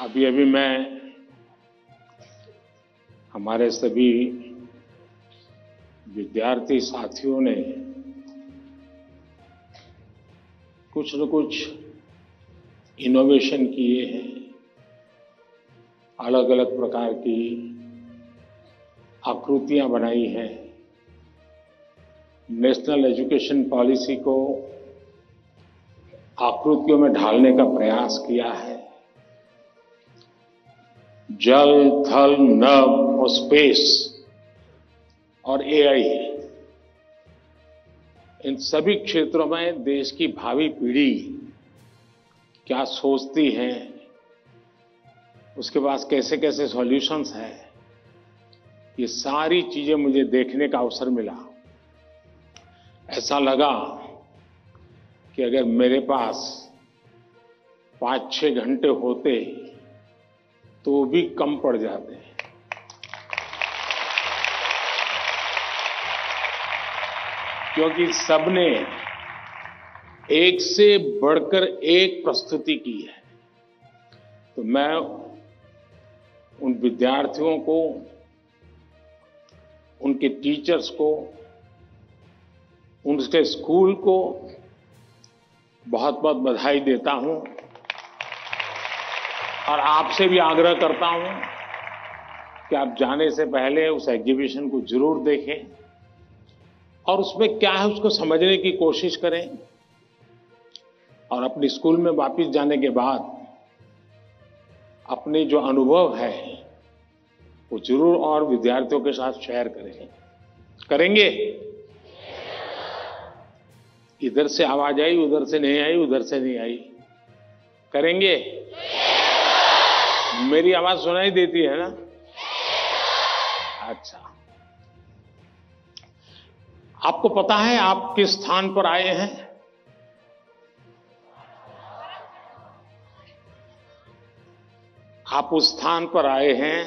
अभी अभी मैं हमारे सभी विद्यार्थी साथियों ने कुछ न कुछ इनोवेशन किए हैं, अलग अलग प्रकार की आकृतियां बनाई हैं, नेशनल एजुकेशन पॉलिसी को आकृतियों में ढालने का प्रयास किया है। जल, थल, नभ और स्पेस और एआई, इन सभी क्षेत्रों में देश की भावी पीढ़ी क्या सोचती है, उसके पास कैसे कैसे सॉल्यूशंस हैं, ये सारी चीजें मुझे देखने का अवसर मिला। ऐसा लगा कि अगर मेरे पास 5-6 घंटे होते तो भी कम पड़ जाते। क्योंकि सबने एक से बढ़कर एक प्रस्तुति की है। तो मैं उन विद्यार्थियों को, उनके टीचर्स को, उनके स्कूल को बहुत बहुत बधाई देता हूं और आपसे भी आग्रह करता हूं कि आप जाने से पहले उस एग्जीबिशन को जरूर देखें और उसमें क्या है उसको समझने की कोशिश करें और अपनी स्कूल में वापस जाने के बाद अपने जो अनुभव है वो जरूर और विद्यार्थियों के साथ शेयर करेंगे। इधर से आवाज आई, उधर से नहीं आई, उधर से नहीं आई, करेंगे? मेरी आवाज सुनाई देती है ना? अच्छा, आपको पता है आप किस स्थान पर आए हैं? आप उस स्थान पर आए हैं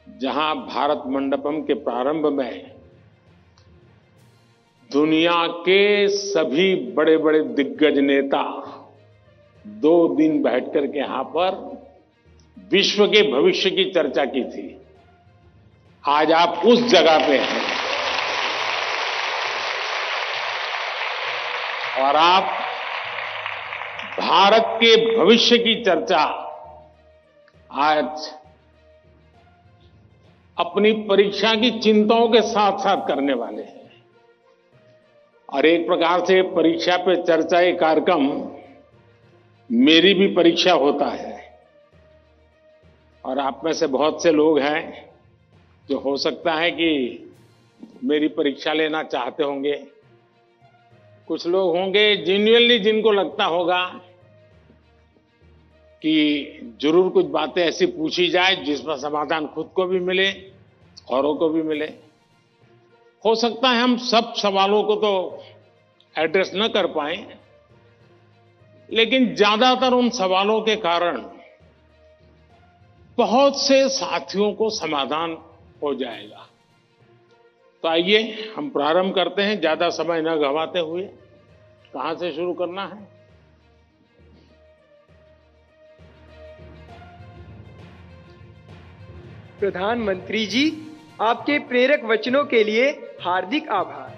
जहां भारत मंडपम के प्रारंभ में दुनिया के सभी बड़े बड़े दिग्गज नेता 2 दिन बैठकर के यहां पर विश्व के भविष्य की चर्चा की थी। आज आप उस जगह पे हैं और आप भारत के भविष्य की चर्चा आज अपनी परीक्षा की चिंताओं के साथ साथ करने वाले हैं। और एक प्रकार से परीक्षा पे चर्चा ये कार्यक्रम मेरी भी परीक्षा होता है। और आप में से बहुत से लोग हैं जो हो सकता है कि मेरी परीक्षा लेना चाहते होंगे। कुछ लोग होंगे जेन्युइनली जिनको लगता होगा कि जरूर कुछ बातें ऐसी पूछी जाए जिसमें समाधान खुद को भी मिले, औरों को भी मिले। हो सकता है हम सब सवालों को तो एड्रेस न कर पाएं, लेकिन ज्यादातर उन सवालों के कारण बहुत से साथियों को समाधान हो जाएगा। तो आइए हम प्रारंभ करते हैं, ज्यादा समय न गंवाते हुए। कहां से शुरू करना है? प्रधानमंत्री जी, आपके प्रेरक वचनों के लिए हार्दिक आभार।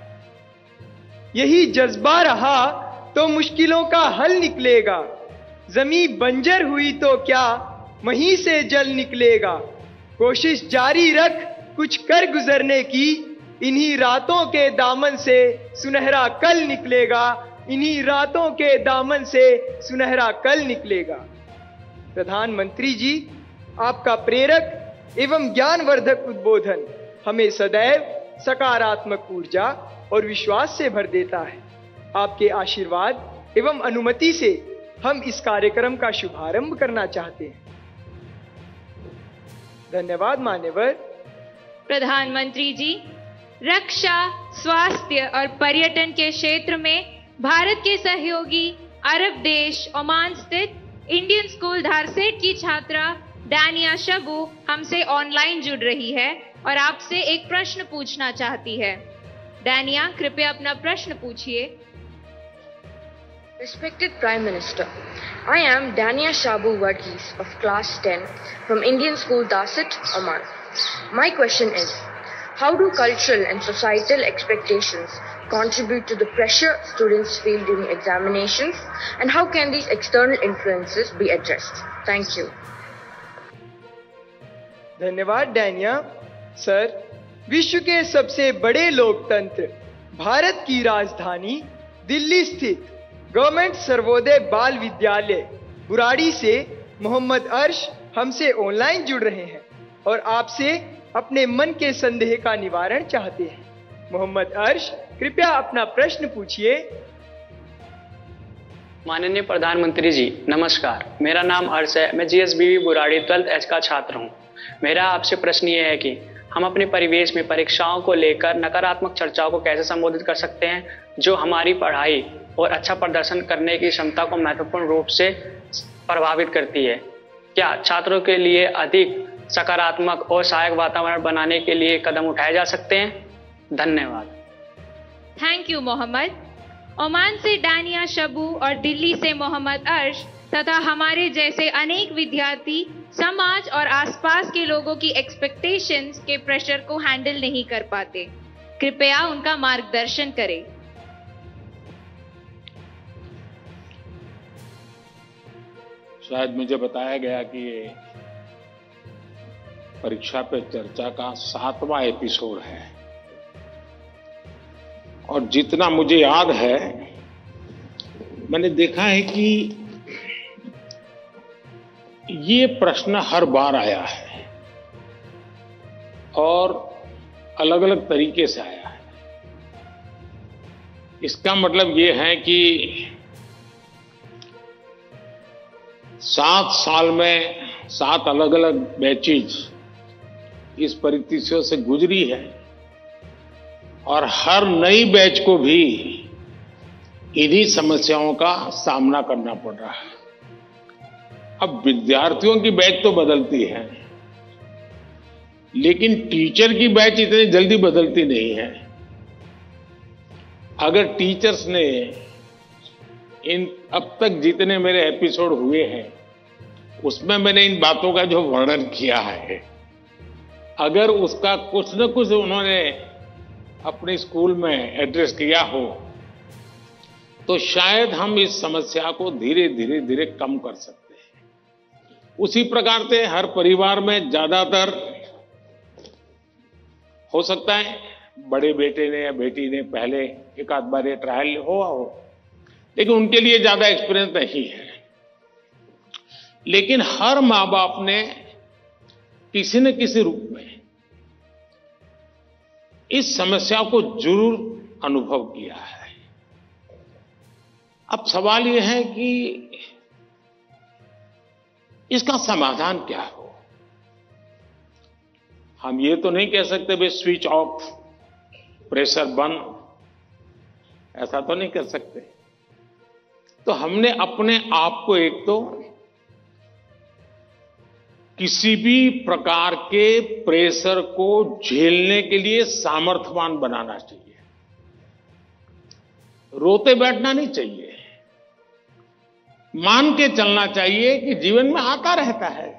यही जज्बा रहा तो मुश्किलों का हल निकलेगा। जमीन बंजर हुई तो क्या वहीं से जल निकलेगा। कोशिश जारी रख कुछ कर गुजरने की, इन्हीं रातों के दामन से सुनहरा कल निकलेगा। इन्हीं रातों के दामन से सुनहरा कल निकलेगा। प्रधानमंत्री जी, आपका प्रेरक एवं ज्ञानवर्धक उद्बोधन हमें सदैव सकारात्मक ऊर्जा और विश्वास से भर देता है। आपके आशीर्वाद एवं अनुमति से हम इस कार्यक्रम का शुभारंभ करना चाहते हैं। धन्यवाद मान्यवर। प्रधानमंत्री जी, रक्षा, स्वास्थ्य और पर्यटन के क्षेत्र में भारत के सहयोगी अरब देश ओमान स्थित इंडियन स्कूल धारसेट की छात्रा डानिया शगु हमसे ऑनलाइन जुड़ रही है और आपसे एक प्रश्न पूछना चाहती है। डानिया, कृपया अपना प्रश्न पूछिए। Respected Prime Minister, I am Dania Shabu Varghese of Class 10 from Indian School Dasit, Oman. My question is, how do cultural and societal expectations contribute to the pressure students feel during examinations, and how can these external influences be addressed? Thank you. धन्यवाद डैनिया। Sir, विश्व के सबसे बड़े लोकतंत्र भारत की राजधानी दिल्ली स्थित government Sarvodaya बाल विद्यालय बुराड़ी से मोहम्मद अर्श हमसे ऑनलाइन जुड़ रहे हैं और आपसे अपने मन के संदेह का निवारण चाहते हैं। मोहम्मद अर्श, कृपया अपना प्रश्न पूछिए। माननीय प्रधानमंत्री जी, नमस्कार। मेरा नाम अर्श है। मैं GSBV बुराड़ी 12th H का छात्र हूँ। मेरा आपसे प्रश्न ये है कि हम अपने परिवेश में परीक्षाओं को लेकर नकारात्मक चर्चाओं को कैसे संबोधित कर सकते हैं, जो हमारी पढ़ाई और अच्छा प्रदर्शन करने की क्षमता को महत्वपूर्ण रूप से प्रभावित करती है। क्या छात्रों के लिए अधिक सकारात्मक और सहायक वातावरण बनाने के लिए कदम उठाए जा सकते हैं? धन्यवाद। Thank you Mohammed. ओमान से डानिया शबू और दिल्ली से मोहम्मद अर्श तथा हमारे जैसे अनेक विद्यार्थी समाज और आसपास के लोगों की एक्सपेक्टेशंस के प्रेशर को हैंडल नहीं कर पाते। कृपया उनका मार्गदर्शन करें। शायद मुझे बताया गया कि ये परीक्षा पे चर्चा का 7वां एपिसोड है और जितना मुझे याद है, मैंने देखा है कि ये प्रश्न हर बार आया है और अलग अलग तरीके से आया है। इसका मतलब ये है कि 7 साल में 7 अलग अलग बैचेज इस परिस्थितियों से गुजरी है और हर नई बैच को भी इन्हीं समस्याओं का सामना करना पड़ रहा है। अब विद्यार्थियों की बैच तो बदलती है, लेकिन टीचर की बैच इतनी जल्दी बदलती नहीं है। अगर टीचर्स ने इन अब तक जितने मेरे एपिसोड हुए हैं उसमें मैंने इन बातों का जो वर्णन किया है, अगर उसका कुछ न कुछ उन्होंने अपने स्कूल में एड्रेस किया हो तो शायद हम इस समस्या को धीरे धीरे कम कर सकते हैं। उसी प्रकार से हर परिवार में ज्यादातर हो सकता है बड़े बेटे ने या बेटी ने पहले एक आध बार ये ट्रायल हुआ हो, लेकिन उनके लिए ज्यादा एक्सपीरियंस नहीं है। लेकिन हर मां बाप ने किसी न किसी रूप में इस समस्या को जरूर अनुभव किया है। अब सवाल यह है कि इसका समाधान क्या हो। हम ये तो नहीं कह सकते भाई स्विच ऑफ, प्रेशर बंद, ऐसा तो नहीं कर सकते। तो हमने अपने आप को एक तो किसी भी प्रकार के प्रेशर को झेलने के लिए सामर्थ्यवान बनाना चाहिए। रोते बैठना नहीं चाहिए। मान के चलना चाहिए कि जीवन में आता रहता है,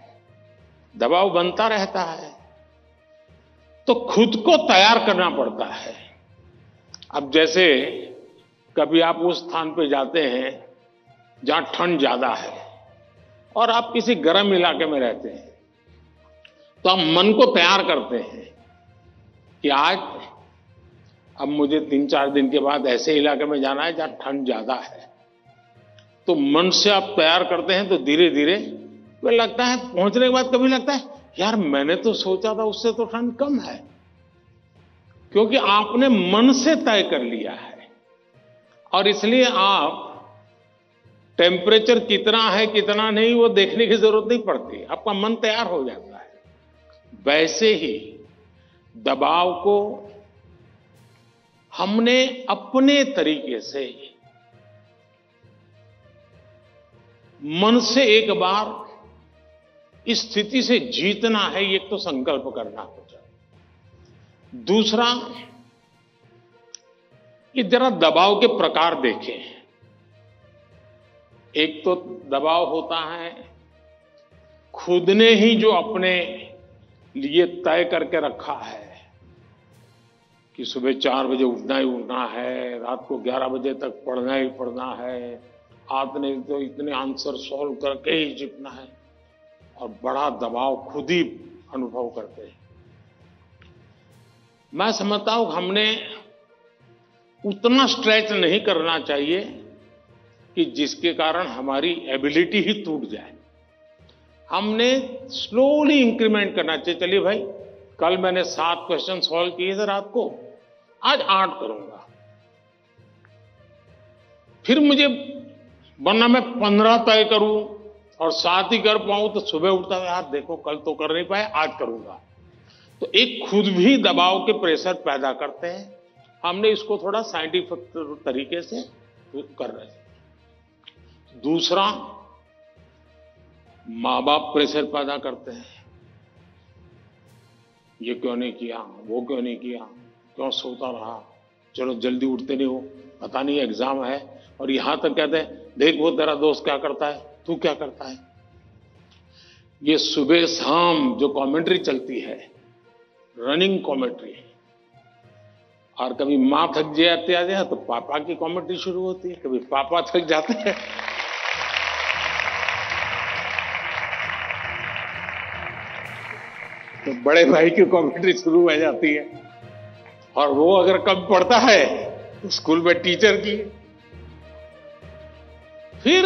दबाव बनता रहता है, तो खुद को तैयार करना पड़ता है। अब जैसे कभी आप उस स्थान पे जाते हैं जहां ठंड ज्यादा है और आप किसी गर्म इलाके में रहते हैं, तो हम मन को तैयार करते हैं कि आज अब मुझे 3-4 दिन के बाद ऐसे इलाके में जाना है जहां ठंड ज्यादा है। तो मन से आप तैयार करते हैं तो धीरे धीरे वो लगता है, पहुंचने के बाद कभी लगता है यार मैंने तो सोचा था उससे तो ठंड कम है, क्योंकि आपने मन से तय कर लिया है। और इसलिए आप टेम्परेचर कितना है कितना नहीं वो देखने की जरूरत नहीं पड़ती, आपका मन तैयार हो जाता है। वैसे ही दबाव को हमने अपने तरीके से मन से एक बार इस स्थिति से जीतना है, ये तो संकल्प करना होगा। दूसरा कि जरा दबाव के प्रकार देखें। एक तो दबाव होता है खुद ने ही जो अपने लिए तय करके रखा है कि सुबह 4 बजे उठना ही उठना है, रात को 11 बजे तक पढ़ना ही पढ़ना है, आपने तो इतने आंसर सॉल्व करके ही जीतना है, और बड़ा दबाव खुद ही अनुभव करते हैं। मैं समझता हूं हमने उतना स्ट्रेच नहीं करना चाहिए कि जिसके कारण हमारी एबिलिटी ही टूट जाए। हमने स्लोली इंक्रीमेंट करना चाहिए। चलिए भाई, कल मैंने 7 क्वेश्चन सॉल्व किए थे रात को, आज 8 करूंगा। फिर मुझे वरना मैं 15 तय करूं और 7 ही कर पाऊं तो सुबह उठता है, यार देखो कल तो कर नहीं पाए, आज करूंगा। तो एक खुद भी दबाव के प्रेशर पैदा करते हैं। हमने इसको थोड़ा साइंटिफिक तरीके से कर रहे हैं। दूसरा, माँ बाप प्रेशर पैदा करते हैं, ये क्यों नहीं किया, वो क्यों नहीं किया, क्यों सोता रहा, चलो जल्दी उठते नहीं हो, पता नहीं एग्जाम है, और यहां तक कहते हैं देख वो तेरा दोस्त क्या करता है, तू क्या करता है। ये सुबह शाम जो कमेंट्री चलती है, रनिंग कमेंट्री, और कभी माँ थक जाती है तो पापा की कमेंट्री शुरू होती है, कभी पापा थक जाते हैं तो बड़े भाई की कमेंट्री शुरू हो जाती है, और वो अगर कम पढ़ता है तो स्कूल में टीचर की। फिर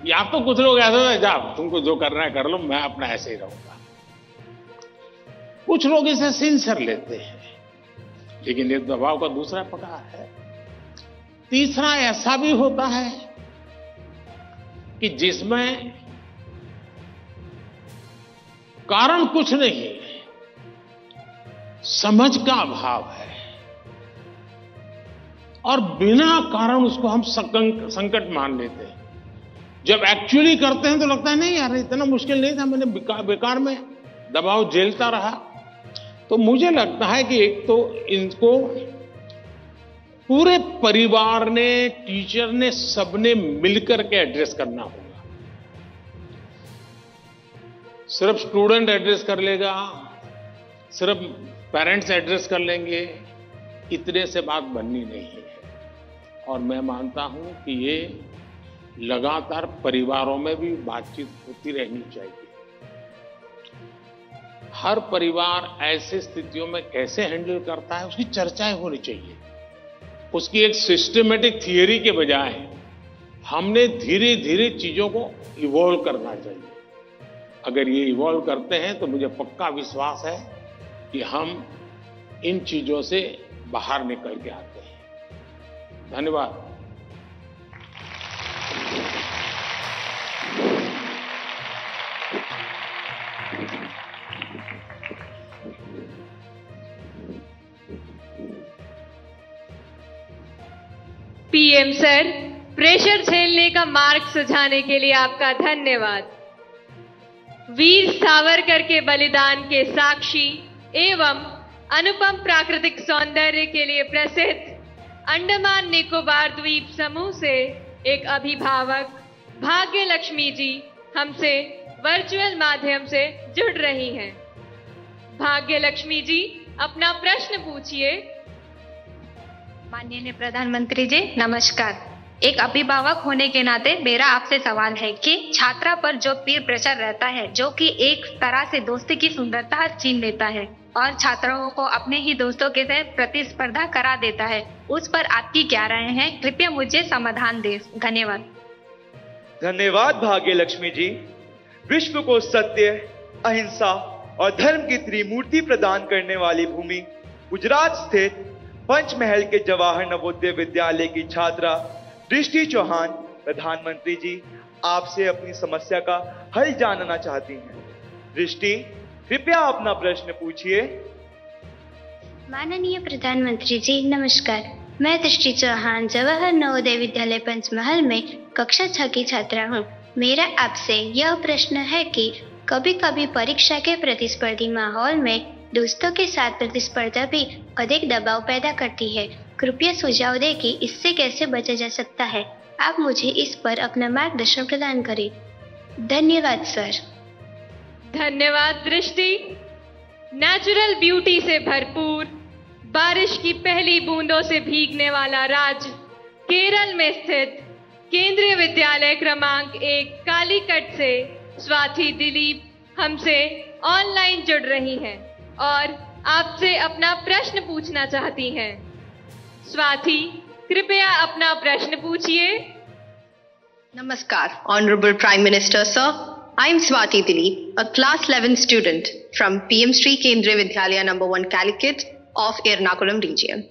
या तो कुछ लोग ऐसा है, जा तुमको जो करना है कर लो, मैं अपना ऐसे ही रहूंगा। कुछ लोग इसे सिंसियर लेते हैं, लेकिन ये दबाव का दूसरा प्रकार है। तीसरा ऐसा भी होता है कि जिसमें कारण कुछ नहीं, समझ का अभाव है, और बिना कारण उसको हम संकट मान लेते हैं। जब एक्चुअली करते हैं तो लगता है नहीं यार इतना मुश्किल नहीं था, मैंने बेकार में दबाव झेलता रहा। तो मुझे लगता है कि एक तो इनको पूरे परिवार ने, टीचर ने, सबने मिलकर के एड्रेस करना होगा। सिर्फ स्टूडेंट एड्रेस कर लेगा, सिर्फ पेरेंट्स एड्रेस कर लेंगे, इतने से बात बननी नहीं है। और मैं मानता हूं कि ये लगातार परिवारों में भी बातचीत होती रहनी चाहिए। हर परिवार ऐसे स्थितियों में कैसे हैंडल करता है उसकी चर्चाएं होनी चाहिए। उसकी एक सिस्टमेटिक थियरी के बजाय हमने धीरे धीरे चीजों को इवॉल्व करना चाहिए। अगर ये इवॉल्व करते हैं तो मुझे पक्का विश्वास है कि हम इन चीजों से बाहर निकल के आते हैं। धन्यवाद। पीएम सर, प्रेशर झेलने का मार्ग सुझाने के लिए आपका धन्यवाद। वीर सावरकर के बलिदान के साक्षी एवं अनुपम प्राकृतिक सौंदर्य के लिए प्रसिद्ध अंडमान निकोबार द्वीप समूह से एक अभिभावक भाग्य लक्ष्मी जी हमसे वर्चुअल माध्यम से जुड़ रही हैं। भाग्य लक्ष्मी जी, अपना प्रश्न पूछिए। माननीय प्रधानमंत्री जी नमस्कार। एक अभिभावक होने के नाते मेरा आपसे सवाल है कि छात्रा पर जो पीर प्रेशर रहता है, जो कि एक तरह से दोस्ती की सुंदरता छीन लेता है और छात्राओं को अपने ही दोस्तों के साथ प्रतिस्पर्धा करा देता है, उस पर आपकी क्या राय है? कृपया मुझे समाधान दें। धन्यवाद। धन्यवाद भाग्य लक्ष्मी जी। विश्व को सत्य, अहिंसा और धर्म की त्रिमूर्ति प्रदान करने वाली भूमि गुजरात स्थित पंचमहल के जवाहर नवोदय विद्यालय की छात्रा दृष्टि चौहान प्रधानमंत्री जी आपसे अपनी समस्या का हल जानना चाहती हैं। दृष्टि, कृपया अपना प्रश्न पूछिए। माननीय प्रधानमंत्री जी नमस्कार। मैं दृष्टि चौहान जवाहर नवोदय विद्यालय पंचमहल में कक्षा 6 की छात्रा हूँ। मेरा आपसे यह प्रश्न है कि कभी कभी परीक्षा के प्रतिस्पर्धी माहौल में दोस्तों के साथ प्रतिस्पर्धा भी अधिक दबाव पैदा करती है। कृपया सुझाव दें कि इससे कैसे बचा जा सकता है। आप मुझे इस पर अपना मार्गदर्शन प्रदान करें। धन्यवाद सर। धन्यवाद दृष्टि। नेचुरल ब्यूटी से भरपूर, बारिश की पहली बूंदों से भीगने वाला राज्य केरल में स्थित केंद्रीय विद्यालय क्रमांक 1 कालीकट से स्वाति दिलीप हमसे ऑनलाइन जुड़ रही हैं और आपसे अपना प्रश्न पूछना चाहती हैं। स्वाति, कृपया अपना प्रश्न पूछिए। Namaskar, Honorable Prime Minister, sir. I am Swati Dilip, a class 11 student from PM Sri Kendriya Vidyalaya number 1 Calicut of Ernakulam region.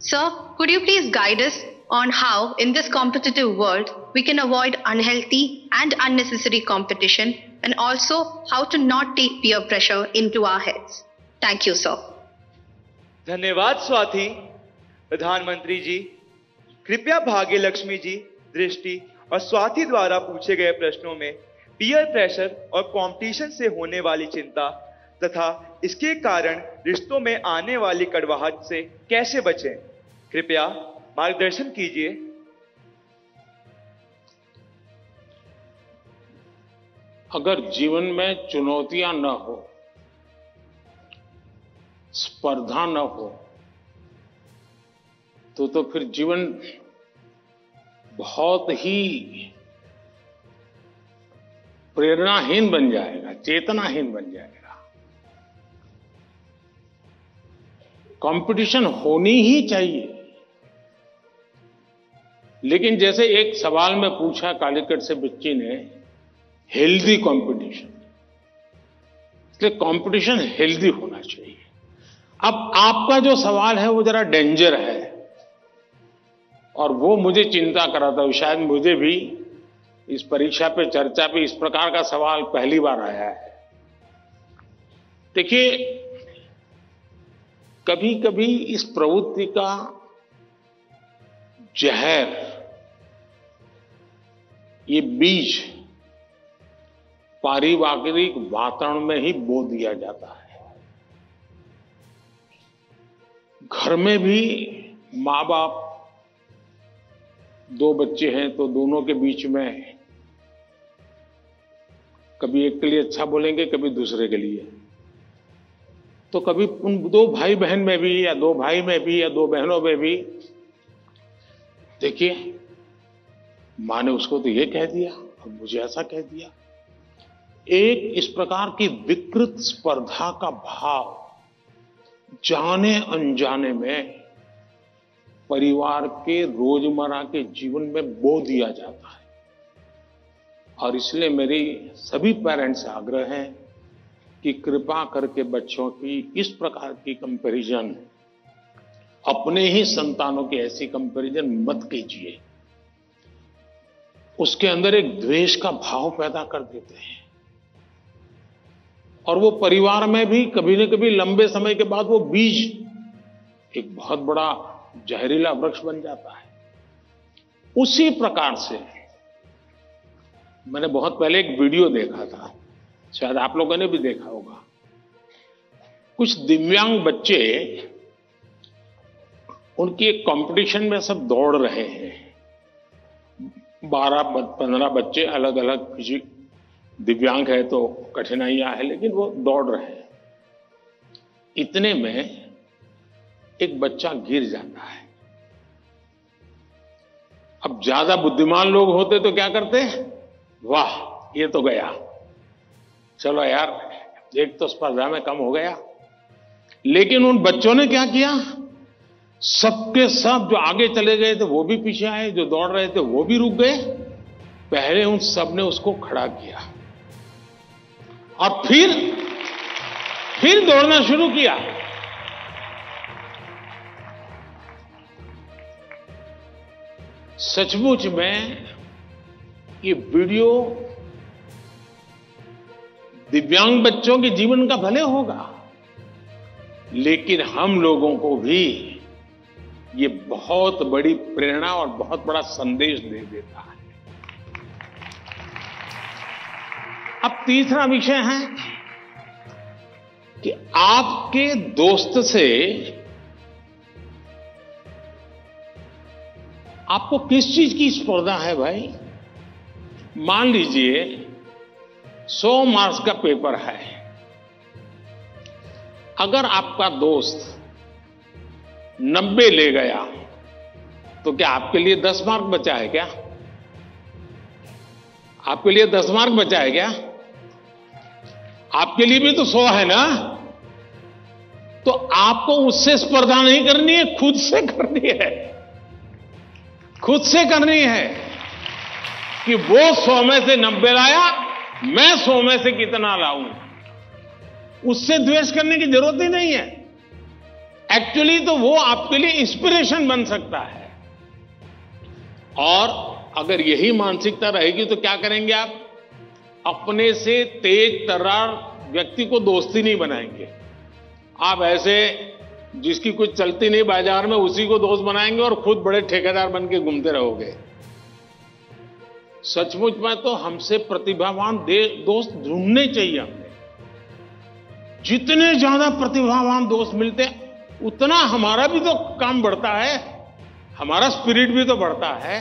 Sir, could you please guide us on how in this competitive world we can avoid unhealthy and unnecessary competition and also how to not take peer pressure into our heads? Thank you, sir. धन्यवाद स्वाति। प्रधानमंत्री जी, कृपया भाग्य लक्ष्मी जी, दृष्टि और स्वाति द्वारा पूछे गए प्रश्नों में पीयर प्रेशर और कंपटीशन से होने वाली चिंता तथा इसके कारण रिश्तों में आने वाली कड़वाहट से कैसे बचें, कृपया मार्गदर्शन कीजिए। अगर जीवन में चुनौतियां न हो, स्पर्धा न हो, तो फिर जीवन बहुत ही प्रेरणाहीन बन जाएगा, चेतनाहीन बन जाएगा। कंपटीशन होनी ही चाहिए, लेकिन जैसे एक सवाल में पूछा कालीकट से बच्ची ने, हेल्दी कंपटीशन, इसलिए कंपटीशन हेल्दी होना चाहिए। अब आपका जो सवाल है वो जरा डेंजर है और वो मुझे चिंता कराता है। शायद मुझे भी इस परीक्षा पे, चर्चा पे इस प्रकार का सवाल पहली बार आया है। देखिए, कभी कभी इस प्रवृत्ति का जहर, ये बीज पारिवारिक वातावरण में ही बो दिया जाता है। घर में भी माँ बाप, दो बच्चे हैं तो दोनों के बीच में कभी एक के लिए अच्छा बोलेंगे, कभी दूसरे के लिए। तो कभी उन दो भाई बहन में भी, या दो भाई में भी, या दो बहनों में भी, देखिए मां ने उसको तो ये कह दिया और मुझे ऐसा कह दिया। एक इस प्रकार की विकृत स्पर्धा का भाव जाने अनजाने में परिवार के रोजमर्रा के जीवन में बो दिया जाता है। और इसलिए मेरी सभी पेरेंट्स से आग्रह है कि कृपा करके बच्चों की इस प्रकार की कंपैरिजन, अपने ही संतानों की ऐसी कंपैरिजन मत कीजिए। उसके अंदर एक द्वेष का भाव पैदा कर देते हैं और वो परिवार में भी कभी न कभी लंबे समय के बाद वो बीज एक बहुत बड़ा जहरीला वृक्ष बन जाता है। उसी प्रकार से मैंने बहुत पहले एक वीडियो देखा था, शायद आप लोगों ने भी देखा होगा। कुछ दिव्यांग बच्चे, उनकी एक कंपटीशन में सब दौड़ रहे हैं। 12-15 बच्चे अलग अलग, फिजिक दिव्यांग है तो कठिनाइयां है, लेकिन वो दौड़ रहे हैं। इतने में एक बच्चा गिर जाता है। अब ज्यादा बुद्धिमान लोग होते तो क्या करते हैं, वाह ये तो गया, चलो यार एक तो स्पर्धा में कम हो गया। लेकिन उन बच्चों ने क्या किया, सबके सब जो आगे चले गए थे वो भी पीछे आए, जो दौड़ रहे थे वो भी रुक गए। पहले उन सब ने उसको खड़ा किया और फिर दौड़ना शुरू किया। सचमुच में ये वीडियो दिव्यांग बच्चों के जीवन का भले होगा, लेकिन हम लोगों को भी ये बहुत बड़ी प्रेरणा और बहुत बड़ा संदेश दे देता है। अब तीसरा विषय है कि आपके दोस्त से आपको किस चीज की स्पर्धा है भाई? मान लीजिए 100 मार्क्स का पेपर है, अगर आपका दोस्त 90 ले गया तो क्या आपके लिए 10 मार्क बचा है क्या? आपके लिए 10 मार्क बचा है क्या? आपके लिए भी तो 100 है ना? तो आपको उससे स्पर्धा नहीं करनी है, खुद से करनी है। खुद से करनी है कि वो 100 में से 90 लाया, मैं 100 में से कितना लाऊं। उससे द्वेष करने की जरूरत ही नहीं है। एक्चुअली तो वो आपके लिए इंस्पिरेशन बन सकता है। और अगर यही मानसिकता रहेगी तो क्या करेंगे आप? अपने से तेज तर्रार व्यक्ति को दोस्ती नहीं बनाएंगे। आप ऐसे जिसकी कुछ चलती नहीं बाजार में, उसी को दोस्त बनाएंगे और खुद बड़े ठेकेदार बन के घूमते रहोगे। सचमुच में तो हमसे प्रतिभावान दोस्त ढूंढने चाहिए हमें। जितने ज्यादा प्रतिभावान दोस्त मिलते हैं उतना हमारा भी तो काम बढ़ता है, हमारा स्पिरिट भी तो बढ़ता है।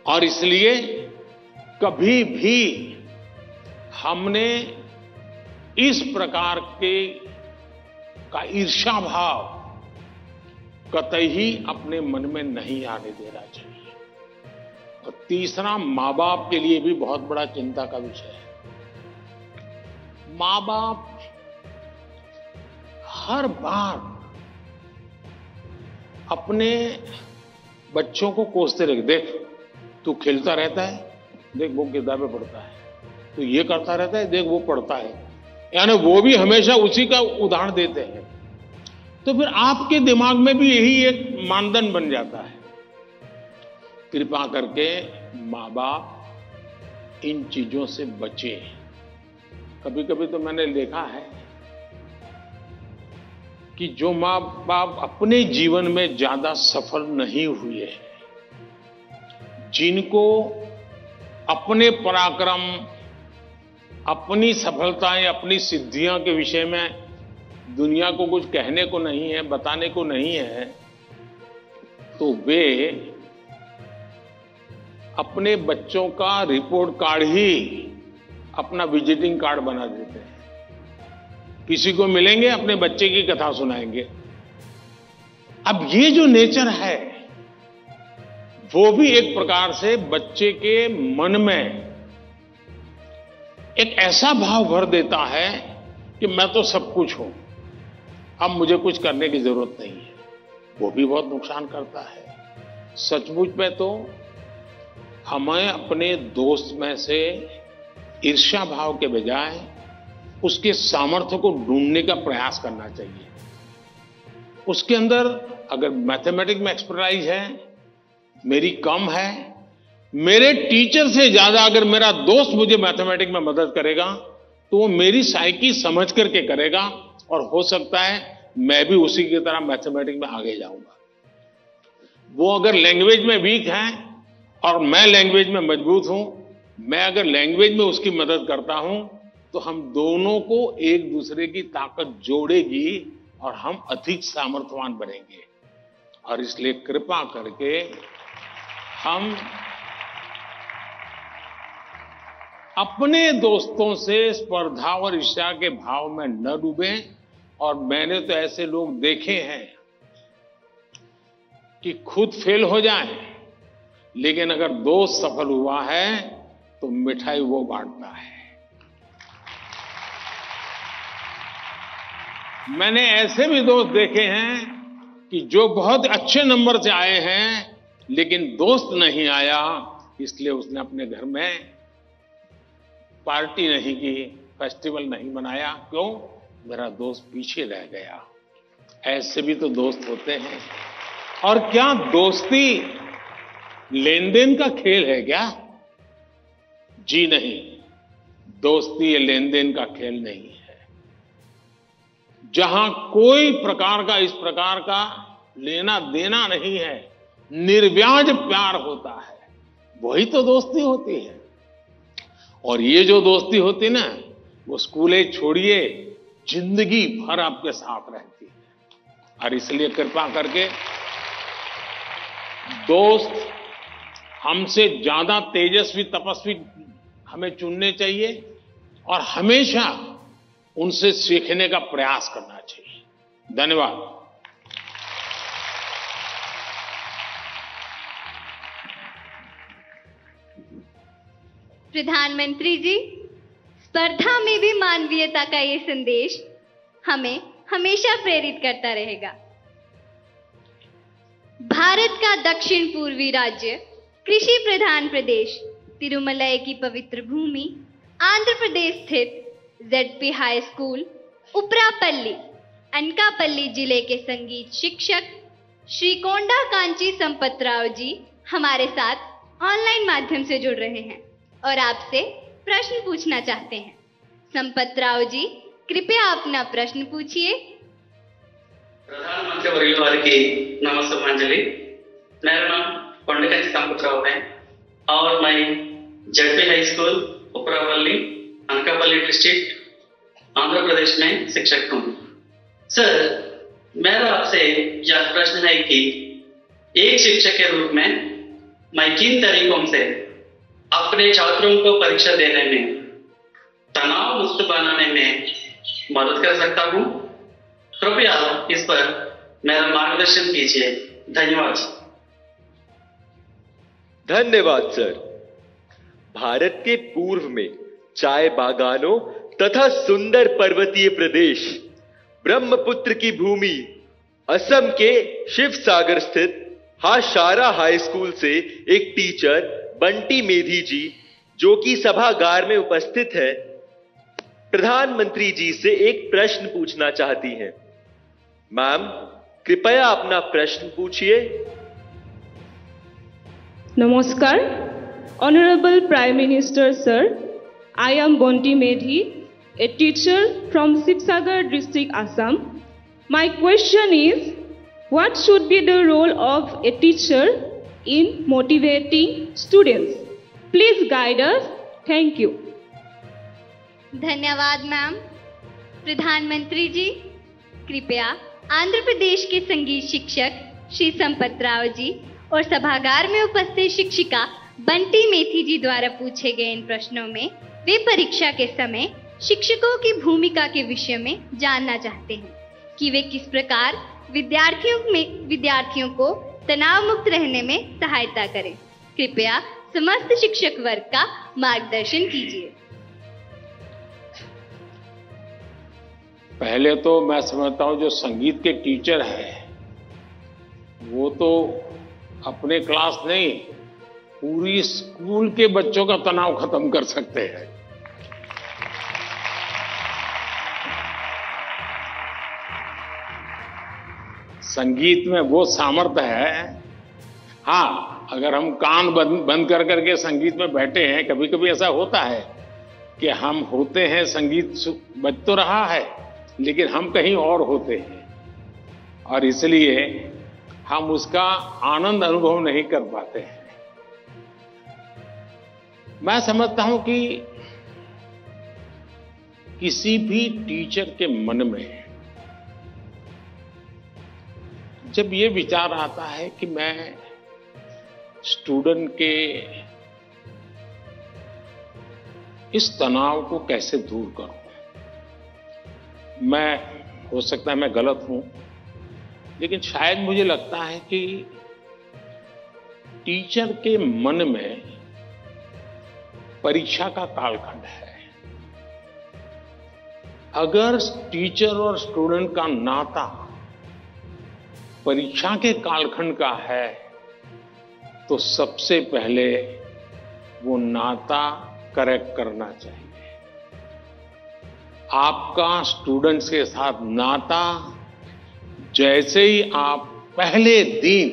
और इसलिए कभी भी हमने इस प्रकार का ईर्ष्या भाव कतई अपने मन में नहीं आने देना चाहिए। और तीसरा, मां बाप के लिए भी बहुत बड़ा चिंता का विषय है। मां बाप हर बार अपने बच्चों को कोसते रहे, देख तू खेलता रहता है, देख वो किताबें पढ़ता है, तू ये करता रहता है, देख वो पढ़ता है। यानी वो भी हमेशा उसी का उदाहरण देते हैं। तो फिर आपके दिमाग में भी यही एक मानदंड बन जाता है। कृपा करके मां बाप इन चीजों से बचे। कभी कभी तो मैंने देखा है कि जो मां बाप अपने जीवन में ज्यादा सफल नहीं हुए हैं, जिनको अपने पराक्रम, अपनी सफलताएं, अपनी सिद्धियों के विषय में दुनिया को कुछ कहने को नहीं है, बताने को नहीं है, तो वे अपने बच्चों का रिपोर्ट कार्ड ही अपना विजिटिंग कार्ड बना देते हैं। किसी को मिलेंगे, अपने बच्चे की कथा सुनाएंगे। अब ये जो नेचर है वो भी एक प्रकार से बच्चे के मन में एक ऐसा भाव भर देता है कि मैं तो सब कुछ हूं, अब मुझे कुछ करने की जरूरत नहीं है। वो भी बहुत नुकसान करता है। सचमुच में तो हमें अपने दोस्त में से ईर्ष्या भाव के बजाय उसके सामर्थ्य को ढूंढने का प्रयास करना चाहिए। उसके अंदर अगर मैथमेटिक्स में एक्सपर्टाइज है, मेरी कम है, मेरे टीचर से ज्यादा अगर मेरा दोस्त मुझे मैथमेटिक्स में मदद करेगा तो वो मेरी साइकी समझ करके करेगा, और हो सकता है मैं भी उसी की तरह मैथमेटिक्स में आगे जाऊंगा। वो अगर लैंग्वेज में वीक है और मैं लैंग्वेज में मजबूत हूं, मैं अगर लैंग्वेज में उसकी मदद करता हूं तो हम दोनों को एक दूसरे की ताकत जोड़ेगी और हम अधिक सामर्थ्यवान बनेंगे। और इसलिए कृपा करके हम अपने दोस्तों से स्पर्धा और ईर्ष्या के भाव में न डूबें। और मैंने तो ऐसे लोग देखे हैं कि खुद फेल हो जाए, लेकिन अगर दोस्त सफल हुआ है तो मिठाई वो बांटता है। मैंने ऐसे भी दोस्त देखे हैं कि जो बहुत अच्छे नंबर से आए हैं, लेकिन दोस्त नहीं आया, इसलिए उसने अपने घर में पार्टी नहीं की, फेस्टिवल नहीं मनाया। क्यों? मेरा दोस्त पीछे रह गया। ऐसे भी तो दोस्त होते हैं। और क्या दोस्ती लेन देन का खेल है क्या? जी नहीं, दोस्ती ये लेन देन का खेल नहीं है। जहां कोई प्रकार का इस प्रकार का लेना देना नहीं है, निर्व्याज प्यार होता है, वही तो दोस्ती होती है। और ये जो दोस्ती होती ना, वो स्कूल एज छोड़िए, जिंदगी भर आपके साथ रहती है। और इसलिए कृपा करके दोस्त, हमसे ज्यादा तेजस्वी तपस्वी हमें चुनने चाहिए और हमेशा उनसे सीखने का प्रयास करना चाहिए। धन्यवाद। प्रधानमंत्री जी, स्पर्धा में भी मानवीयता का ये संदेश हमें हमेशा प्रेरित करता रहेगा। भारत का दक्षिण पूर्वी राज्य, कृषि प्रधान प्रदेश, तिरुमलाई की पवित्र भूमि, आंध्र प्रदेश स्थित ZP high school Uparapalli, Anakapalli जिले के संगीत शिक्षक श्री कोंडा कांची संपतराव जी हमारे साथ ऑनलाइन माध्यम से जुड़ रहे हैं और आपसे प्रश्न पूछना चाहते हैं। संपतराव जी, कृपया अपना प्रश्न पूछिए। प्रधानमंत्री वर्य वाరికి नमस्कारांजलि। मेरा नाम कोंडकांची संपतराव है और मैं ZP high school Uparapalli, Anakapalli district, Andhra Pradesh में शिक्षक हूँ। सर, मेरा आपसे यह प्रश्न है कि एक शिक्षक के रूप में मैं किन तरीकों से अपने छात्रों को परीक्षा देने में तनाव मुक्त बनाने में मदद कर सकता हूं? कृपया इस पर मेरा मार्गदर्शन कीजिए। धन्यवाद। धन्यवाद सर। भारत के पूर्व में चाय बागानों तथा सुंदर पर्वतीय प्रदेश, ब्रह्मपुत्र की भूमि, असम के शिव सागर स्थित हाशारा हाई स्कूल से एक टीचर बंटी मेधी जी, जो कि सभागार में उपस्थित है, प्रधानमंत्री जी से एक प्रश्न पूछना चाहती हैं। मैम, कृपया अपना प्रश्न पूछिए। नमस्कार। Honourable prime minister sir, I am Bonti Medhi, a teacher from Shivsagar district, Assam. My question is, what should be the role of a teacher in motivating students? Please guide us. Thank you. धन्यवाद ma'am. प्रधानमंत्री जी, कृपया आंध्र प्रदेश के संगीत शिक्षक श्री संपतराव जी और सभागार में उपस्थित शिक्षिका बंटी मेथी जी द्वारा पूछे गए इन प्रश्नों में वे परीक्षा के समय शिक्षकों की भूमिका के विषय में जानना चाहते हैं कि वे किस प्रकार विद्यार्थियों को तनाव मुक्त रहने में सहायता करें। कृपया समस्त शिक्षक वर्ग का मार्गदर्शन कीजिए। पहले तो मैं समझता हूं जो संगीत के टीचर हैं वो तो अपने क्लास नहीं, पूरी स्कूल के बच्चों का तनाव खत्म कर सकते हैं। संगीत में वो सामर्थ्य है। हाँ, अगर हम कान बंद कर करके संगीत में बैठे हैं, कभी कभी ऐसा होता है कि हम होते हैं, संगीत बज तो रहा है लेकिन हम कहीं और होते हैं और इसलिए हम उसका आनंद अनुभव नहीं कर पाते हैं। मैं समझता हूं कि किसी भी टीचर के मन में जब ये विचार आता है कि मैं स्टूडेंट के इस तनाव को कैसे दूर करूं, मैं हो सकता है मैं गलत हूं, लेकिन शायद मुझे लगता है कि टीचर के मन में परीक्षा का कालखंड है। अगर टीचर और स्टूडेंट का नाता परीक्षा के कालखंड का है तो सबसे पहले वो नाता करेक्ट करना चाहिए। आपका स्टूडेंट्स के साथ नाता जैसे ही आप पहले दिन,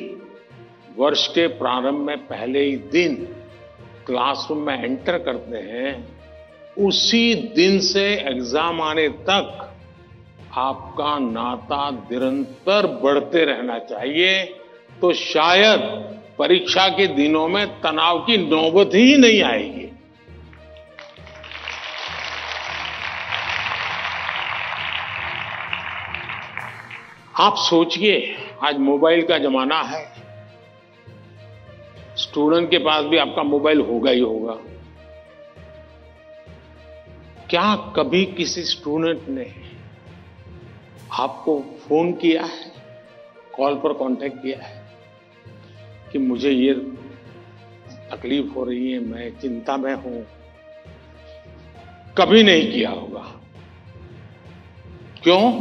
वर्ष के प्रारंभ में पहले ही दिन क्लासरूम में एंटर करते हैं, उसी दिन से एग्जाम आने तक आपका नाता निरंतर बढ़ते रहना चाहिए। तो शायद परीक्षा के दिनों में तनाव की नौबत ही नहीं आएगी। आप सोचिए, आज मोबाइल का जमाना है, स्टूडेंट के पास भी आपका मोबाइल होगा ही होगा। क्या कभी किसी स्टूडेंट ने आपको फोन किया है, कॉल पर कांटेक्ट किया है कि मुझे ये तकलीफ हो रही है, मैं चिंता में हूं? कभी नहीं किया होगा। क्यों?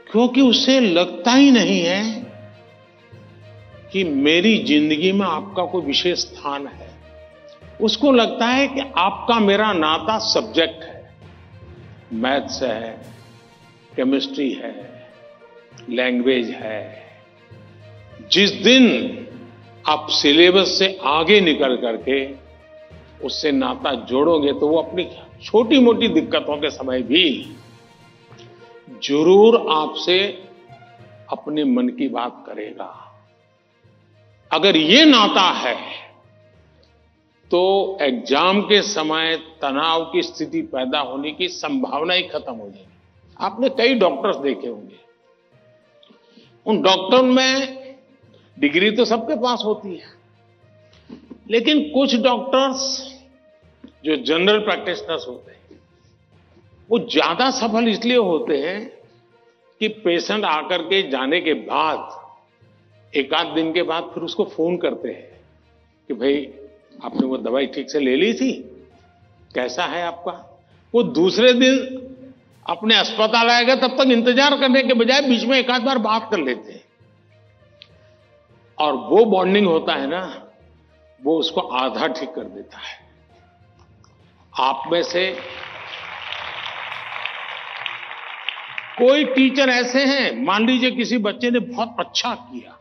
क्योंकि उसे लगता ही नहीं है कि मेरी जिंदगी में आपका कोई विशेष स्थान है। उसको लगता है कि आपका मेरा नाता सब्जेक्ट है, मैथ्स है, केमिस्ट्री है, लैंग्वेज है। जिस दिन आप सिलेबस से आगे निकल करके उससे नाता जोड़ोगे तो वो अपनी छोटी मोटी दिक्कतों के समय भी जरूर आपसे अपने मन की बात करेगा। अगर ये नाता है तो एग्जाम के समय तनाव की स्थिति पैदा होने की संभावना ही खत्म हो जाएगी। आपने कई डॉक्टर्स देखे होंगे, उन डॉक्टर में डिग्री तो सबके पास होती है, लेकिन कुछ डॉक्टर्स जो जनरल प्रैक्टिशनर्स होते हैं वो ज्यादा सफल इसलिए होते हैं कि पेशेंट आकर के जाने के बाद एक आध दिन के बाद फिर उसको फोन करते हैं कि भाई आपने वो दवाई ठीक से ले ली थी, कैसा है आपका? वो दूसरे दिन अपने अस्पताल आएगा तब तक इंतजार करने के बजाय बीच में एक आध बार बात कर लेते हैं, और वो बॉन्डिंग होता है ना, वो उसको आधा ठीक कर देता है। आप में से कोई टीचर ऐसे हैं, मान लीजिए किसी बच्चे ने बहुत अच्छा किया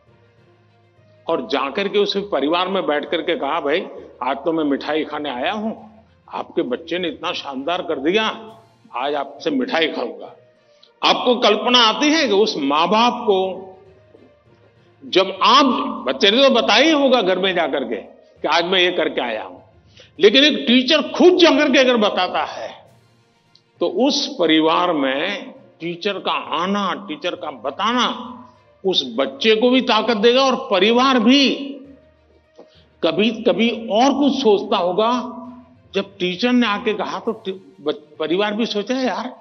और जाकर के उसे परिवार में बैठ करके कहा, भाई आज तो मैं मिठाई खाने आया हूं, आपके बच्चे ने इतना शानदार कर दिया, आज आपसे मिठाई खाऊंगा। आपको कल्पना आती है कि उस मां बाप को, जब आप, बच्चे ने तो बताया ही होगा घर में जाकर के कि आज मैं ये करके आया हूं, लेकिन एक टीचर खुद जाकर के अगर बताता है तो उस परिवार में टीचर का आना, टीचर का बताना उस बच्चे को भी ताकत देगा और परिवार भी कभी कभी और कुछ सोचता होगा। जब टीचर ने आके कहा तो परिवार भी सोचा, यार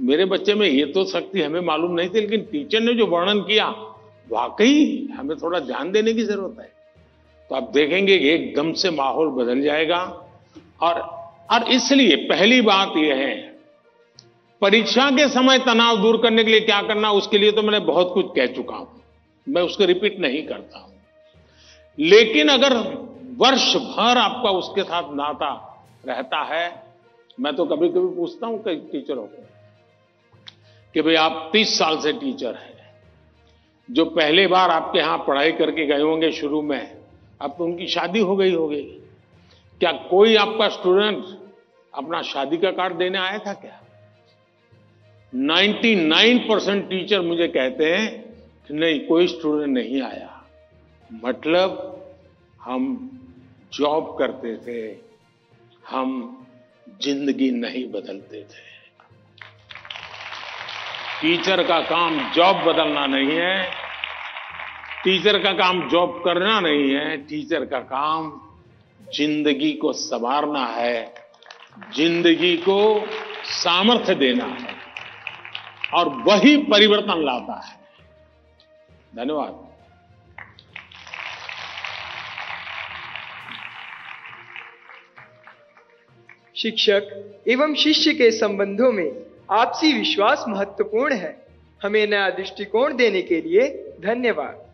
मेरे बच्चे में ये तो शक्ति हमें मालूम नहीं थी, लेकिन टीचर ने जो वर्णन किया वाकई हमें थोड़ा ध्यान देने की जरूरत है। तो आप देखेंगे कि एकदम से माहौल बदल जाएगा। और इसलिए पहली बात यह है, परीक्षा के समय तनाव दूर करने के लिए क्या करना, उसके लिए तो मैंने बहुत कुछ कह चुका हूं, मैं उसको रिपीट नहीं करता हूं। लेकिन अगर वर्ष भर आपका उसके साथ नाता रहता है, मैं तो कभी कभी पूछता हूं कई टीचरों को कि भाई आप 30 साल से टीचर हैं, जो पहले बार आपके यहां पढ़ाई करके गए होंगे शुरू में, अब तो उनकी शादी हो गई होगी, क्या कोई आपका स्टूडेंट अपना शादी का कार्ड देने आया था क्या? 99% टीचर मुझे कहते हैं कि नहीं, कोई स्टूडेंट नहीं आया। मतलब हम जॉब करते थे, हम जिंदगी नहीं बदलते थे। टीचर का काम जॉब बदलना नहीं है, टीचर का काम जॉब करना नहीं है, टीचर का काम जिंदगी को संवारना है, जिंदगी को सामर्थ्य देना है, और वही परिवर्तन लाता है। धन्यवाद। शिक्षक एवं शिष्य के संबंधों में आपसी विश्वास महत्वपूर्ण है। हमें नया दृष्टिकोण देने के लिए धन्यवाद।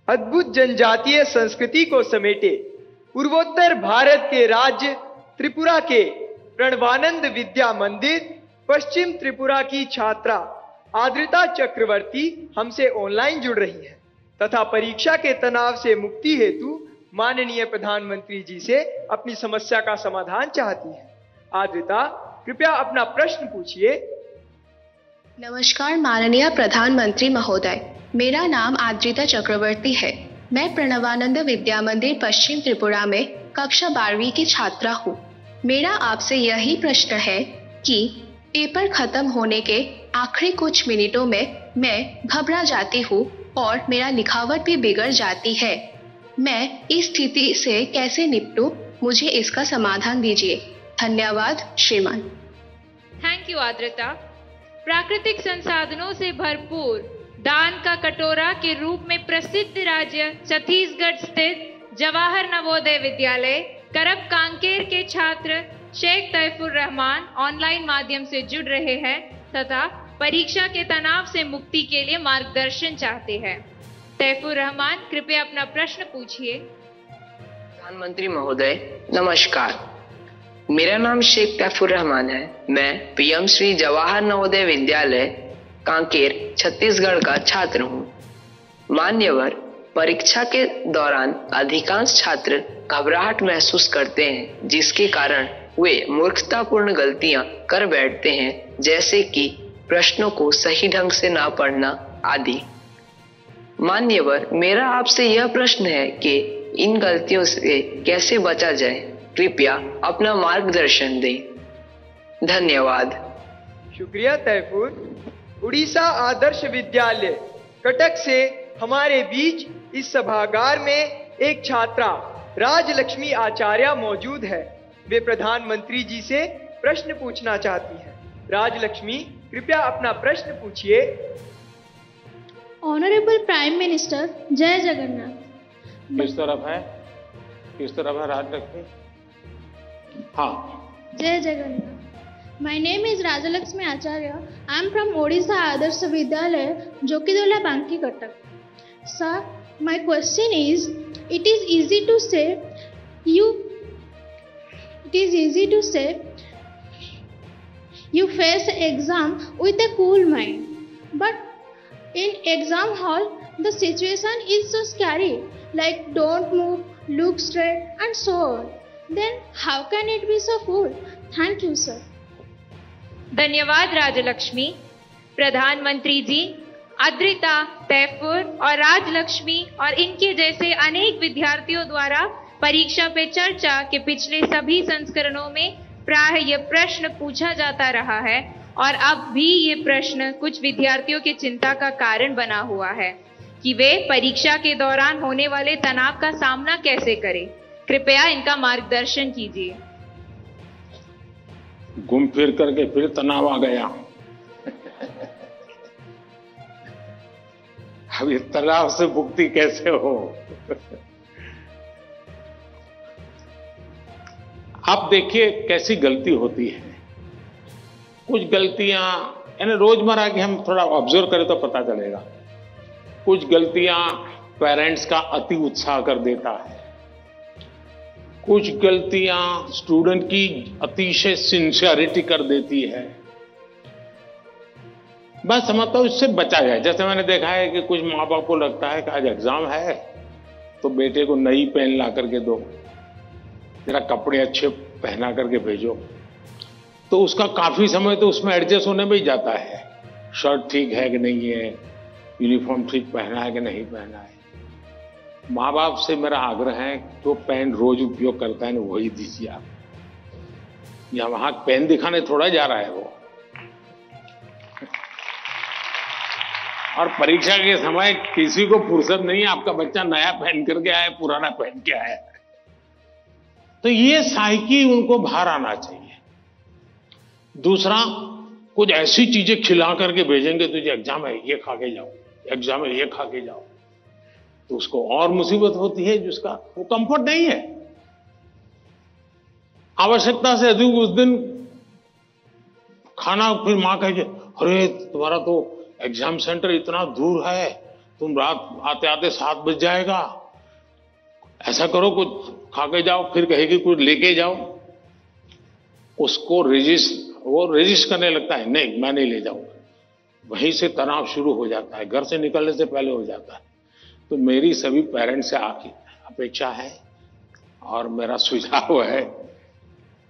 अद्भुत जनजातीय संस्कृति को समेटे पूर्वोत्तर भारत के राज्य त्रिपुरा के प्रणवानंद विद्या मंदिर पश्चिम त्रिपुरा की छात्रा आद्रिता चक्रवर्ती हमसे ऑनलाइन जुड़ रही हैं तथा परीक्षा के तनाव से मुक्ति हेतु माननीय प्रधानमंत्री जी से अपनी समस्या का समाधान चाहती हैं। आद्रिता, कृपया अपना प्रश्न पूछिए। नमस्कार माननीय प्रधानमंत्री महोदय, मेरा नाम आद्रिता चक्रवर्ती है। मैं प्रणवानंद विद्या मंदिर पश्चिम त्रिपुरा में कक्षा 12वीं की छात्रा हूँ। मेरा आपसे यही प्रश्न है कि पेपर खत्म होने के आखिरी कुछ मिनटों में मैं घबरा जाती हूँ और मेरा लिखावट भी बिगड़ जाती है। मैं इस स्थिति से कैसे निपटूं? मुझे इसका समाधान दीजिए। धन्यवाद श्रीमान। थैंक यू आद्रता। प्राकृतिक संसाधनों से भरपूर दान का कटोरा के रूप में प्रसिद्ध राज्य छत्तीसगढ़ स्थित जवाहर नवोदय विद्यालय करब कांकेर के छात्र शेख तैफुर रहमान ऑनलाइन माध्यम से जुड़ रहे हैं तथा परीक्षा के तनाव से मुक्ति के लिए मार्गदर्शन चाहते हैं। तैफुर रहमान, कृपया अपना प्रश्न पूछिए। प्रधानमंत्री महोदय नमस्कार। मेरा नाम शेख तैफुर रहमान है। मैं पीएम श्री जवाहर नवोदय विद्यालय कांकेर छत्तीसगढ़ का छात्र हूँ। मान्यवर, परीक्षा के दौरान अधिकांश छात्र घबराहट महसूस करते हैं, जिसके कारण वे मूर्खतापूर्ण गलतियां कर बैठते हैं, जैसे कि प्रश्नों को सही ढंग से ना पढ़ना आदि। मान्यवर, मेरा आपसे यह प्रश्न है कि इन गलतियों से कैसे बचा जाए? कृपया अपना मार्गदर्शन दें। धन्यवाद। शुक्रिया तैफुर। उड़ीसा आदर्श विद्यालय कटक से हमारे बीच इस सभागार में एक छात्रा राजलक्ष्मी आचार्य मौजूद है। वे प्रधानमंत्री जी से प्रश्न पूछना चाहती हैं। राजलक्ष्मी, कृपया अपना प्रश्न पूछिए। ऑनरेबल प्राइम मिनिस्टर, जय जगन्नाथ। किस तरफ है राजलक्ष्मी? हाँ, जय Jagannath. My name is Rajalakshmi Acharya. I am from Odisha Adarsh Vidyalaya Jokidola Banki Cuttack. Sir, my question is, it is easy to say you face exam with a cool mind, but in exam hall the situation is so scary, like don't move, look straight and so on. Then how can it be so cool? Thank you sir. धन्यवाद राजलक्ष्मी। प्रधानमंत्री जी, आद्रिता, तैफुर और राजलक्ष्मी और इनके जैसे अनेक विद्यार्थियों द्वारा परीक्षा पे चर्चा के पिछले सभी संस्करणों में प्रायः यह प्रश्न पूछा जाता रहा है और अब भी ये प्रश्न कुछ विद्यार्थियों की चिंता का कारण बना हुआ है कि वे परीक्षा के दौरान होने वाले तनाव का सामना कैसे करें। कृपया इनका मार्गदर्शन कीजिए। घूम फिर करके फिर तनाव आ गया। अब इस तनाव से मुक्ति कैसे हो? आप देखिए कैसी गलती होती है। कुछ गलतियां यानी रोजमर्रा की हम थोड़ा ऑब्जर्व करें तो पता चलेगा। कुछ गलतियां पेरेंट्स का अति उत्साह कर देता है। कुछ गलतियां स्टूडेंट की अतिशय सिंसियरिटी कर देती है। बस समझता हूं इससे बचा जाए। जैसे मैंने देखा है कि कुछ माँ बाप को लगता है कि आज एग्जाम है तो बेटे को नई पेन ला करके दो, जरा कपड़े अच्छे पहना करके भेजो, तो उसका काफी समय तो उसमें एडजस्ट होने में ही जाता है। शर्ट ठीक है कि नहीं है, यूनिफॉर्म ठीक पहना है कि नहीं पहना है। माँ बाप से मेरा आग्रह है जो पेन रोज उपयोग करता है ना वही दीजिए आप। या वहां पेन दिखाने थोड़ा जा रहा है वो। और परीक्षा के समय किसी को फुर्सत नहीं है, आपका बच्चा नया पहन करके आए पुराना पहन के आया। तो ये साइकी उनको बाहर आना चाहिए। दूसरा, कुछ ऐसी चीजें खिला करके भेजेंगे तुझे एग्जाम है ये खा के जाओ, एग्जाम है ये खा के जाओ, तो उसको और मुसीबत होती है जिसका वो कंफर्ट नहीं है। आवश्यकता से अधिक उस दिन खाना, फिर मां कहे अरे तुम्हारा तो एग्जाम सेंटर इतना दूर है, तुम रात आते आते 7 बज जाएगा, ऐसा करो कुछ खा के जाओ, फिर कहेगी कुछ लेके जाओ। उसको रेजिस्ट करने लगता है, नहीं मैं नहीं ले जाऊंगा। वहीं से तनाव शुरू हो जाता है, घर से निकलने से पहले हो जाता है। तो मेरी सभी पेरेंट्स से अपेक्षा है और मेरा सुझाव है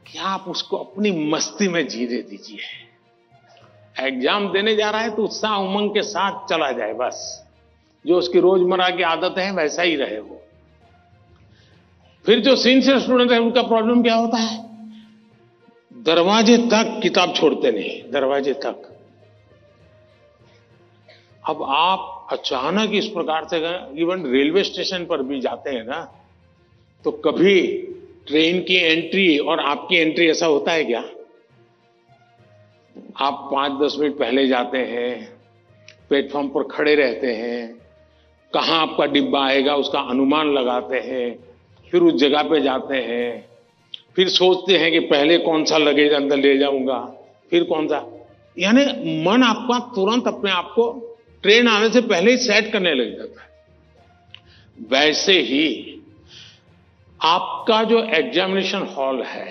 कि आप उसको अपनी मस्ती में जीने दीजिए। एग्जाम देने जा रहा है तो उत्साह उमंग के साथ चला जाए, बस जो उसकी रोजमर्रा की आदत है वैसा ही रहे वो। फिर जो सिंसियर स्टूडेंट है उनका प्रॉब्लम क्या होता है, दरवाजे तक किताब छोड़ते नहीं, दरवाजे तक। अब आप अचानक इस प्रकार से इवन रेलवे स्टेशन पर भी जाते हैं ना, तो कभी ट्रेन की एंट्री और आपकी एंट्री ऐसा होता है क्या? आप 5-10 मिनट पहले जाते हैं, प्लेटफॉर्म पर खड़े रहते हैं, कहां आपका डिब्बा आएगा उसका अनुमान लगाते हैं, फिर उस जगह पे जाते हैं, फिर सोचते हैं कि पहले कौन सा लगेज अंदर ले जाऊंगा, फिर कौन सा, यानी मन आपका तुरंत अपने आप को ट्रेन आने से पहले ही सेट करने लग जाता है। वैसे ही आपका जो एग्जामिनेशन हॉल है,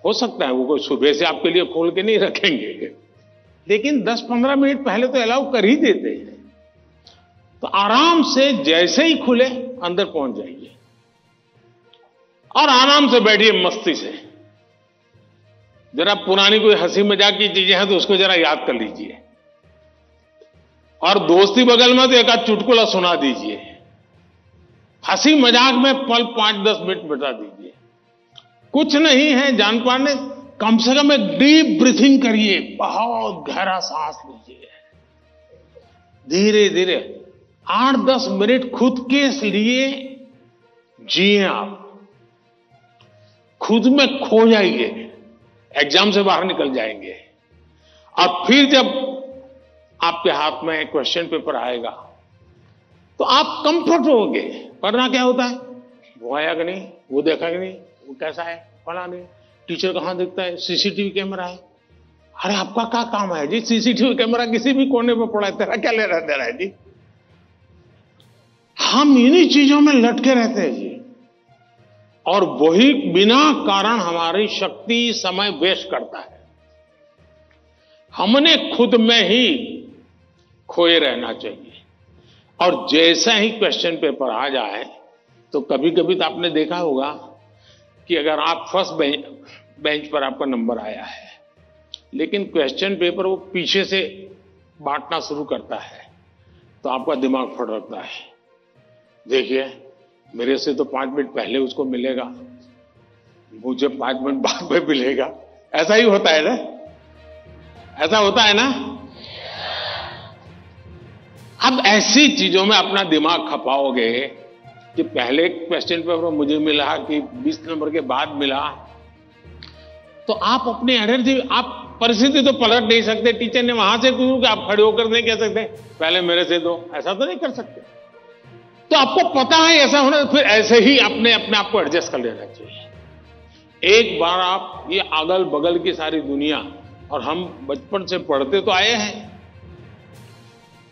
हो सकता है वो कोई सुबह से आपके लिए खोल के नहीं रखेंगे, लेकिन 10-15 मिनट पहले तो अलाउ कर ही देते हैं। तो आराम से जैसे ही खुले अंदर पहुंच जाइए और आराम से बैठिए मस्ती से। जरा पुरानी कोई हंसी मजाक की चीजें हैं तो उसको जरा याद कर लीजिए, और दोस्ती बगल में तो एक आध चुटकुला सुना दीजिए, हंसी मजाक में पल 5-10 मिनट बिता दीजिए। कुछ नहीं है जान पाने, कम से कम एक डीप ब्रीथिंग करिए, बहुत गहरा सांस लीजिए, धीरे धीरे 8-10 मिनट खुद के लिए जिए, आप खुद में खो जाइए, एग्जाम से बाहर निकल जाएंगे। और फिर जब आपके हाथ में क्वेश्चन पेपर आएगा तो आप कंफर्ट होंगे। वरना क्या होता है, वो आया कि नहीं, वो देखा कि नहीं, वो कैसा है, पढ़ा नहीं, टीचर कहां दिखता है, सीसीटीवी कैमरा है। अरे आपका क्या काम है जी, सीसीटीवी कैमरा किसी भी कोने पर पड़ा है, तेरा क्या लेना देना है जी। हम इन्हीं चीजों में लटके रहते हैं जी, और वही बिना कारण हमारी शक्ति समय वेस्ट करता है। हमने खुद में ही खोए रहना चाहिए। और जैसा ही क्वेश्चन पेपर आ जाए तो कभी कभी तो आपने देखा होगा कि अगर आप फर्स्ट बेंच पर आपका नंबर आया है, लेकिन क्वेश्चन पेपर वो पीछे से बांटना शुरू करता है, तो आपका दिमाग फटकता है। देखिए मेरे से तो 5 मिनट पहले उसको मिलेगा, मुझे 5 मिनट बाद में मिलेगा। ऐसा ही होता है ना, ऐसा होता है ना। अब ऐसी चीजों में अपना दिमाग खपाओगे कि पहले क्वेश्चन पेपर मुझे मिला कि 20 नंबर के बाद मिला, तो आप अपनी एनर्जी, आप परिस्थिति तो पलट नहीं सकते। टीचर ने वहां से क्यों कि आप खड़े होकर नहीं कह सकते पहले मेरे से दो, ऐसा तो नहीं कर सकते। तो आपको पता है ऐसा होना, फिर ऐसे ही अपने आप को एडजस्ट कर लेना चाहिए। एक बार आप ये अगल बगल की सारी दुनिया, और हम बचपन से पढ़ते तो आए हैं,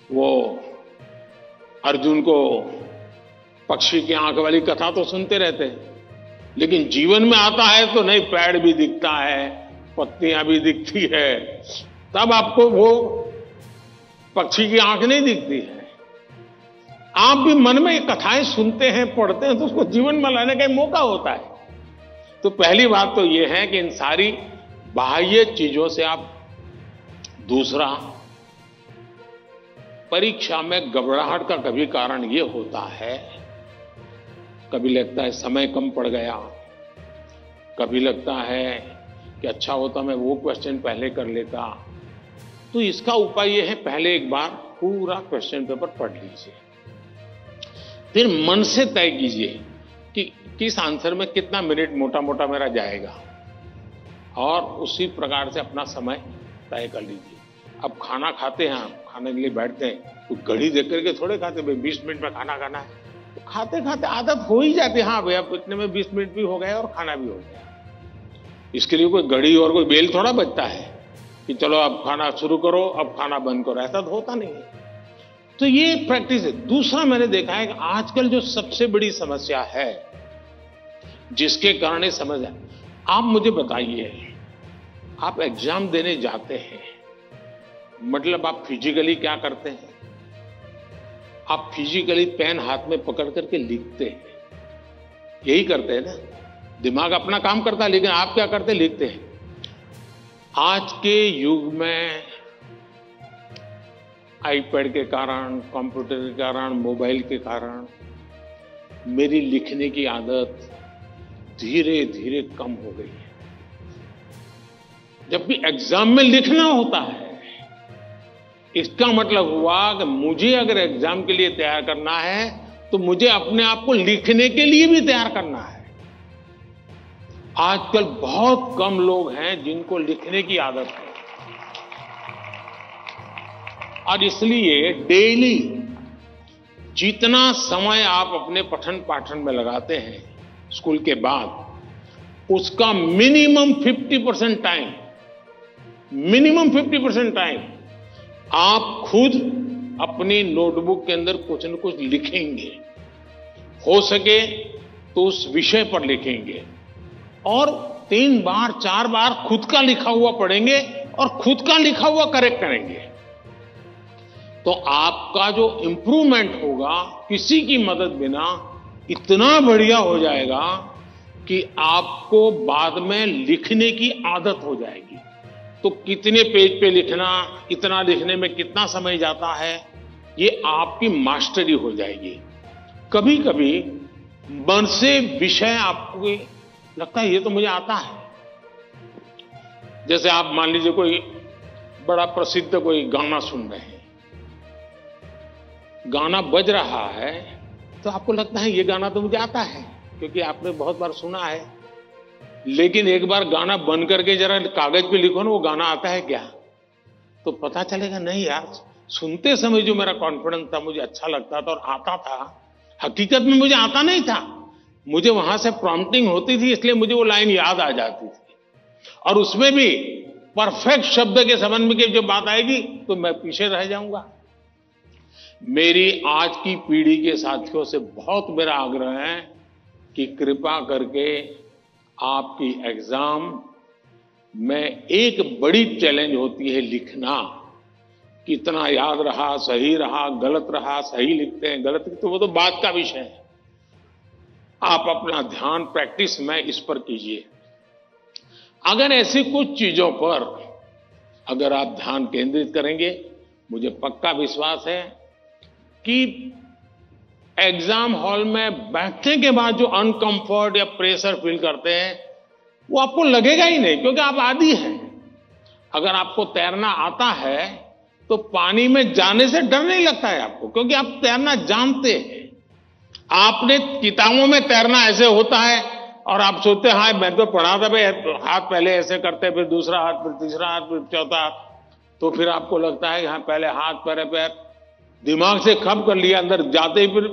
वो अर्जुन को पक्षी की आंख वाली कथा तो सुनते रहते हैं, लेकिन जीवन में आता है तो नहीं, पेड़ भी दिखता है, पत्तियां भी दिखती है, तब आपको वो पक्षी की आंख नहीं दिखती है। आप भी मन में कथाएं सुनते हैं, पढ़ते हैं, तो उसको जीवन में लाने का मौका होता है। तो पहली बात तो ये है कि इन सारी बाह्य चीजों से आप, दूसरा, परीक्षा में घबराहट का कभी कारण ये होता है, कभी लगता है समय कम पड़ गया, कभी लगता है कि अच्छा होता मैं वो क्वेश्चन पहले कर लेता। तो इसका उपाय ये है, पहले एक बार पूरा क्वेश्चन पेपर पढ़ लीजिए, फिर मन से तय कीजिए कि किस आंसर में कितना मिनट मोटा मोटा मेरा जाएगा, और उसी प्रकार से अपना समय तय कर लीजिए। अब खाना खाते हैं, आप खाने के लिए बैठते हैं तो घड़ी देख करके थोड़े खाते, भाई 20 मिनट में खाना खाना है, तो खाते खाते आदत हो ही जाती है, हाँ भैया इतने में 20 मिनट भी हो गए और खाना भी हो गया। इसके लिए कोई घड़ी और कोई बेल थोड़ा बजता है कि चलो अब खाना शुरू करो, अब खाना बंद करो, ऐसा तो होता नहीं है। तो ये प्रैक्टिस है। दूसरा मैंने देखा है कि आजकल जो सबसे बड़ी समस्या है जिसके कारण ये समझ है, आप मुझे बताइए, आप एग्जाम देने जाते हैं, मतलब आप फिजिकली क्या करते हैं? आप फिजिकली पेन हाथ में पकड़ करके लिखते हैं, यही करते हैं ना। दिमाग अपना काम करता है, लेकिन आप क्या करते हैं? लिखते हैं। आज के युग में आईपैड के कारण, कंप्यूटर के कारण, मोबाइल के कारण मेरी लिखने की आदत धीरे धीरे कम हो गई है। जब भी एग्जाम में लिखना होता है, इसका मतलब हुआ कि मुझे अगर एग्जाम के लिए तैयार करना है तो मुझे अपने आप को लिखने के लिए भी तैयार करना है। आजकल बहुत कम लोग हैं जिनको लिखने की आदत है, और इसलिए डेली जितना समय आप अपने पठन पाठन में लगाते हैं स्कूल के बाद, उसका मिनिमम 50% टाइम आप खुद अपनी नोटबुक के अंदर कुछ न कुछ लिखेंगे। हो सके तो उस विषय पर लिखेंगे और 3 बार 4 बार खुद का लिखा हुआ पढ़ेंगे और खुद का लिखा हुआ करेक्ट करेंगे। तो आपका जो इंप्रूवमेंट होगा किसी की मदद बिना इतना बढ़िया हो जाएगा कि आपको बाद में लिखने की आदत हो जाएगी। तो कितने पेज पे लिखना, इतना लिखने में कितना समय जाता है, ये आपकी मास्टरी हो जाएगी। कभी कभी मन से विषय आपको लगता है ये तो मुझे आता है। जैसे आप मान लीजिए कोई बड़ा प्रसिद्ध कोई गाना सुन रहे हैं, गाना बज रहा है तो आपको लगता है ये गाना तो मुझे आता है क्योंकि आपने बहुत बार सुना है। लेकिन एक बार गाना बंद करके जरा कागज पे लिखो ना वो गाना आता है क्या, तो पता चलेगा नहीं यार, सुनते समय जो मेरा कॉन्फिडेंस था, मुझे अच्छा लगता था और आता था, हकीकत में मुझे आता नहीं था। मुझे वहां से प्रॉम्प्टिंग होती थी, इसलिए मुझे वो लाइन याद आ जाती थी। और उसमें भी परफेक्ट शब्द के संबंध में जब बात आएगी तो मैं पीछे रह जाऊंगा। मेरी आज की पीढ़ी के साथियों से बहुत मेरा आग्रह है कि कृपा करके आपकी एग्जाम में एक बड़ी चैलेंज होती है लिखना। कितना याद रहा, सही रहा, गलत रहा, सही लिखते हैं, गलत लिखते हैं, वो तो बात का विषय है। आप अपना ध्यान प्रैक्टिस में इस पर कीजिए। अगर ऐसी कुछ चीजों पर अगर आप ध्यान केंद्रित करेंगे, मुझे पक्का विश्वास है कि एग्जाम हॉल में बैठने के बाद जो अनकंफर्ट या प्रेशर फील करते हैं वो आपको लगेगा ही नहीं, क्योंकि आप आदी हैं। अगर आपको तैरना आता है तो पानी में जाने से डर नहीं लगता है आपको, क्योंकि आप तैरना जानते हैं। आपने किताबों में तैरना ऐसे होता है और आप सोचते हैं हाँ मैं तो पढ़ा था भाई, हाथ पहले ऐसे करते, फिर दूसरा हाथ, फिर तीसरा हाथ, फिर चौथा हाथ, तो फिर आपको लगता है हाँ पहले हाथ पैर दिमाग से खप कर लिया, अंदर जाते ही फिर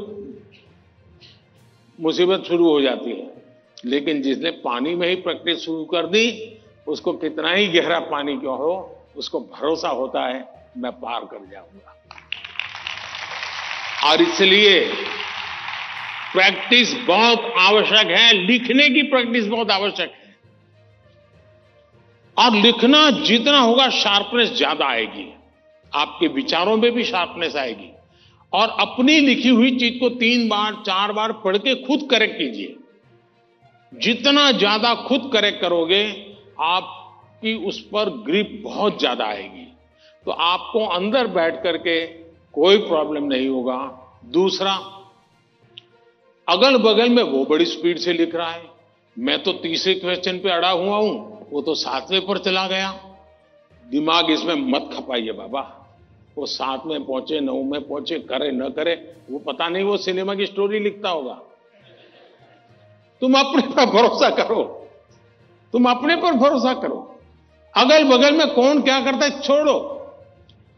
मुसीबत शुरू हो जाती है। लेकिन जिसने पानी में ही प्रैक्टिस शुरू कर दी, उसको कितना ही गहरा पानी क्यों हो, उसको भरोसा होता है मैं पार कर जाऊंगा। और इसलिए प्रैक्टिस बहुत आवश्यक है, लिखने की प्रैक्टिस बहुत आवश्यक है। और लिखना जितना होगा शार्पनेस ज्यादा आएगी, आपके विचारों में भी शार्पनेस आएगी। और अपनी लिखी हुई चीज को 3 बार 4 बार पढ़ के खुद करेक्ट कीजिए। जितना ज्यादा खुद करेक्ट करोगे, आपकी उस पर ग्रिप बहुत ज्यादा आएगी, तो आपको अंदर बैठ करके कोई प्रॉब्लम नहीं होगा। दूसरा, अगल बगल में वो बड़ी स्पीड से लिख रहा है, मैं तो तीसरे क्वेश्चन पे अड़ा हुआ हूं, वो तो 7वें पर चला गया। दिमाग इसमें मत खपाइए बाबा, वो 7 में पहुंचे, 9 में पहुंचे, करे न करे, वो पता नहीं, वो सिनेमा की स्टोरी लिखता होगा। तुम अपने पर भरोसा करो, तुम अपने पर भरोसा करो। अगल बगल में कौन क्या करता है छोड़ो।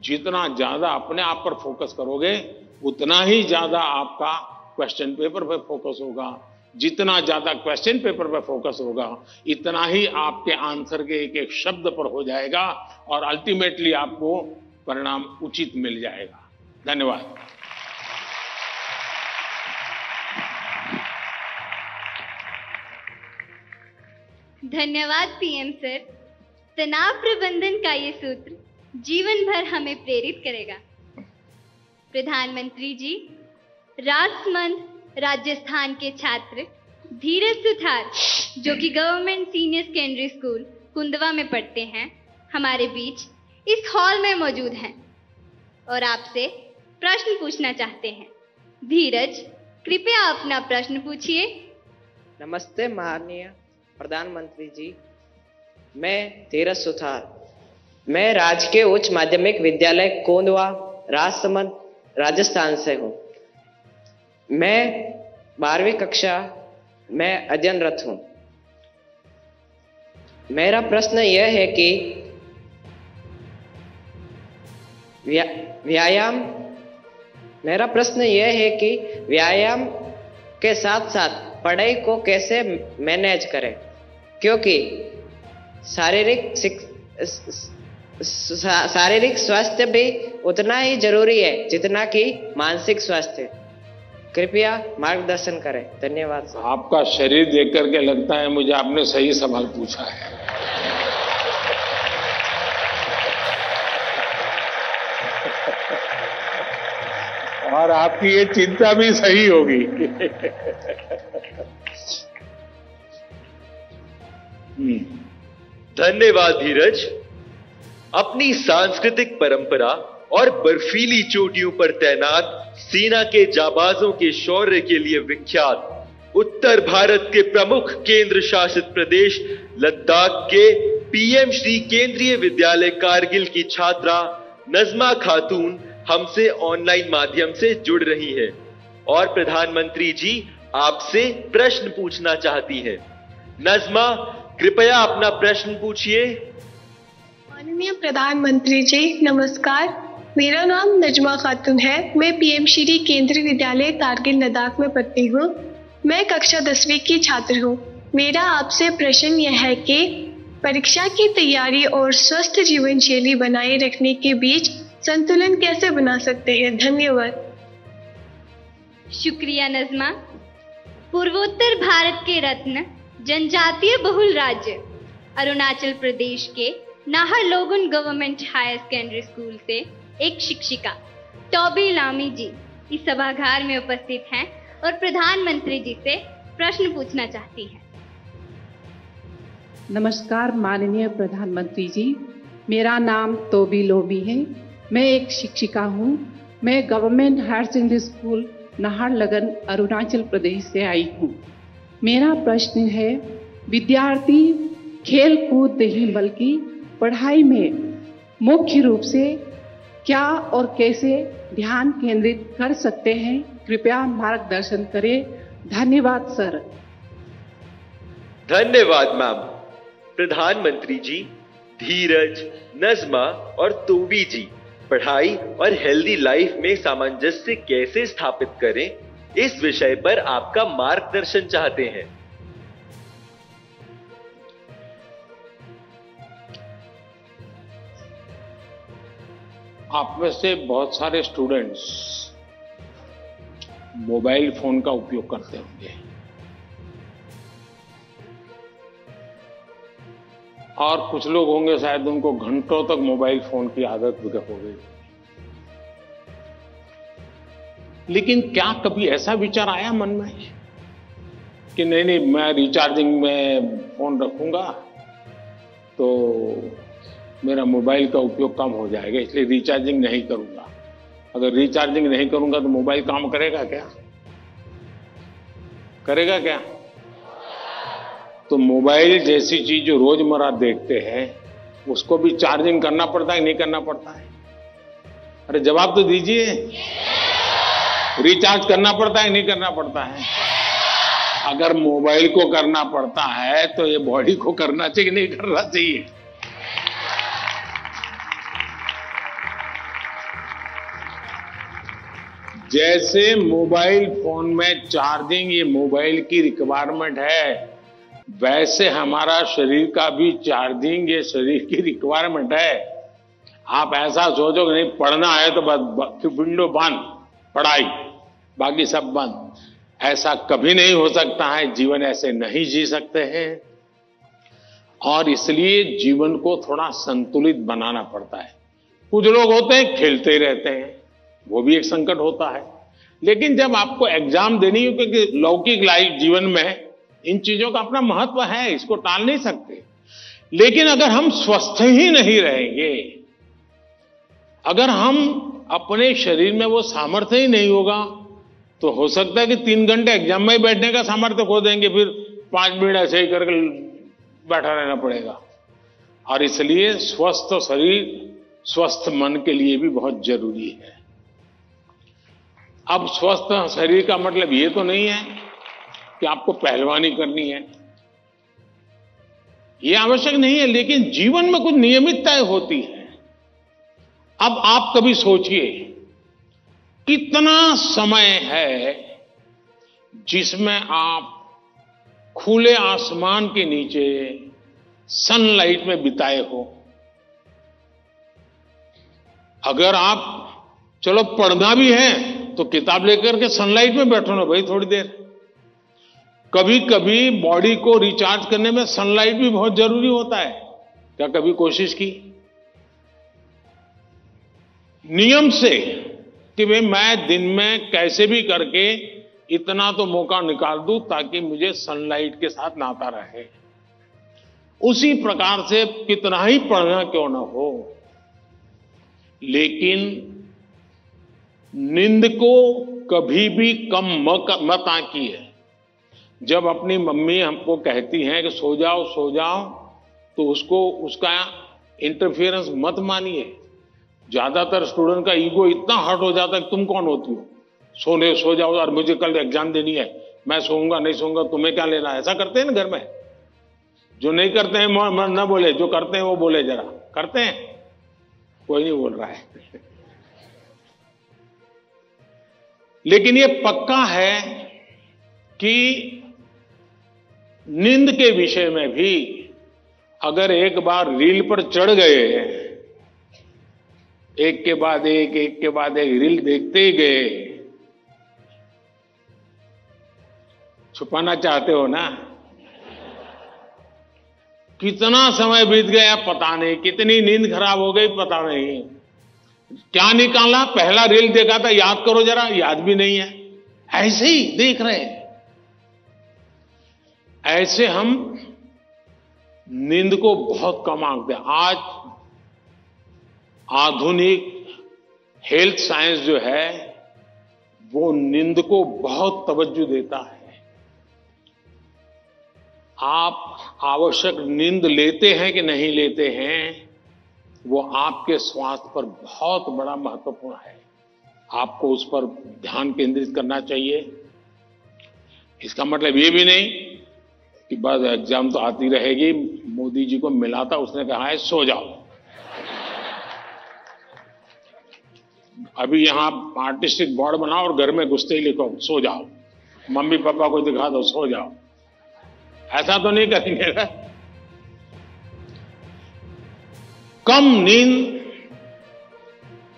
जितना ज्यादा अपने आप पर फोकस करोगे, उतना ही ज्यादा आपका क्वेश्चन पेपर पर फोकस होगा। जितना ज्यादा क्वेश्चन पेपर पर फोकस होगा, इतना ही आपके आंसर के एक एक शब्द पर हो जाएगा और अल्टीमेटली आपको परिणाम उचित मिल जाएगा। धन्यवाद। धन्यवाद पीएम सर। तनाव प्रबंधन का ये सूत्र जीवन भर हमें प्रेरित करेगा। प्रधानमंत्री जी, राजमंद राजस्थान के छात्र धीरज सुथार, जो कि government senior secondary school Kundwa में पढ़ते हैं, हमारे बीच इस हॉल में मौजूद हैं और आपसे प्रश्न पूछना चाहते हैं। धीरज, कृपया अपना प्रश्न पूछिए। नमस्ते माननीय प्रधानमंत्री जी, मैं धीरज सुथार मैं राजकीय उच्च माध्यमिक विद्यालय कोंदवा, राजसमंद, राजस्थान से हूँ। मैं 12वीं कक्षा में अध्ययनरत हूँ। मेरा प्रश्न यह है कि व्यायाम के साथ साथ पढ़ाई को कैसे मैनेज करें, क्योंकि शारीरिक स्वास्थ्य भी उतना ही जरूरी है जितना कि मानसिक स्वास्थ्य। कृपया मार्गदर्शन करें। धन्यवाद सर। आपका शरीर देख करके लगता है मुझे आपने सही सवाल पूछा है। और आपकी ये चिंता भी सही होगी। धन्यवाद धीरज। अपनी सांस्कृतिक परंपरा और बर्फीली चोटियों पर तैनात सेना के जाबाजों के शौर्य के लिए विख्यात उत्तर भारत के प्रमुख केंद्र शासित प्रदेश लद्दाख के पीएम श्री केंद्रीय विद्यालय कारगिल की छात्रा नजमा खातून हमसे ऑनलाइन माध्यम से जुड़ रही है और प्रधानमंत्री जी आपसे प्रश्न पूछना चाहती हैं। नजमा, कृपया अपना प्रश्न पूछिए। माननीय प्रधानमंत्री जी नमस्कार। मेरा नाम नजमा खातून है। मैं पीएम श्री केंद्रीय विद्यालय कारगिल लद्दाख में पढ़ती हूँ। मैं कक्षा 10वीं की छात्र हूँ। मेरा आपसे प्रश्न यह है कि परीक्षा की तैयारी और स्वस्थ जीवन शैली बनाए रखने के बीच संतुलन कैसे बना सकते हैं? धन्यवाद। शुक्रिया नजमा। पूर्वोत्तर भारत के रत्न जनजातीय बहुल राज्य अरुणाचल प्रदेश के नाहरलोगुन गवर्नमेंट हायर सेकेंडरी स्कूल से एक शिक्षिका टॉबी लामी जी इस सभागार में उपस्थित हैं और प्रधानमंत्री जी से प्रश्न पूछना चाहती हैं। नमस्कार माननीय प्रधानमंत्री जी, मेरा नाम तोबी लोबी है। मैं एक शिक्षिका हूँ। मैं government higher secondary school Naharlagun Arunachal Pradesh से आई हूँ। मेरा प्रश्न है, विद्यार्थी खेल कूद नहीं बल्कि पढ़ाई में मुख्य रूप से क्या और कैसे ध्यान केंद्रित कर सकते हैं? कृपया मार्गदर्शन करें। धन्यवाद सर। धन्यवाद मैम। प्रधानमंत्री जी, धीरज, नजमा और तोबी जी पढ़ाई और हेल्दी लाइफ में सामंजस्य कैसे स्थापित करें, इस विषय पर आपका मार्गदर्शन चाहते हैं। आप में से बहुत सारे स्टूडेंट्स मोबाइल फोन का उपयोग करते होंगे और कुछ लोग होंगे शायद उनको घंटों तक मोबाइल फोन की आदत हो गई। लेकिन क्या कभी ऐसा विचार आया मन में कि नहीं मैं रिचार्जिंग में फोन रखूंगा तो मेरा मोबाइल का उपयोग कम हो जाएगा, इसलिए रिचार्जिंग नहीं करूंगा। अगर रिचार्जिंग नहीं करूंगा तो मोबाइल काम करेगा क्या? करेगा क्या? तो मोबाइल जैसी चीज जो रोजमर्रा देखते हैं उसको भी चार्जिंग करना पड़ता है नहीं करना पड़ता है? अरे जवाब तो दीजिए। रिचार्ज करना पड़ता है नहीं करना पड़ता है? अगर मोबाइल को करना पड़ता है तो ये बॉडी को करना चाहिए नहीं करना चाहिए? जैसे मोबाइल फोन में चार्जिंग ये मोबाइल की रिक्वायरमेंट है, वैसे हमारा शरीर का भी चार्जिंग ये शरीर की रिक्वायरमेंट है। आप ऐसा सोचो कि नहीं पढ़ना है तो बस विंडो बंद, पढ़ाई, बाकी सब बंद, ऐसा कभी नहीं हो सकता है। जीवन ऐसे नहीं जी सकते हैं और इसलिए जीवन को थोड़ा संतुलित बनाना पड़ता है। कुछ लोग होते हैं खेलते ही रहते हैं, वो भी एक संकट होता है। लेकिन जब आपको एग्जाम देनी हो, क्योंकि लौकिक लाइफ जीवन में इन चीजों का अपना महत्व है, इसको टाल नहीं सकते। लेकिन अगर हम स्वस्थ ही नहीं रहेंगे, अगर हम अपने शरीर में वो सामर्थ्य ही नहीं होगा, तो हो सकता है कि 3 घंटे एग्जाम में बैठने का सामर्थ्य खो देंगे, फिर 5 मिनट ऐसे ही करके बैठा रहना पड़ेगा। और इसलिए स्वस्थ शरीर स्वस्थ मन के लिए भी बहुत जरूरी है। अब स्वस्थ शरीर का मतलब ये तो नहीं है कि आपको पहलवानी करनी है, ये आवश्यक नहीं है, लेकिन जीवन में कुछ नियमितताएं होती है। अब आप कभी सोचिए कितना समय है जिसमें आप खुले आसमान के नीचे सनलाइट में बिताए हो। अगर आप चलो पढ़ना भी है तो किताब लेकर के सनलाइट में बैठो ना भाई थोड़ी देर। कभी कभी बॉडी को रिचार्ज करने में सनलाइट भी बहुत जरूरी होता है। क्या कभी कोशिश की नियम से कि भाई मैं दिन में कैसे भी करके इतना तो मौका निकाल दूं ताकि मुझे सनलाइट के साथ नाता रहे। उसी प्रकार से कितना ही पढ़ना क्यों ना हो, लेकिन नींद को कभी भी कम मत आंकिए। जब अपनी मम्मी हमको कहती हैं कि सो जाओ सो जाओ, तो उसका इंटरफेरेंस मत मानिए। ज्यादातर स्टूडेंट का ईगो इतना हर्ट हो जाता है कि तुम कौन होती हो, सोने सो जाओ और मुझे कल एग्जाम देनी है, मैं सोऊंगा नहीं सोऊंगा, तुम्हें क्या लेना है। ऐसा करते हैं ना घर में। जो नहीं करते हैं मन ना बोले, जो करते हैं वो बोले। जरा करते हैं, कोई नहीं बोल रहा है। लेकिन ये पक्का है कि नींद के विषय में भी अगर एक बार रील पर चढ़ गए, एक के बाद एक रील देखते ही गए, छुपाना चाहते हो ना। कितना समय बीत गया पता नहीं, कितनी नींद खराब हो गई पता नहीं। क्या निकाला, पहला रील देखा था, याद करो जरा, याद भी नहीं है, ऐसे ही देख रहे हैं। ऐसे हम नींद को बहुत कम आंकते हैं। आज आधुनिक हेल्थ साइंस जो है वो नींद को बहुत तवज्जो देता है। आप आवश्यक नींद लेते हैं कि नहीं लेते हैं, वो आपके स्वास्थ्य पर बहुत बड़ा महत्वपूर्ण है। आपको उस पर ध्यान केंद्रित करना चाहिए। इसका मतलब ये भी नहीं कि बस एग्जाम तो आती रहेगी। मोदी जी को मिला था, उसने कहा है सो जाओ। अभी यहां आर्टिस्टिक बोर्ड बनाओ और घर में घुसते ही लिखो सो जाओ, मम्मी पापा को दिखा दो सो जाओ। ऐसा तो नहीं करेंगे ना। कम नींद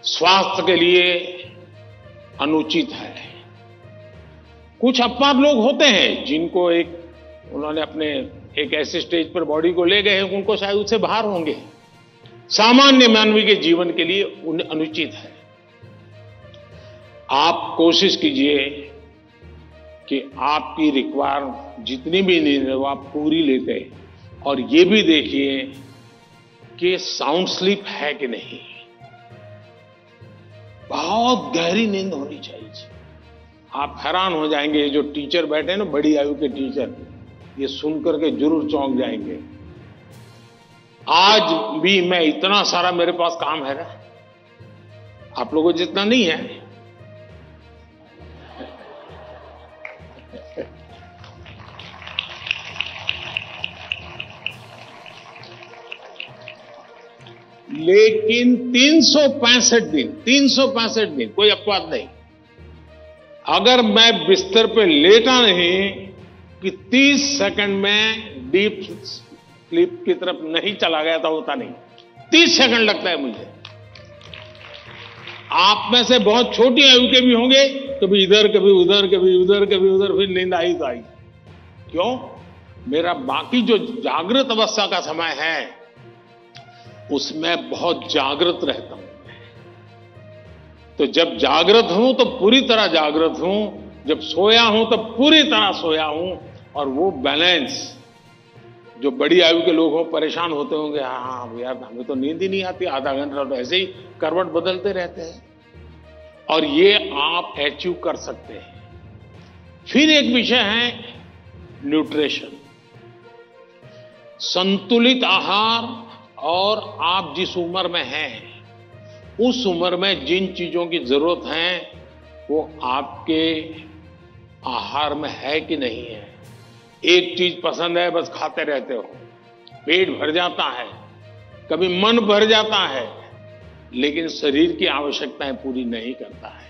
स्वास्थ्य के लिए अनुचित है। कुछ अपवाद लोग होते हैं जिनको उन्होंने अपने एक ऐसे स्टेज पर बॉडी को ले गए, उनको शायद उससे बाहर होंगे। सामान्य मानवीय के जीवन के लिए अनुचित है। आप कोशिश कीजिए कि आपकी रिक्वायर जितनी भी नींद है वो आप पूरी लेते हैं। और ये भी देखिए कि साउंड स्लीप है कि नहीं। बहुत गहरी नींद होनी चाहिए। आप हैरान हो जाएंगे, जो टीचर बैठे हैं ना, बड़ी आयु के टीचर, ये सुनकर के जरूर चौंक जाएंगे। आज भी मैं इतना सारा मेरे पास काम है ना, आप लोगों को जितना नहीं है। लेकिन 365 दिन कोई अपवाद नहीं। अगर मैं बिस्तर पे लेटा नहीं कि 30 सेकंड में डीप स्लीप की तरफ नहीं चला गया था, होता नहीं। 30 सेकंड लगता है मुझे। आप में से बहुत छोटी आयु के भी होंगे, कभी इधर कभी उधर कभी उधर कभी उधर, फिर नींद आई तो आई। क्यों? मेरा बाकी जो जागृत अवस्था का समय है उसमें बहुत जागृत रहता हूं। तो जब जागृत हूं तो पूरी तरह जागृत हूं, जब सोया हूं तो पूरी तरह सोया हूं। और वो बैलेंस, जो बड़ी आयु के लोग हो परेशान होते होंगे, हाँ यार हमें तो नींद ही नहीं आती, आधा घंटा तो ऐसे ही करवट बदलते रहते हैं। और ये आप अचीव कर सकते हैं। फिर एक विषय है न्यूट्रिशन। संतुलित आहार और आप जिस उम्र में हैं, उस उम्र में जिन चीजों की जरूरत है वो आपके आहार में है कि नहीं है। एक चीज पसंद है, बस खाते रहते हो, पेट भर जाता है, कभी मन भर जाता है, लेकिन शरीर की आवश्यकताएं पूरी नहीं करता है।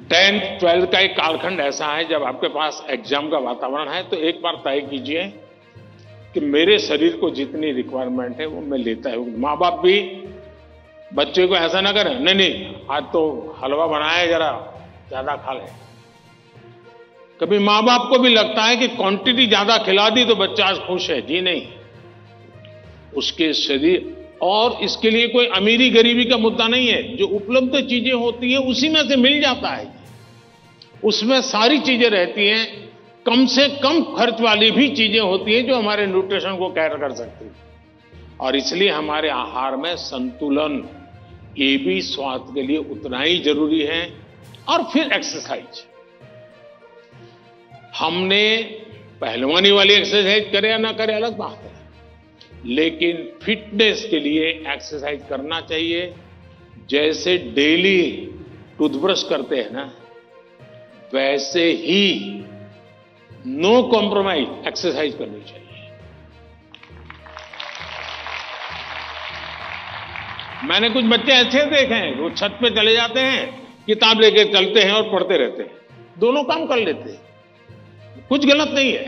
10th 12th का एक कालखंड ऐसा है जब आपके पास एग्जाम का वातावरण है, तो एक बार तय कीजिए कि मेरे शरीर को जितनी रिक्वायरमेंट है वो मैं लेता हूं। माँ बाप भी बच्चे को ऐसा ना करें, नहीं नहीं आज तो हलवा बनाया है, जरा ज्यादा खा ले। कभी माँ बाप को भी लगता है कि क्वांटिटी ज्यादा खिला दी तो बच्चा आज खुश है। जी नहीं, उसके शरीर, और इसके लिए कोई अमीरी गरीबी का मुद्दा नहीं है। जो उपलब्ध चीजें होती है उसी में से मिल जाता है, उसमें सारी चीजें रहती हैं। कम से कम खर्च वाली भी चीजें होती हैं जो हमारे न्यूट्रिशन को कैर कर सकती हैं। और इसलिए हमारे आहार में संतुलन, ये भी स्वास्थ्य के लिए उतना ही जरूरी है। और फिर एक्सरसाइज, हमने पहलवानी वाली एक्सरसाइज करे या ना करे अलग बात है, लेकिन फिटनेस के लिए एक्सरसाइज करना चाहिए। जैसे डेली टूथब्रश करते हैं ना, वैसे ही नो कॉम्प्रोमाइज एक्सरसाइज करनी चाहिए। मैंने कुछ बच्चे ऐसे देखे हैं, वो छत पे चले जाते हैं, किताब लेके चलते हैं और पढ़ते रहते हैं, दोनों काम कर लेते हैं। कुछ गलत नहीं है,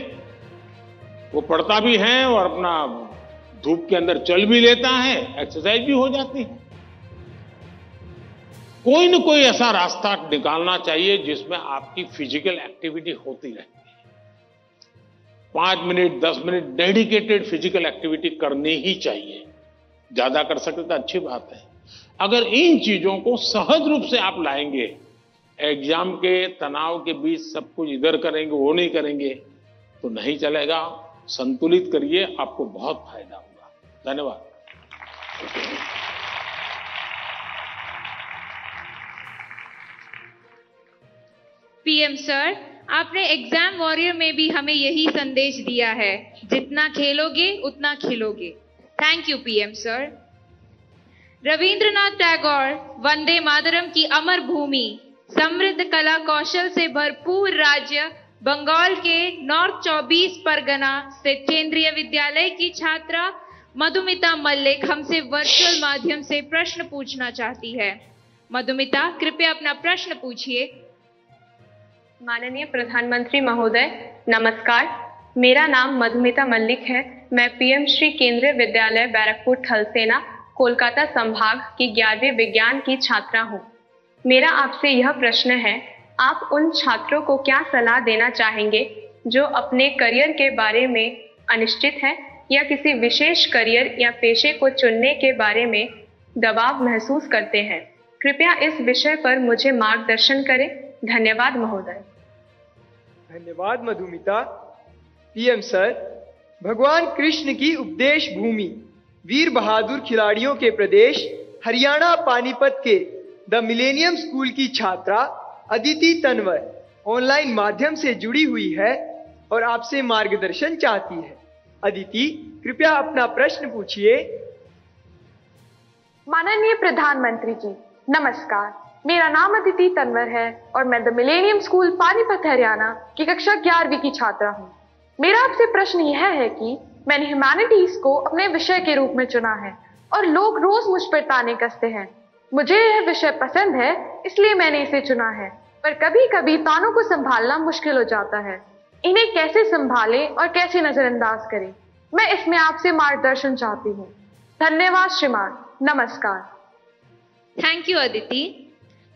वो पढ़ता भी है और अपना धूप के अंदर चल भी लेता है, एक्सरसाइज भी हो जाती है। कोई न कोई ऐसा रास्ता निकालना चाहिए जिसमें आपकी फिजिकल एक्टिविटी होती रहती है। 5 minute 10 minute dedicated physical activity करनी ही चाहिए। ज्यादा कर सकते तो अच्छी बात है। अगर इन चीजों को सहज रूप से आप लाएंगे, एग्जाम के तनाव के बीच सब कुछ इधर करेंगे वो नहीं करेंगे तो नहीं चलेगा। संतुलित करिए, आपको बहुत फायदा होगा। धन्यवाद। पीएम सर, आपने एग्जाम वॉरियर में भी हमें यही संदेश दिया है, जितना खेलोगे उतना खिलोगे। Thank you PM sir. Rabindranath Tagore Vande Mataram की अमर भूमि, समृद्ध कला कौशल से भरपूर राज्य बंगाल के नॉर्थ 24 परगना स्थित केंद्रीय विद्यालय की छात्रा मधुमिता मल्लिक हमसे वर्चुअल माध्यम से प्रश्न पूछना चाहती है। मधुमिता, कृपया अपना प्रश्न पूछिए। माननीय प्रधानमंत्री महोदय, नमस्कार। मेरा नाम मधुमिता मल्लिक है। मैं पीएम श्री केंद्रीय विद्यालय बैरकपुर थलसेना, कोलकाता संभाग की 11वीं विज्ञान की छात्रा हूँ। मेरा आपसे यह प्रश्न है, आप उन छात्रों को क्या सलाह देना चाहेंगे जो अपने करियर के बारे में अनिश्चित हैं या किसी विशेष करियर या पेशे को चुनने के बारे में दबाव महसूस करते हैं? कृपया इस विषय पर मुझे मार्गदर्शन करें। धन्यवाद महोदय। धन्यवाद मधुमिता। पीएम सर, भगवान कृष्ण की उपदेश भूमि, वीर बहादुर खिलाड़ियों के प्रदेश हरियाणा पानीपत के द मिलेनियम स्कूल की छात्रा अदिति तनवर ऑनलाइन माध्यम से जुड़ी हुई है और आपसे मार्गदर्शन चाहती है। अदिति, कृपया अपना प्रश्न पूछिए। माननीय प्रधानमंत्री जी, नमस्कार। मेरा नाम अदिति तनवर है और मैं the millennium school Panipat Haryana की कक्षा 11वीं की छात्रा हूँ। मेरा आपसे प्रश्न यह है कि मैंने ह्यूमैनिटीज को अपने विषय के रूप में चुना है और लोग रोज मुझ पर ताने कसते हैं। मुझे यह विषय पसंद है इसलिए मैंने इसे चुना है, पर कभी कभी तानों को संभालना मुश्किल हो जाता है। इन्हें कैसे संभालें और कैसे नजरअंदाज करें, मैं इसमें आपसे मार्गदर्शन चाहती हूँ। धन्यवाद श्रीमान, नमस्कार। Thank you Aditi.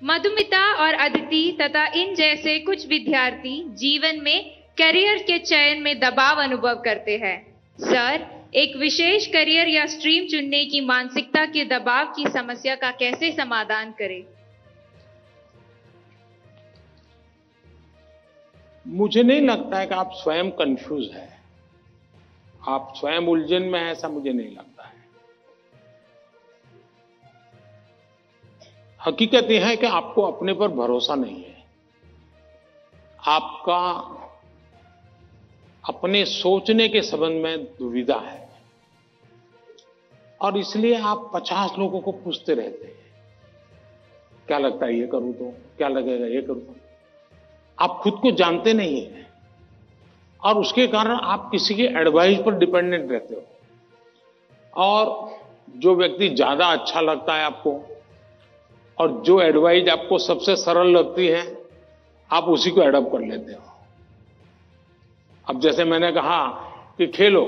मधुमिता और अदिति तथा इन जैसे कुछ विद्यार्थी जीवन में करियर के चयन में दबाव अनुभव करते हैं। सर, एक विशेष करियर या स्ट्रीम चुनने की मानसिकता के दबाव की समस्या का कैसे समाधान करें? मुझे नहीं लगता है कि आप स्वयं कंफ्यूज हैं, आप स्वयं उलझन में हैं, ऐसा मुझे नहीं लगता है। हकीकत यह है कि आपको अपने पर भरोसा नहीं है, आपका अपने सोचने के संबंध में दुविधा है। और इसलिए आप 50 लोगों को पूछते रहते हैं, क्या लगता है ये करूं तो, क्या लगेगा ये करूं तो। आप खुद को जानते नहीं हैं और उसके कारण आप किसी के एडवाइस पर डिपेंडेंट रहते हो। और जो व्यक्ति ज्यादा अच्छा लगता है आपको और जो एडवाइस आपको सबसे सरल लगती है, आप उसी को एडॉप्ट कर लेते हो। अब जैसे मैंने कहा कि खेलो,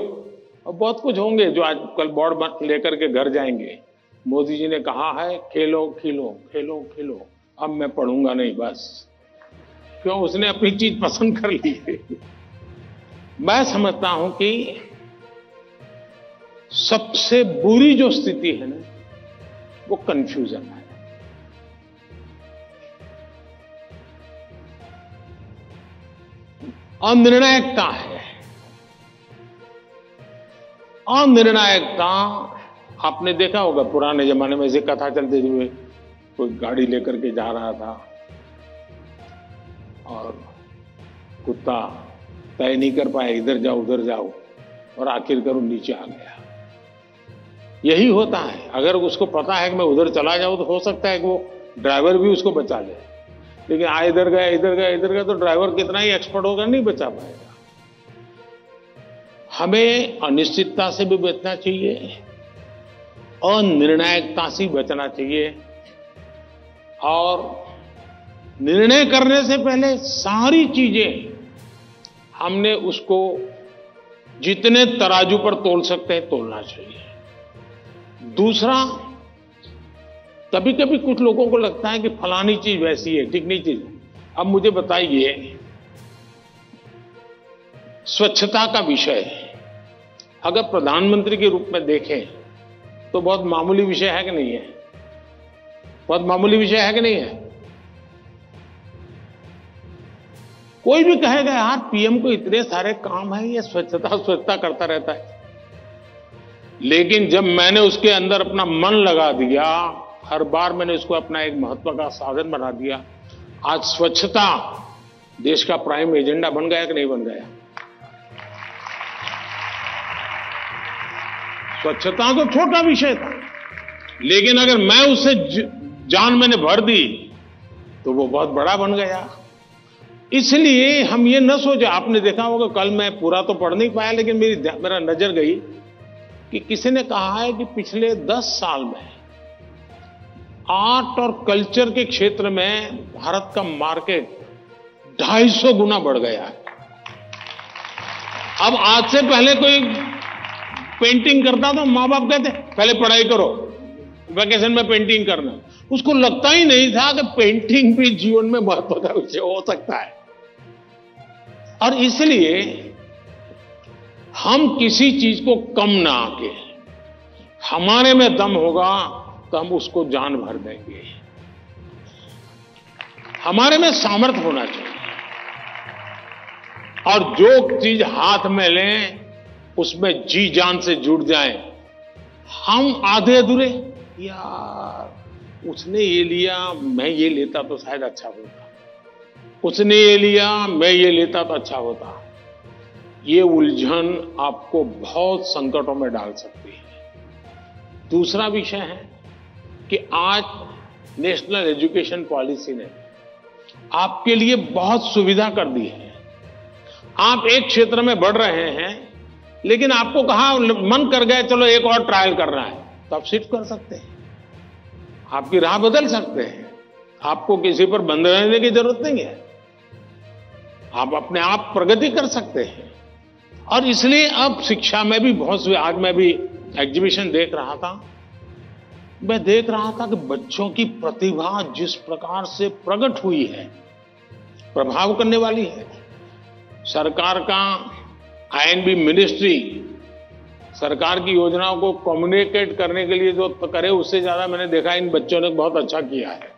और बहुत कुछ होंगे जो आज कल बोर्ड लेकर के घर जाएंगे। मोदी जी ने कहा है खेलो खिलो, खेलो खिलो, अब मैं पढ़ूंगा नहीं, बस। क्यों? उसने अपनी चीज पसंद कर ली है। मैं समझता हूं कि सबसे बुरी जो स्थिति है ना, वो कंफ्यूजन है। अनिर्णायकता है। अनिर्णायकता आपने देखा होगा, पुराने जमाने में ऐसी कथा चलती थी, कोई गाड़ी लेकर के जा रहा था और कुत्ता तय नहीं कर पाया, इधर जाओ उधर जाओ, और आखिरकार वो नीचे आ गया। यही होता है, अगर उसको पता है कि मैं उधर चला जाऊं तो हो सकता है कि वो ड्राइवर भी उसको बचा ले, लेकिन इधर गया इधर गया इधर गया तो ड्राइवर कितना ही एक्सपर्ट होगा, नहीं बचा पाएगा। हमें अनिश्चितता से भी बचना चाहिए, अनिर्णायकता से बचना चाहिए, और निर्णय करने से पहले सारी चीजें हमने उसको जितने तराजू पर तोल सकते हैं तोलना चाहिए। दूसरा, कभी कभी कुछ लोगों को लगता है कि फलानी चीज वैसी है, ठीक नहीं चीज। अब मुझे बताइए, स्वच्छता का विषय अगर प्रधानमंत्री के रूप में देखें तो बहुत मामूली विषय है कि नहीं है? बहुत मामूली विषय है कि नहीं है? कोई भी कहेगा यार पीएम को इतने सारे काम है, ये स्वच्छता स्वच्छता करता रहता है। लेकिन जब मैंने उसके अंदर अपना मन लगा दिया, हर बार मैंने उसको अपना एक महत्व का साधन बना दिया, आज स्वच्छता देश का प्राइम एजेंडा बन गया कि नहीं बन गया? स्वच्छता तो छोटा विषय था, लेकिन अगर मैं उससे जान मैंने भर दी तो वो बहुत बड़ा बन गया। इसलिए हम ये न सोचे, आपने देखा होगा, कल मैं पूरा तो पढ़ नहीं पाया लेकिन मेरा नजर गई कि किसी ने कहा है कि पिछले 10 साल में आर्ट और कल्चर के क्षेत्र में भारत का मार्केट 250 गुना बढ़ गया है। अब आज से पहले कोई पेंटिंग करता तो माँ बाप कहते पहले पढ़ाई करो, वैकेशन में पेंटिंग करना। उसको लगता ही नहीं था कि पेंटिंग भी जीवन में महत्व का विषय हो सकता है। और इसलिए हम किसी चीज को कम ना आके, हमारे में दम होगा तो हम उसको जान भर देंगे। हमारे में सामर्थ्य होना चाहिए, और जो चीज हाथ में लें उसमें जी जान से जुड़ जाएं। हम आधे अधूरे, यार उसने ये लिया मैं ये लेता तो शायद अच्छा होता, उसने ये लिया मैं ये लेता तो अच्छा होता, ये उलझन आपको बहुत संकटों में डाल सकती है। दूसरा विषय है कि आज नेशनल एजुकेशन पॉलिसी ने आपके लिए बहुत सुविधा कर दी है। आप एक क्षेत्र में बढ़ रहे हैं, लेकिन आपको कहा मन कर गया चलो एक और ट्रायल कर रहा है, तो आप शिफ्ट कर सकते हैं, आपकी राह बदल सकते हैं। आपको किसी पर बंद रहने की जरूरत नहीं है, आप अपने आप प्रगति कर सकते हैं। और इसलिए अब शिक्षा में भी बहुत से, आज मैं भी एग्जीबिशन देख रहा था, मैं देख रहा था कि बच्चों की प्रतिभा जिस प्रकार से प्रकट हुई है, प्रभाव करने वाली है। सरकार का आईएनबी मिनिस्ट्री सरकार की योजनाओं को कम्युनिकेट करने के लिए जो करे, उससे ज्यादा मैंने देखा इन बच्चों ने बहुत अच्छा किया है।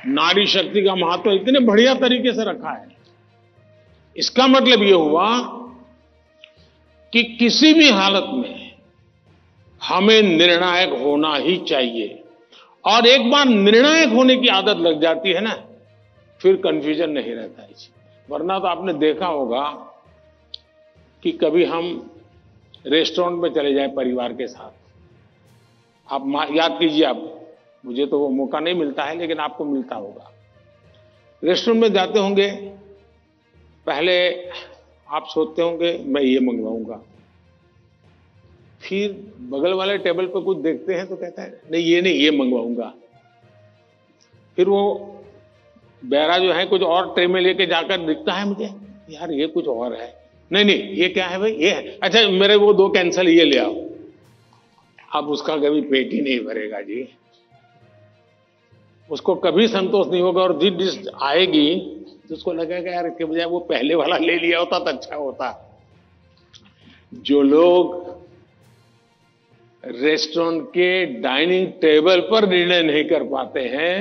नारी शक्ति का महत्व इतने बढ़िया तरीके से रखा है। इसका मतलब यह हुआ कि किसी भी हालत में हमें निर्णायक होना ही चाहिए, और एक बार निर्णायक होने की आदत लग जाती है ना, फिर कंफ्यूजन नहीं रहता है। वरना तो आपने देखा होगा कि कभी हम रेस्टोरेंट में चले जाएं परिवार के साथ। आप याद कीजिए, आप, मुझे तो वो मौका नहीं मिलता है, लेकिन आपको मिलता होगा। रेस्टोरेंट में जाते होंगे, पहले आप सोचते होंगे मैं ये मंगवाऊंगा, फिर बगल वाले टेबल पर कुछ देखते हैं तो कहता है नहीं ये मंगवाऊंगा। फिर वो बैरा जो है कुछ और ट्रे में लेके जाकर दिखता है मुझे, यार ये कुछ और है, नहीं ये क्या है भाई, ये है, अच्छा मेरे वो 2 कैंसल, ये ले आओ। अब उसका कभी पेट ही नहीं भरेगा जी, उसको कभी संतोष नहीं होगा, और जिस डिश आएगी तो उसको लगेगा यार इसके बजाय वो पहले वाला ले लिया होता तो अच्छा होता। जो लोग रेस्टोरेंट के डाइनिंग टेबल पर निर्णय नहीं कर पाते हैं,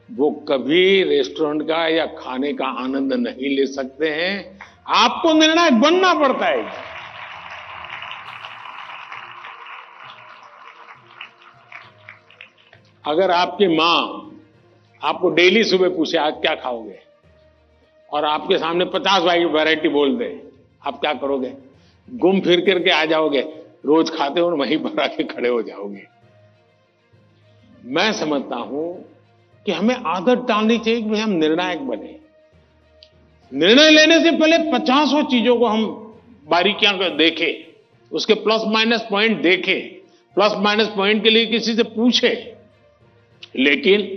वो कभी रेस्टोरेंट का या खाने का आनंद नहीं ले सकते हैं। आपको निर्णायक बनना पड़ता है। अगर आपकी मां आपको डेली सुबह पूछे आज क्या खाओगे, और आपके सामने 50 वैरायटी बोल दे, आप क्या करोगे? घूम फिर करके आ जाओगे, रोज खाते हो और वहीं पर आके खड़े हो जाओगे। मैं समझता हूं कि हमें आदत डालनी चाहिए कि हम निर्णायक बने। निर्णय लेने से पहले 50 चीजों को हम बारीकियां कर देखें, उसके प्लस माइनस पॉइंट देखें, प्लस माइनस पॉइंट के लिए किसी से पूछे, लेकिन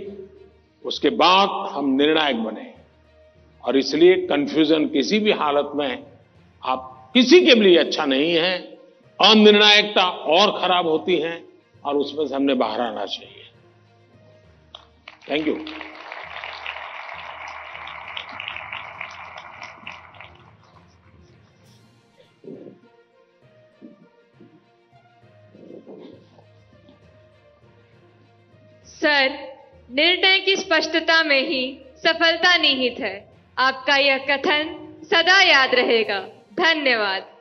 उसके बाद हम निर्णायक बने। और इसलिए कंफ्यूजन किसी भी हालत में आप किसी के लिए अच्छा नहीं है। अनिर्णायकता और खराब होती है, और उसमें से हमने बाहर आना चाहिए। Thank you. सर, निर्णय की स्पष्टता में ही सफलता निहित है। आपका यह कथन सदा याद रहेगा। धन्यवाद।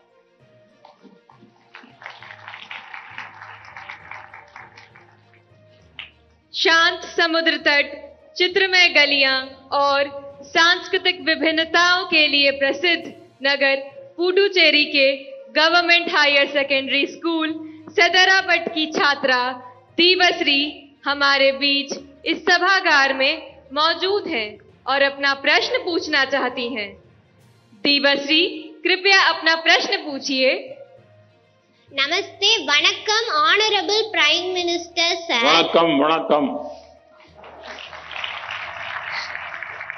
शांत समुद्र तट, चित्रमय गलियां और सांस्कृतिक विभिन्नताओं के लिए प्रसिद्ध नगर पुडुचेरी के गवर्नमेंट हायर सेकेंडरी स्कूल सदरापट की छात्रा दीबश्री हमारे बीच इस सभागार में मौजूद हैं और अपना प्रश्न पूछना चाहती हैं। दीबश्री, कृपया अपना प्रश्न पूछिए। नमस्ते, वणक्कम, ऑनरेबल प्राइम मिनिस्टर सर। वणक्कम, वणक्कम।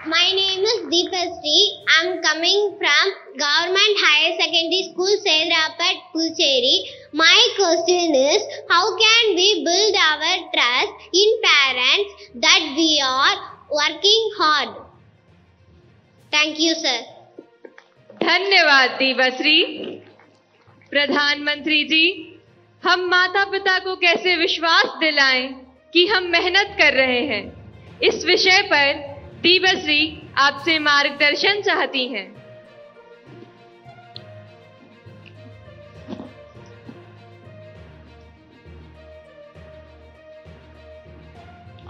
My name is Deepasri. I'm coming from Government Higher Secondary School, Sedrapat, Puducherry. My question is, how can we build our trust in parents that we are working hard? Thank you, sir. धन्यवाद दीबश्री। प्रधानमंत्री जी, हम माता पिता को कैसे विश्वास दिलाएं कि हम मेहनत कर रहे हैं, इस विषय पर दीबश्री आपसे मार्गदर्शन चाहती हैं।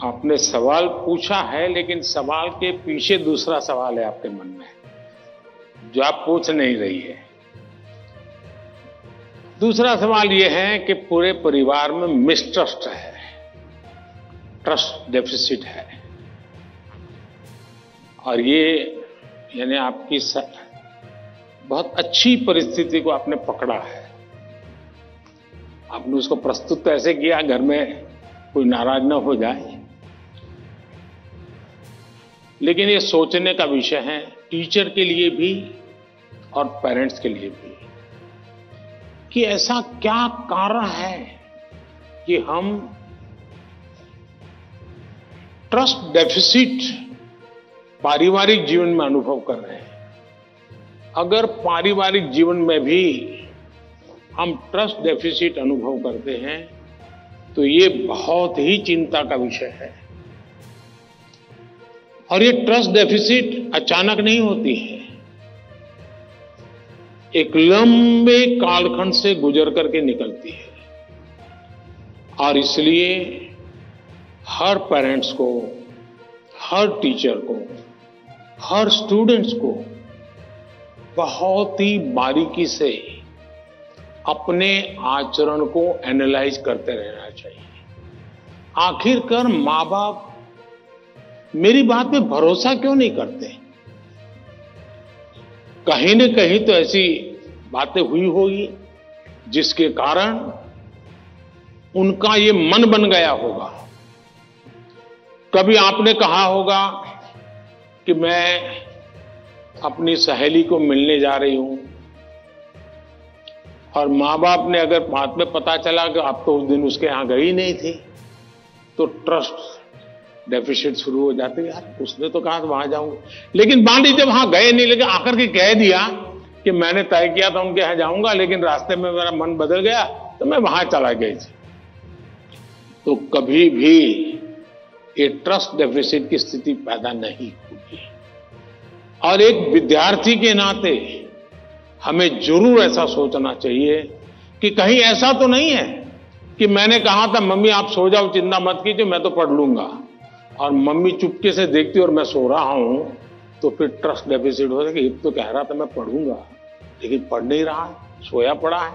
आपने सवाल पूछा है, लेकिन सवाल के पीछे दूसरा सवाल है आपके मन में, जो आप पूछ नहीं रही है। दूसरा सवाल यह है कि पूरे परिवार में मिसट्रस्ट है, ट्रस्ट डेफिसिट है, और ये यानी आपकी बहुत अच्छी परिस्थिति को आपने पकड़ा है। आपने उसको प्रस्तुत तो ऐसे किया घर में कोई नाराज ना हो जाए, लेकिन ये सोचने का विषय है टीचर के लिए भी और पेरेंट्स के लिए भी, कि ऐसा क्या कारण है कि हम ट्रस्ट डेफिसिट पारिवारिक जीवन में अनुभव कर रहे हैं। अगर पारिवारिक जीवन में भी हम ट्रस्ट डेफिसिट अनुभव करते हैं तो ये बहुत ही चिंता का विषय है। और ये ट्रस्ट डेफिसिट अचानक नहीं होती है, एक लंबे कालखंड से गुजर करके निकलती है। और इसलिए हर पेरेंट्स को, हर टीचर को, हर स्टूडेंट्स को बहुत ही बारीकी से अपने आचरण को एनालाइज करते रहना चाहिए। आखिरकार माँ बाप मेरी बात पे भरोसा क्यों नहीं करते? कहीं न कहीं तो ऐसी बातें हुई होगी जिसके कारण उनका ये मन बन गया होगा। कभी आपने कहा होगा कि मैं अपनी सहेली को मिलने जा रही हूं, और माँ बाप ने अगर बाद में पता चला कि आप तो उस दिन उसके यहां गई नहीं थी, तो ट्रस्ट डेफिसिट शुरू हो जाते। यार उसने तो कहा था वहां जाऊंगा, लेकिन मान लीजिए वहां गए नहीं, लेकिन आकर के कह दिया कि मैंने तय किया था उनके यहां जाऊंगा, लेकिन रास्ते में मेरा मन बदल गया तो मैं वहां चला गई थी। तो कभी भी ये ट्रस्ट डेफिसिट की स्थिति पैदा नहीं होगी। और एक विद्यार्थी के नाते हमें जरूर ऐसा सोचना चाहिए कि कहीं ऐसा तो नहीं है कि मैंने कहा था मम्मी आप सो जाओ, चिंता मत कीजिए, मैं तो पढ़ लूंगा, और मम्मी चुपके से देखती और मैं सो रहा हूं, तो फिर ट्रस्ट डेफिसिट हो जाएगा। ये तो कह रहा था मैं पढ़ूंगा, लेकिन पढ़ नहीं रहा है, सोया पड़ा है।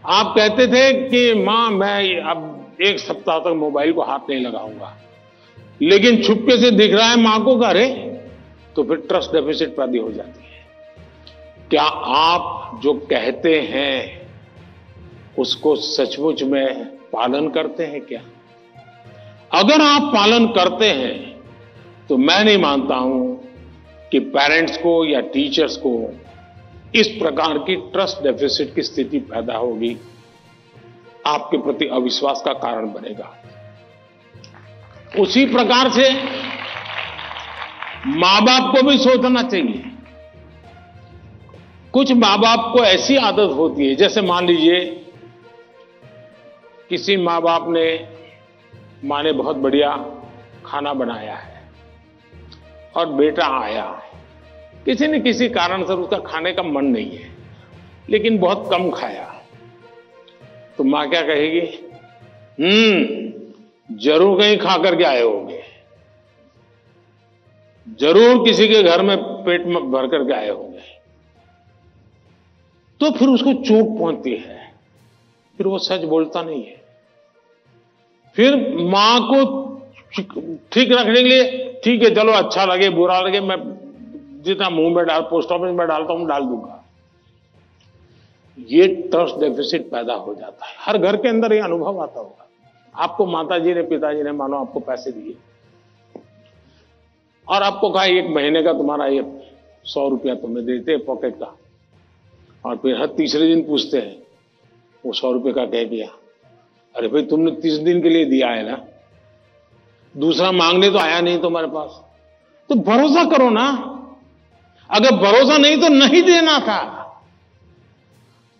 आप कहते थे कि मां मैं अब 1 सप्ताह तक मोबाइल को हाथ नहीं लगाऊंगा, लेकिन छुपके से दिख रहा है मां को घरे, तो फिर ट्रस्ट डेफिसिट पैदा हो जाती है। क्या आप जो कहते हैं उसको सचमुच में पालन करते हैं क्या? अगर आप पालन करते हैं तो मैं नहीं मानता हूं कि पेरेंट्स को या टीचर्स को इस प्रकार की ट्रस्ट डेफिसिट की स्थिति पैदा होगी, आपके प्रति अविश्वास का कारण बनेगा। उसी प्रकार से मां बाप को भी सोचना चाहिए। कुछ मां बाप को ऐसी आदत होती है, जैसे मान लीजिए किसी मां बाप ने, मां ने बहुत बढ़िया खाना बनाया है और बेटा आया है, किसी न किसी कारण से उसका खाने का मन नहीं है, लेकिन बहुत कम खाया, तो मां क्या कहेगी? जरूर कहीं खा करके आए होंगे, जरूर किसी के घर में पेट में भर करके आए होंगे। तो फिर उसको चोट पहुंचती है, फिर वो सच बोलता नहीं है। फिर मां को ठीक रखने के लिए, ठीक है चलो अच्छा लगे बुरा लगे, मैं जितना मुंह में पोस्ट ऑफिस में डालता हूं डाल दूंगा। ये ट्रस्ट डेफिसिट पैदा हो जाता है। हर घर के अंदर ये अनुभव आता होगा। आपको माताजी ने, पिताजी ने मानो आपको पैसे दिए और आपको कहा 1 महीने का तुम्हारा ये 100 रुपया तुम्हें देते हैं पॉकेट का, और फिर हर तीसरे दिन पूछते हैं वो 100 रुपये का कह दिया। अरे भाई तुमने 30 दिन के लिए दिया है ना, दूसरा मांगने तो आया नहीं तुम्हारे पास, तो भरोसा करो ना। अगर भरोसा नहीं तो नहीं देना था।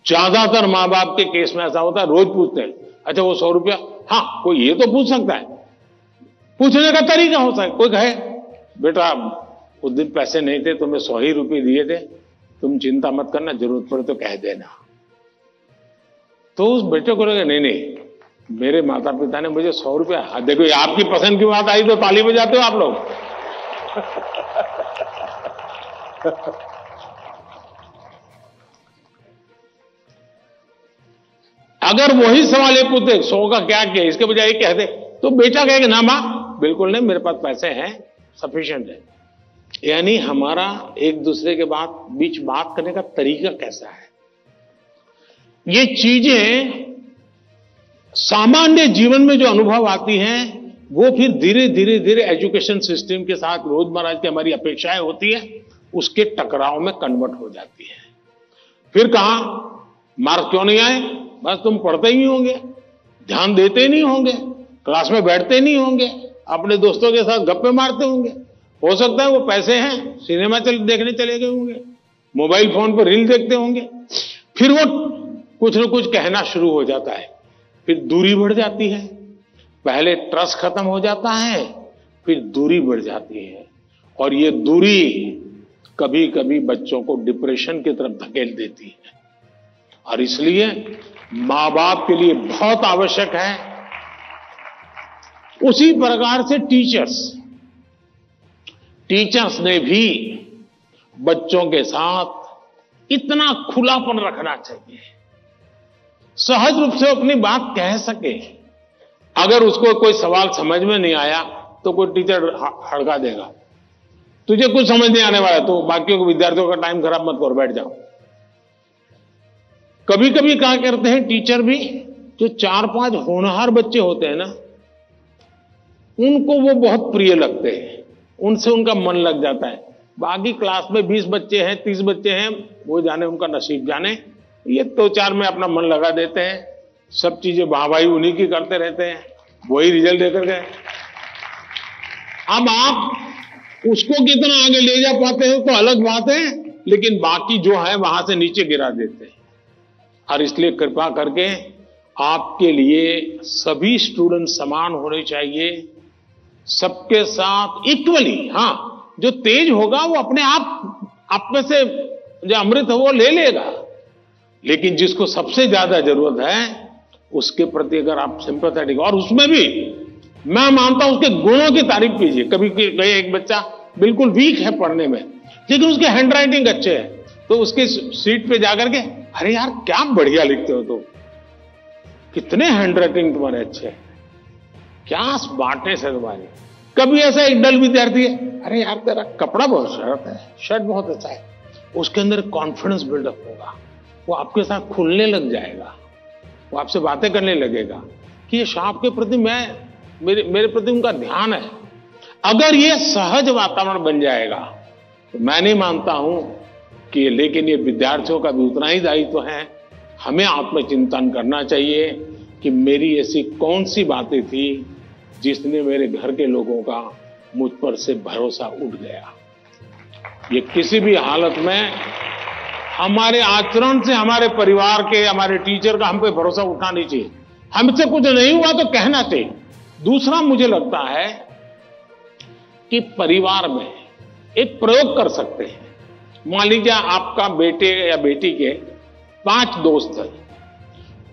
ज्यादातर मां बाप के केस में ऐसा होता है, रोज पूछते हैं अच्छा वो 100 रुपया, हाँ कोई ये तो पूछ सकता है, पूछने का तरीका होता है। कोई कहे बेटा उस दिन पैसे नहीं थे, तुम्हें 100 ही रुपये दिए थे, तुम चिंता मत करना, जरूरत पड़े तो कह देना। तो उस बेटे को लगे नहीं मेरे माता पिता ने मुझे 100 रुपया, देखो ये आपकी पसंद की बात आई तो ताली बजाते हो आप लोग। अगर वही सवाल ये पूछते 100 का क्या किया, इसके बजाय ये कह दे, तो बेटा कहेगा ना मां बिल्कुल नहीं, मेरे पास पैसे हैं, सफिशिएंट है। यानी हमारा एक दूसरे के बीच बात करने का तरीका कैसा है, ये चीजें सामान्य जीवन में जो अनुभव आती हैं वो फिर धीरे धीरे एजुकेशन सिस्टम के साथ रोजमर्रा की हमारी अपेक्षाएं होती है, उसके टकराव में कन्वर्ट हो जाती है। फिर कहा मार्क्स क्यों नहीं आए, बस तुम पढ़ते ही होंगे, ध्यान देते नहीं होंगे, क्लास में बैठते नहीं होंगे, अपने दोस्तों के साथ गप्पे मारते होंगे, हो सकता है वो पैसे हैं सिनेमा देखने चले गए होंगे, मोबाइल फोन पर रील देखते होंगे। फिर वो कुछ न कुछ कहना शुरू हो जाता है, फिर दूरी बढ़ जाती है। पहले ट्रस्ट खत्म हो जाता है, फिर दूरी बढ़ जाती है, और ये दूरी कभी कभी बच्चों को डिप्रेशन की तरफ धकेल देती है। और इसलिए मां बाप के लिए बहुत आवश्यक है। उसी प्रकार से टीचर्स ने भी बच्चों के साथ इतना खुलापन रखना चाहिए सहज रूप से अपनी बात कह सके। अगर उसको कोई सवाल समझ में नहीं आया तो कोई टीचर हड़का देगा, तुझे कुछ समझ नहीं आने वाला तो बाकियों को विद्यार्थियों का टाइम खराब मत करो, बैठ जाओ। कभी कभी क्या करते हैं टीचर भी, जो 4-5 होनहार बच्चे होते हैं ना, उनको वो बहुत प्रिय लगते हैं, उनसे उनका मन लग जाता है। बाकी क्लास में 20 बच्चे हैं, 30 बच्चे हैं, वो जाने उनका नसीब जाने, ये 2-4 में अपना मन लगा देते हैं, सब चीजें वाहवाही उन्हीं की करते रहते हैं, वही रिजल्ट देकर गए। अब आप उसको कितना आगे ले जा पाते हो तो अलग बात है, लेकिन बाकी जो है वहां से नीचे गिरा देते हैं। और इसलिए कृपा करके आपके लिए सभी स्टूडेंट समान होने चाहिए, सबके साथ इक्वली। हाँ, जो तेज होगा वो अपने आप में से जो अमृत है वो ले लेगा, लेकिन जिसको सबसे ज्यादा जरूरत है उसके प्रति अगर आप सिंपैथेटिक, और उसमें भी मैं मानता हूं उसके गुणों की तारीफ कीजिए। कभी एक बच्चा बिल्कुल वीक है पढ़ने में, लेकिन उसके हैंड राइटिंग अच्छे है, तो उसके सीट पे जाकर के, अरे यार क्या बढ़िया लिखते हो तुम, कितने हैंड राइटिंग तुम्हारे अच्छे हैं, क्या स्मार्टनेस है तुम्हारी। कभी ऐसा एक डल विद्यार्थी है, अरे यार तेरा कपड़ा बहुत शर्ट बहुत अच्छा है, उसके अंदर कॉन्फिडेंस बिल्डअप होगा, वो आपके साथ खुलने लग जाएगा, वो आपसे बातें करने लगेगा कि ये साहब के प्रति मेरे प्रति उनका ध्यान है। अगर ये सहज वातावरण बन जाएगा तो मैं नहीं मानता हूं कि, लेकिन ये विद्यार्थियों का भी उतना ही दायित्व है। हमें आत्मचिंतन करना चाहिए कि मेरी ऐसी कौन सी बातें थी जिसने मेरे घर के लोगों का मुझ पर से भरोसा उठ गया। ये किसी भी हालत में हमारे आचरण से हमारे परिवार के, हमारे टीचर का हम पे भरोसा उठना नहीं चाहिए। हमसे कुछ नहीं हुआ तो कहना चाहिए। दूसरा, मुझे लगता है कि परिवार में एक प्रयोग कर सकते हैं। मान लीजिए आपका बेटे या बेटी के 5 दोस्त हैं,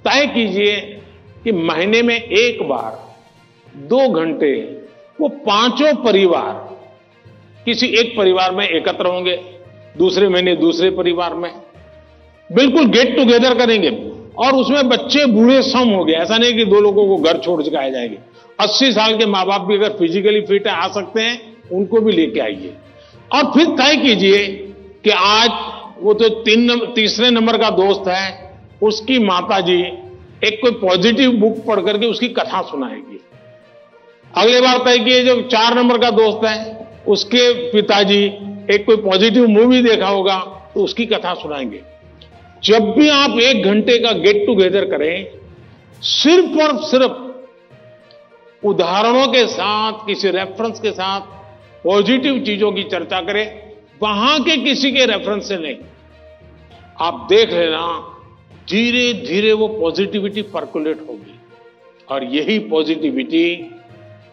तय कीजिए कि महीने में एक बार 2 घंटे वो 5 परिवार किसी एक परिवार में एकत्र होंगे, दूसरे महीने दूसरे परिवार में, बिल्कुल गेट टुगेदर करेंगे, और उसमें बच्चे बूढ़े सम हो गए। ऐसा नहीं कि 2 लोगों को घर छोड़ के आए जाएंगे। 80 साल के माँ बाप भी अगर फिजिकली फिट है, आ सकते हैं, उनको भी लेके आइए। और फिर तय कीजिए कि आज वो तो 3 नंबर का दोस्त है, उसकी माता जी एक कोई पॉजिटिव बुक पढ़ करके उसकी कथा सुनाएगी। अगले बार तय किए जो 4 नंबर का दोस्त है, उसके पिताजी एक कोई पॉजिटिव मूवी देखा होगा तो उसकी कथा सुनाएंगे। जब भी आप 1 घंटे का गेट टुगेदर करें, सिर्फ और सिर्फ उदाहरणों के साथ, किसी रेफरेंस के साथ पॉजिटिव चीजों की चर्चा करें, वहां के किसी के रेफरेंस से नहीं। आप देख लेना, धीरे धीरे वो पॉजिटिविटी पर्कुलेट होगी, और यही पॉजिटिविटी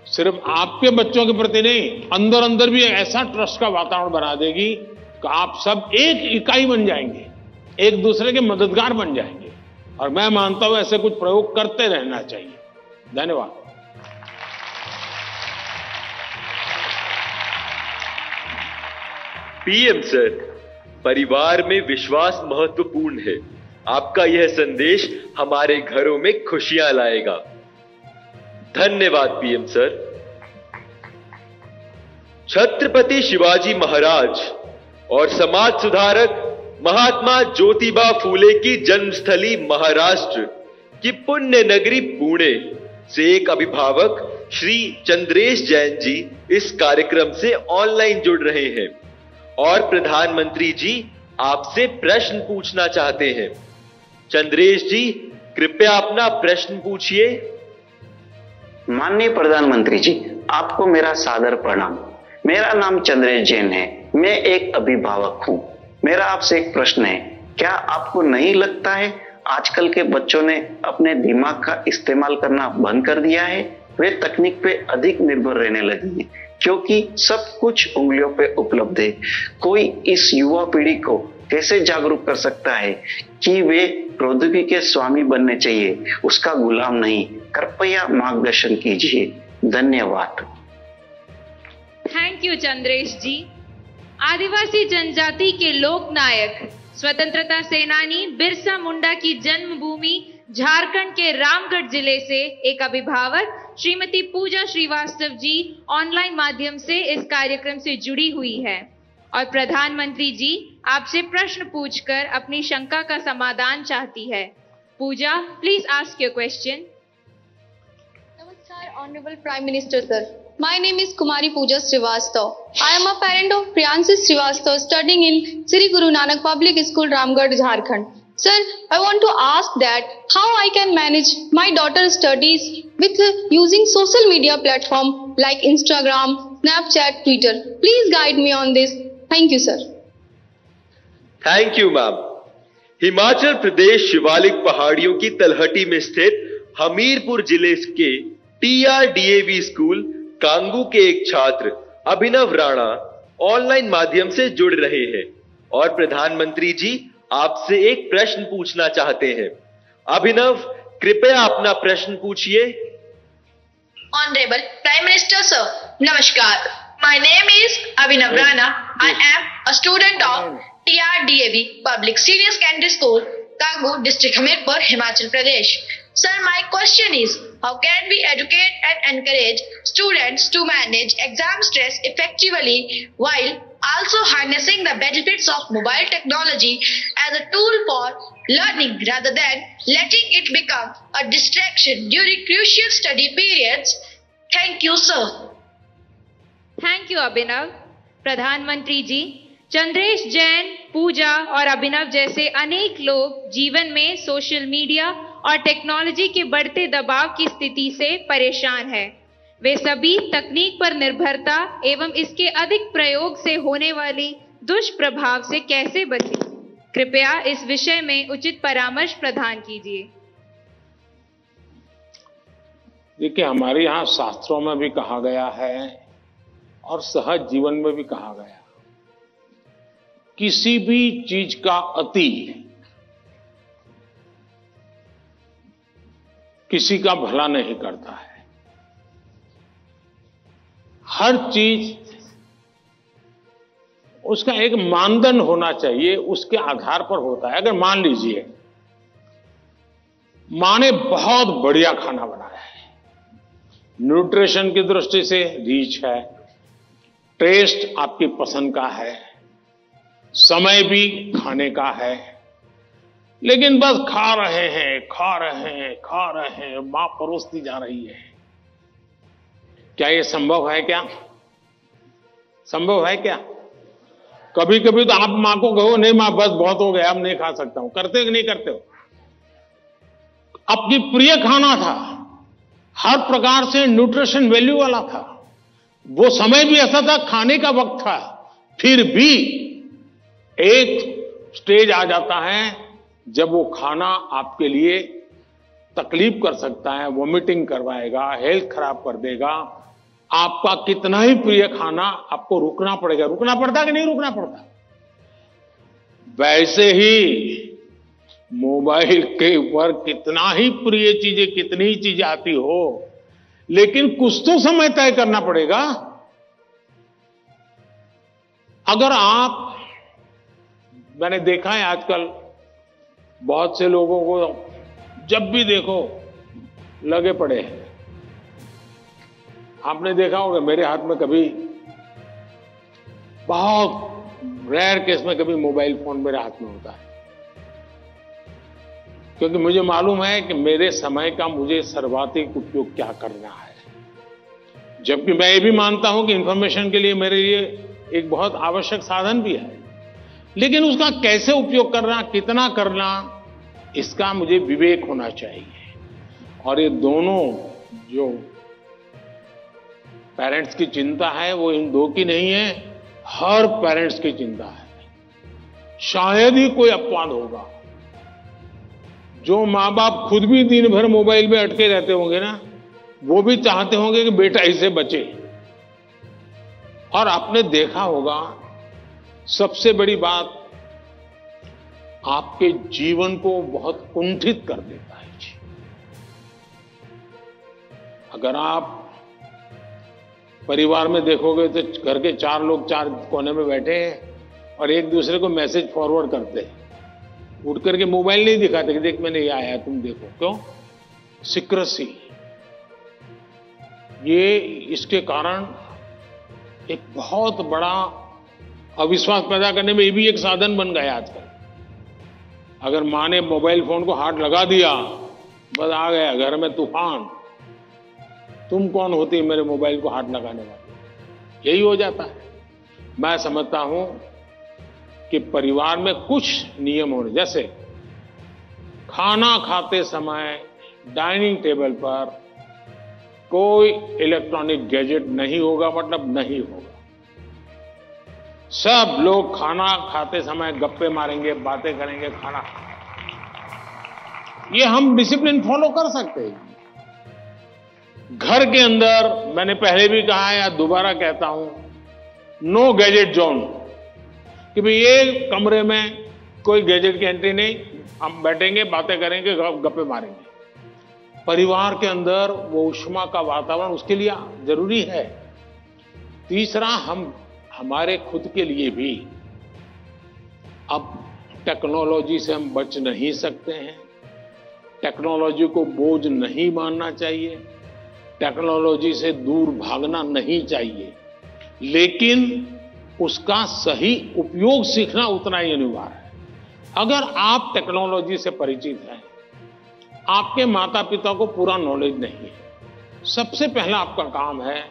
सिर्फ आपके बच्चों के प्रति नहीं, अंदर अंदर भी ऐसा ट्रस्ट का वातावरण बना देगी कि आप सब एक इकाई बन जाएंगे, एक दूसरे के मददगार बन जाएंगे। और मैं मानता हूं ऐसे कुछ प्रयोग करते रहना चाहिए। धन्यवाद। पीएम सर, परिवार में विश्वास महत्वपूर्ण है। आपका यह संदेश हमारे घरों में खुशियां लाएगा। धन्यवाद पीएम सर। छत्रपति शिवाजी महाराज और समाज सुधारक महात्मा ज्योतिबा फूले की जन्मस्थली महाराष्ट्र की पुण्य नगरी पुणे से एक अभिभावक श्री चंद्रेश जैन जी इस कार्यक्रम से ऑनलाइन जुड़ रहे हैं और प्रधानमंत्री जी आपसे प्रश्न पूछना चाहते हैं। चंद्रेश जी, कृपया अपना प्रश्न पूछिए। माननीय प्रधानमंत्री जी, आपको मेरा सादर प्रणाम। मेरा नाम चंद्रेश जैन है, मैं एक अभिभावक हूँ। मेरा आपसे एक प्रश्न है, क्या आपको नहीं लगता है आजकल के बच्चों ने अपने दिमाग का इस्तेमाल करना बंद कर दिया है? वे तकनीक पे अधिक निर्भर रहने लगे हैं क्योंकि सब कुछ उंगलियों पे उपलब्ध है। कोई इस युवा पीढ़ी को कैसे जागरूक कर सकता है कि वे प्रौद्योगिकी के स्वामी बनने चाहिए, उसका गुलाम नहीं? कृपया मार्गदर्शन कीजिए। धन्यवाद। थैंक यू चंद्रेश जी। आदिवासी जनजाति के लोक नायक स्वतंत्रता सेनानी बिरसा मुंडा की जन्मभूमि झारखंड के रामगढ़ जिले से एक अभिभावक श्रीमती पूजा श्रीवास्तव जी ऑनलाइन माध्यम से इस कार्यक्रम से जुड़ी हुई है और प्रधानमंत्री जी आपसे प्रश्न पूछकर अपनी शंका का समाधान चाहती है। Puja, please ask your question. Namaskar, Honorable Prime Minister Sir. My name is Kumari Pooja Srivastav. I am a parent of Priyanshi Srivastav studying in Sri Guru Nanak Public School, Ramgarh, Jharkhand. Sir, I want to ask that how I can manage my daughter's studies with using social media platform like Instagram, Snapchat, Twitter. Please guide me on this. Thank you, sir. Thank you ma'am. Himachal Pradesh Shivalik पहाड़ियों की तलहटी में स्थित हमीरपुर जिले के TRDAV school Kangu के एक छात्र अभिनव राणा ऑनलाइन माध्यम से जुड़ रहे हैं और प्रधानमंत्री जी आपसे एक प्रश्न पूछना चाहते हैं। अभिनव, कृपया अपना प्रश्न पूछिए। Honorable Prime Minister Sir, Namaskar. My name is Abhinav Rana. I am a student of TRDAV Public Senior Secondary School, Kangu District, Hamirpur, Himachal Pradesh. Sir, my question is, how can we educate and encourage students to manage exam stress effectively while also harnessing the benefits of mobile technology as a tool for learning rather than letting it become a distraction during crucial study periods? Thank you, sir. Thank you Abhinav. प्रधानमंत्री जी, चंद्रेश जैन, पूजा और अभिनव जैसे अनेक लोग जीवन में social media और technology के बढ़ते दबाव की स्थिति से परेशान हैं। वे सभी तकनीक पर निर्भरता एवं इसके अधिक प्रयोग से होने वाली दुष्प्रभाव से कैसे बचें? कृपया इस विषय में उचित परामर्श प्रदान कीजिए। देखिए, हमारे यहाँ शास्त्रों में भी कहा गया है और सहज जीवन में भी कहा गया, किसी भी चीज का अति किसी का भला नहीं करता है। हर चीज उसका एक मानदंड होना चाहिए, उसके आधार पर होता है। अगर मान लीजिए मां ने बहुत बढ़िया खाना बनाया है, न्यूट्रिशन की दृष्टि से रिच है, टेस्ट आपकी पसंद का है, समय भी खाने का है, लेकिन बस खा रहे हैं, मां परोसती जा रही है। क्या ये संभव है? क्या संभव है? क्या कभी कभी तो आप मां को कहो, नहीं मां बस बहुत हो गया, अब नहीं खा सकता हूं। करते हो कि नहीं करते हो? अपनी प्रिय खाना था, हर प्रकार से न्यूट्रिशन वैल्यू वाला था, वो समय भी ऐसा था, खाने का वक्त था, फिर भी एक स्टेज आ जाता है जब वो खाना आपके लिए तकलीफ कर सकता है, वॉमिटिंग करवाएगा, हेल्थ खराब कर देगा। आपका कितना ही प्रिय खाना आपको रुकना पड़ेगा। रुकना पड़ता कि नहीं रुकना पड़ता? वैसे ही मोबाइल के ऊपर कितना ही प्रिय चीजें, कितनी ही चीजें आती हो, लेकिन कुछ तो समय तय करना पड़ेगा। अगर आप, मैंने देखा है आजकल बहुत से लोगों को जब भी देखो लगे पड़े हैं। आपने देखा होगा, मेरे हाथ में कभी, बहुत रेयर केस में कभी मोबाइल फोन मेरे हाथ में होता है, क्योंकि मुझे मालूम है कि मेरे समय का मुझे सर्वाधिक उपयोग क्या करना है। जबकि मैं ये भी मानता हूं कि इंफॉर्मेशन के लिए मेरे लिए एक बहुत आवश्यक साधन भी है, लेकिन उसका कैसे उपयोग करना, कितना करना, इसका मुझे विवेक होना चाहिए। और ये दोनों जो पेरेंट्स की चिंता है वो इन दो की नहीं है, हर पेरेंट्स की चिंता है। शायद ही कोई अपवाद होगा। जो माँ बाप खुद भी दिन भर मोबाइल में अटके रहते होंगे ना, वो भी चाहते होंगे कि बेटा इससे बचे। और आपने देखा होगा, सबसे बड़ी बात, आपके जीवन को बहुत कुंठित कर देता है जी। अगर आप परिवार में देखोगे तो घर के 4 लोग 4 कोने में बैठे हैं और एक दूसरे को मैसेज फॉरवर्ड करते हैं। उठ करके मोबाइल नहीं दिखाते कि देख मैंने ये आया तुम देखो। क्यों? सीक्रेसी। ये इसके कारण एक बहुत बड़ा अविश्वास पैदा करने में ये भी एक साधन बन गया आजकल। अगर माँ ने मोबाइल फोन को हाथ लगा दिया, बस आ गया घर में तूफान। तुम कौन होती मेरे मोबाइल को हाथ लगाने वाली? यही हो जाता है। मैं समझता हूं कि परिवार में कुछ नियम होने, जैसे खाना खाते समय डाइनिंग टेबल पर कोई इलेक्ट्रॉनिक गैजेट नहीं होगा, मतलब नहीं होगा। सब लोग खाना खाते समय गप्पे मारेंगे, बातें करेंगे, खाना। ये हम डिसिप्लिन फॉलो कर सकते हैं। घर के अंदर मैंने पहले भी कहा है या दोबारा कहता हूं, नो गैजेट जोन, कि भाई ये कमरे में कोई गैजेट की एंट्री नहीं, हम बैठेंगे, बातें करेंगे, गप्पे मारेंगे। परिवार के अंदर वो ऊष्मा का वातावरण उसके लिए जरूरी है। तीसरा, हम हमारे खुद के लिए भी अब टेक्नोलॉजी से हम बच नहीं सकते हैं। टेक्नोलॉजी को बोझ नहीं मानना चाहिए, टेक्नोलॉजी से दूर भागना नहीं चाहिए, लेकिन उसका सही उपयोग सीखना उतना ही अनिवार्य है। अगर आप टेक्नोलॉजी से परिचित हैं, आपके माता पिता को पूरा नॉलेज नहीं है, सबसे पहला आपका काम है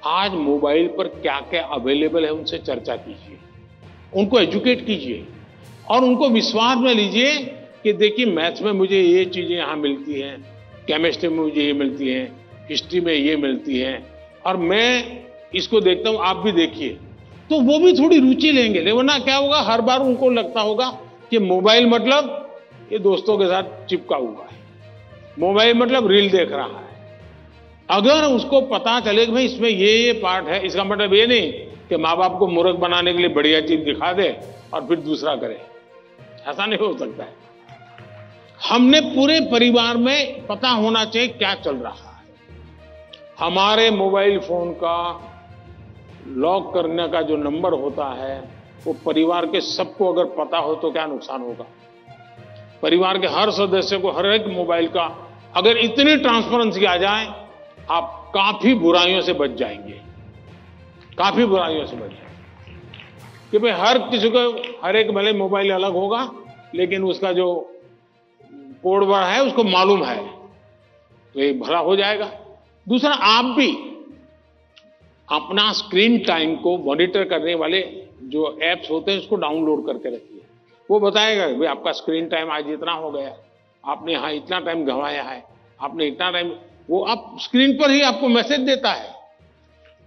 आज मोबाइल पर क्या क्या अवेलेबल है उनसे चर्चा कीजिए, उनको एजुकेट कीजिए और उनको विश्वास में लीजिए कि देखिए मैथ्स में मुझे ये चीजें यहां मिलती हैं, केमिस्ट्री में मुझे ये मिलती हैं, हिस्ट्री में ये मिलती हैं, और मैं इसको देखता हूं, आप भी देखिए। तो वो भी थोड़ी रुचि लेंगे। वरना क्या होगा, हर बार उनको लगता होगा कि मोबाइल मतलब ये दोस्तों के साथ चिपका हुआ है, मोबाइल मतलब रील देख रहा है। अगर उसको पता चले कि भाई इसमें ये पार्ट है, इसका मतलब ये नहीं कि माँ बाप को मूर्ख बनाने के लिए बढ़िया चीज दिखा दे और फिर दूसरा करे, ऐसा नहीं हो सकता है। हमने पूरे परिवार में पता होना चाहिए क्या चल रहा है। हमारे मोबाइल फोन का लॉक करने का जो नंबर होता है वो परिवार के सबको अगर पता हो तो क्या नुकसान होगा। परिवार के हर सदस्य को हर एक मोबाइल का अगर इतनी ट्रांसपेरेंसी आ जाए, आप काफी बुराइयों से बच जाएंगे, काफी बुराइयों से बच जाएंगे। कि भाई हर किसी को हर एक भले मोबाइल अलग होगा, लेकिन उसका जो कोड वर्ड है उसको मालूम है, तो ये भला हो जाएगा। दूसरा, आप भी अपना स्क्रीन टाइम को मॉनिटर करने वाले जो एप्स होते हैं उसको डाउनलोड करके रखिए। वो बताएगा भाई आपका स्क्रीन टाइम आज इतना हो गया, आपने यहाँ इतना टाइम गंवाया है, आपने इतना टाइम, वो आप स्क्रीन पर ही आपको मैसेज देता है,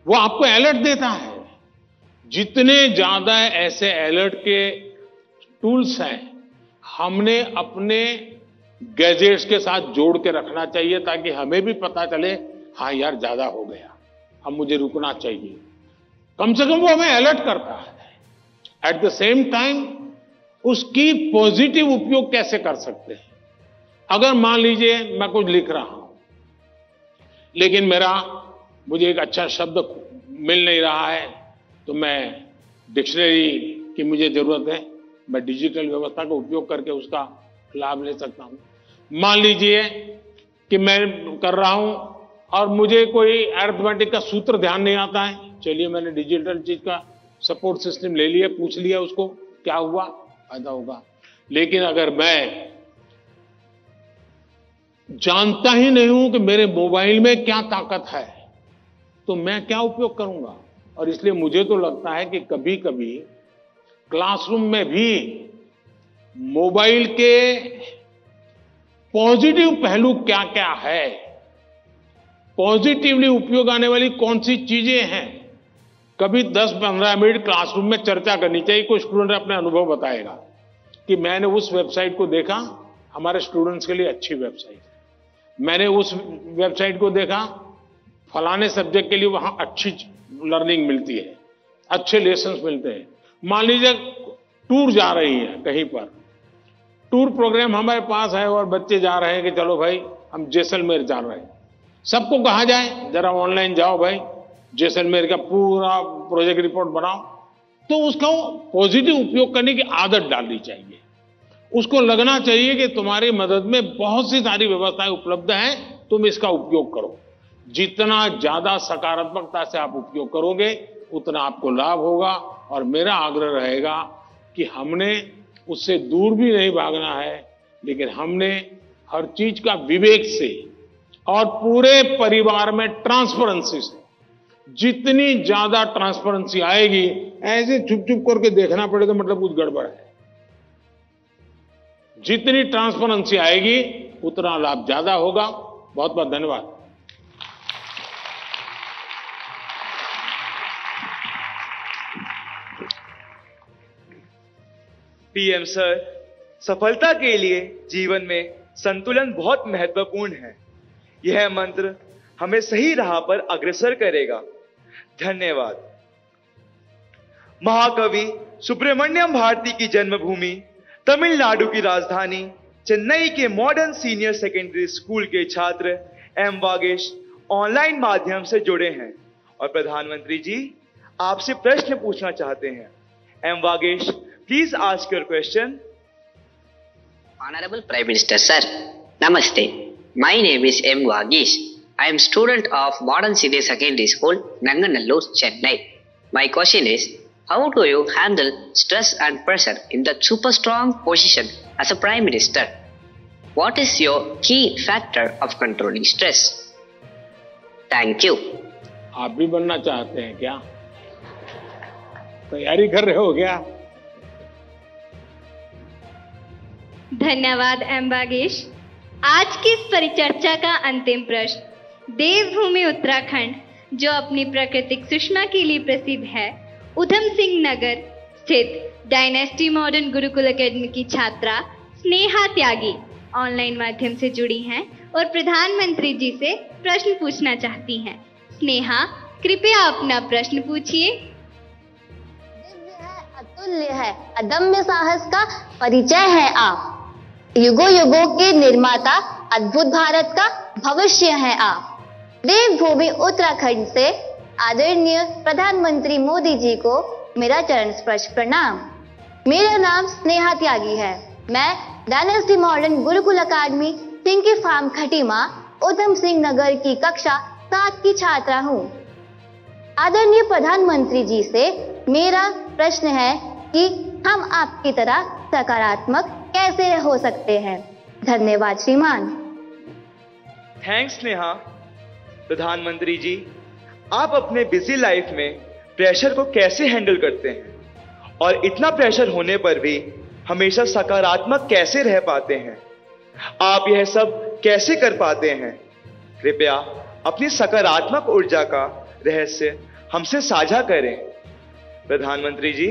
वो आपको अलर्ट देता है। जितने ज्यादा ऐसे अलर्ट के टूल्स हैं, हमने अपने गैजेट्स के साथ जोड़ के रखना चाहिए ताकि हमें भी पता चले, हाँ यार ज्यादा हो गया, अब मुझे रुकना चाहिए। कम से कम वो हमें अलर्ट करता है। एट द सेम टाइम उसकी पॉजिटिव उपयोग कैसे कर सकते हैं। अगर मान लीजिए मैं कुछ लिख रहा हूं, लेकिन मुझे एक अच्छा शब्द मिल नहीं रहा है, तो मैं डिक्शनरी की मुझे जरूरत है, मैं डिजिटल व्यवस्था का उपयोग करके उसका लाभ ले सकता हूं। मान लीजिए कि मैं कर रहा हूं और मुझे कोई अरिथमेटिक का सूत्र ध्यान नहीं आता है, चलिए मैंने डिजिटल चीज का सपोर्ट सिस्टम ले लिया, पूछ लिया उसको, क्या हुआ, फायदा होगा। लेकिन अगर मैं जानता ही नहीं हूं कि मेरे मोबाइल में क्या ताकत है, तो मैं क्या उपयोग करूंगा। और इसलिए मुझे तो लगता है कि कभी कभी क्लासरूम में भी मोबाइल के पॉजिटिव पहलू क्या क्या है, पॉजिटिवली उपयोग आने वाली कौन सी चीजें हैं, कभी 10-15 मिनट क्लासरूम में चर्चा करनी चाहिए। कोई स्टूडेंट अपने अनुभव बताएगा कि मैंने उस वेबसाइट को देखा, हमारे स्टूडेंट्स के लिए अच्छी वेबसाइट, मैंने उस वेबसाइट को देखा, फलाने सब्जेक्ट के लिए वहां अच्छी लर्निंग मिलती है, अच्छे लेसन्स मिलते हैं। मान लीजिए टूर जा रही है कहीं पर, टूर प्रोग्राम हमारे पास है और बच्चे जा रहे हैं कि चलो भाई हम जैसलमेर जा रहे हैं, सबको कहा जाए जरा ऑनलाइन जाओ भाई, जैसलमेर का पूरा प्रोजेक्ट रिपोर्ट बनाओ, तो उसका पॉजिटिव उपयोग करने की आदत डालनी चाहिए। उसको लगना चाहिए कि तुम्हारी मदद में बहुत सी सारी व्यवस्थाएं उपलब्ध हैं, तुम इसका उपयोग करो। जितना ज्यादा सकारात्मकता से आप उपयोग करोगे उतना आपको लाभ होगा। और मेरा आग्रह रहेगा कि हमने उससे दूर भी नहीं भागना है, लेकिन हमने हर चीज का विवेक से और पूरे परिवार में ट्रांसपेरेंसी से, जितनी ज्यादा ट्रांसपेरेंसी आएगी, ऐसे चुप चुप करके देखना पड़े तो मतलब कुछ गड़बड़ है। जितनी ट्रांसपेरेंसी आएगी उतना लाभ ज्यादा होगा। बहुत बहुत धन्यवाद। पीएम सर, सफलता के लिए जीवन में संतुलन बहुत महत्वपूर्ण है। यह मंत्र हमें सही राह पर अग्रसर करेगा। धन्यवाद। महाकवि सुब्रमण्यम भारती की जन्मभूमि तमिलनाडु की राजधानी चेन्नई के मॉडर्न सीनियर सेकेंडरी स्कूल के छात्र एम वागेश ऑनलाइन माध्यम से जुड़े हैं और प्रधानमंत्री जी आपसे प्रश्न पूछना चाहते हैं। M Vagesh, please ask your question. Honorable Prime Minister Sir, Namaste. My name is M. Vagesh. I am student of Modern Senior Secondary School, Nanganallur, Chennai. My question is, how do you handle stress and pressure in the super strong position as a Prime Minister? What is your key factor of controlling stress? Thank you. आप भी बनना चाहते हैं क्या? तैयारी कर रहे हो क्या? धन्यवाद एम वागेश। आज की इस परिचर्चा का अंतिम प्रश्न देवभूमि उत्तराखंड, जो अपनी प्राकृतिक सुषमा के लिए प्रसिद्ध है, उधम सिंह नगर स्थित डायनेस्टी मॉडर्न गुरुकुल एकेडमी की छात्रा स्नेहा त्यागी ऑनलाइन माध्यम से जुड़ी हैं और प्रधानमंत्री जी से प्रश्न पूछना चाहती हैं। स्नेहा, कृपया अपना प्रश्न पूछिए। अतुल्य है, अदम्य साहस का परिचय है आप, युगों युगों के निर्माता, अद्भुत भारत का भविष्य है आप। देवभूमि उत्तराखंड से आदरणीय प्रधानमंत्री मोदी जी को मेरा चरण स्पर्श प्रणाम। मेरा नाम स्नेहा त्यागी है। मैं डायनेस्टी मॉडर्न गुरुकुल अकादमी सिंकी फार्म खटीमा उधम सिंह नगर की कक्षा 7 की छात्रा हूँ। आदरणीय प्रधानमंत्री जी से मेरा प्रश्न है कि हम आपकी तरह सकारात्मक कैसे हो सकते हैं। धन्यवाद श्रीमान। थैंक्स स्नेहा। प्रधानमंत्री जी, आप अपने बिजी लाइफ में प्रेशर को कैसे हैंडल करते हैं और इतना प्रेशर होने पर भी हमेशा सकारात्मक कैसे रह पाते हैं? आप यह सब कैसे कर पाते हैं? कृपया अपनी सकारात्मक ऊर्जा का रहस्य हमसे साझा करें। प्रधानमंत्री जी।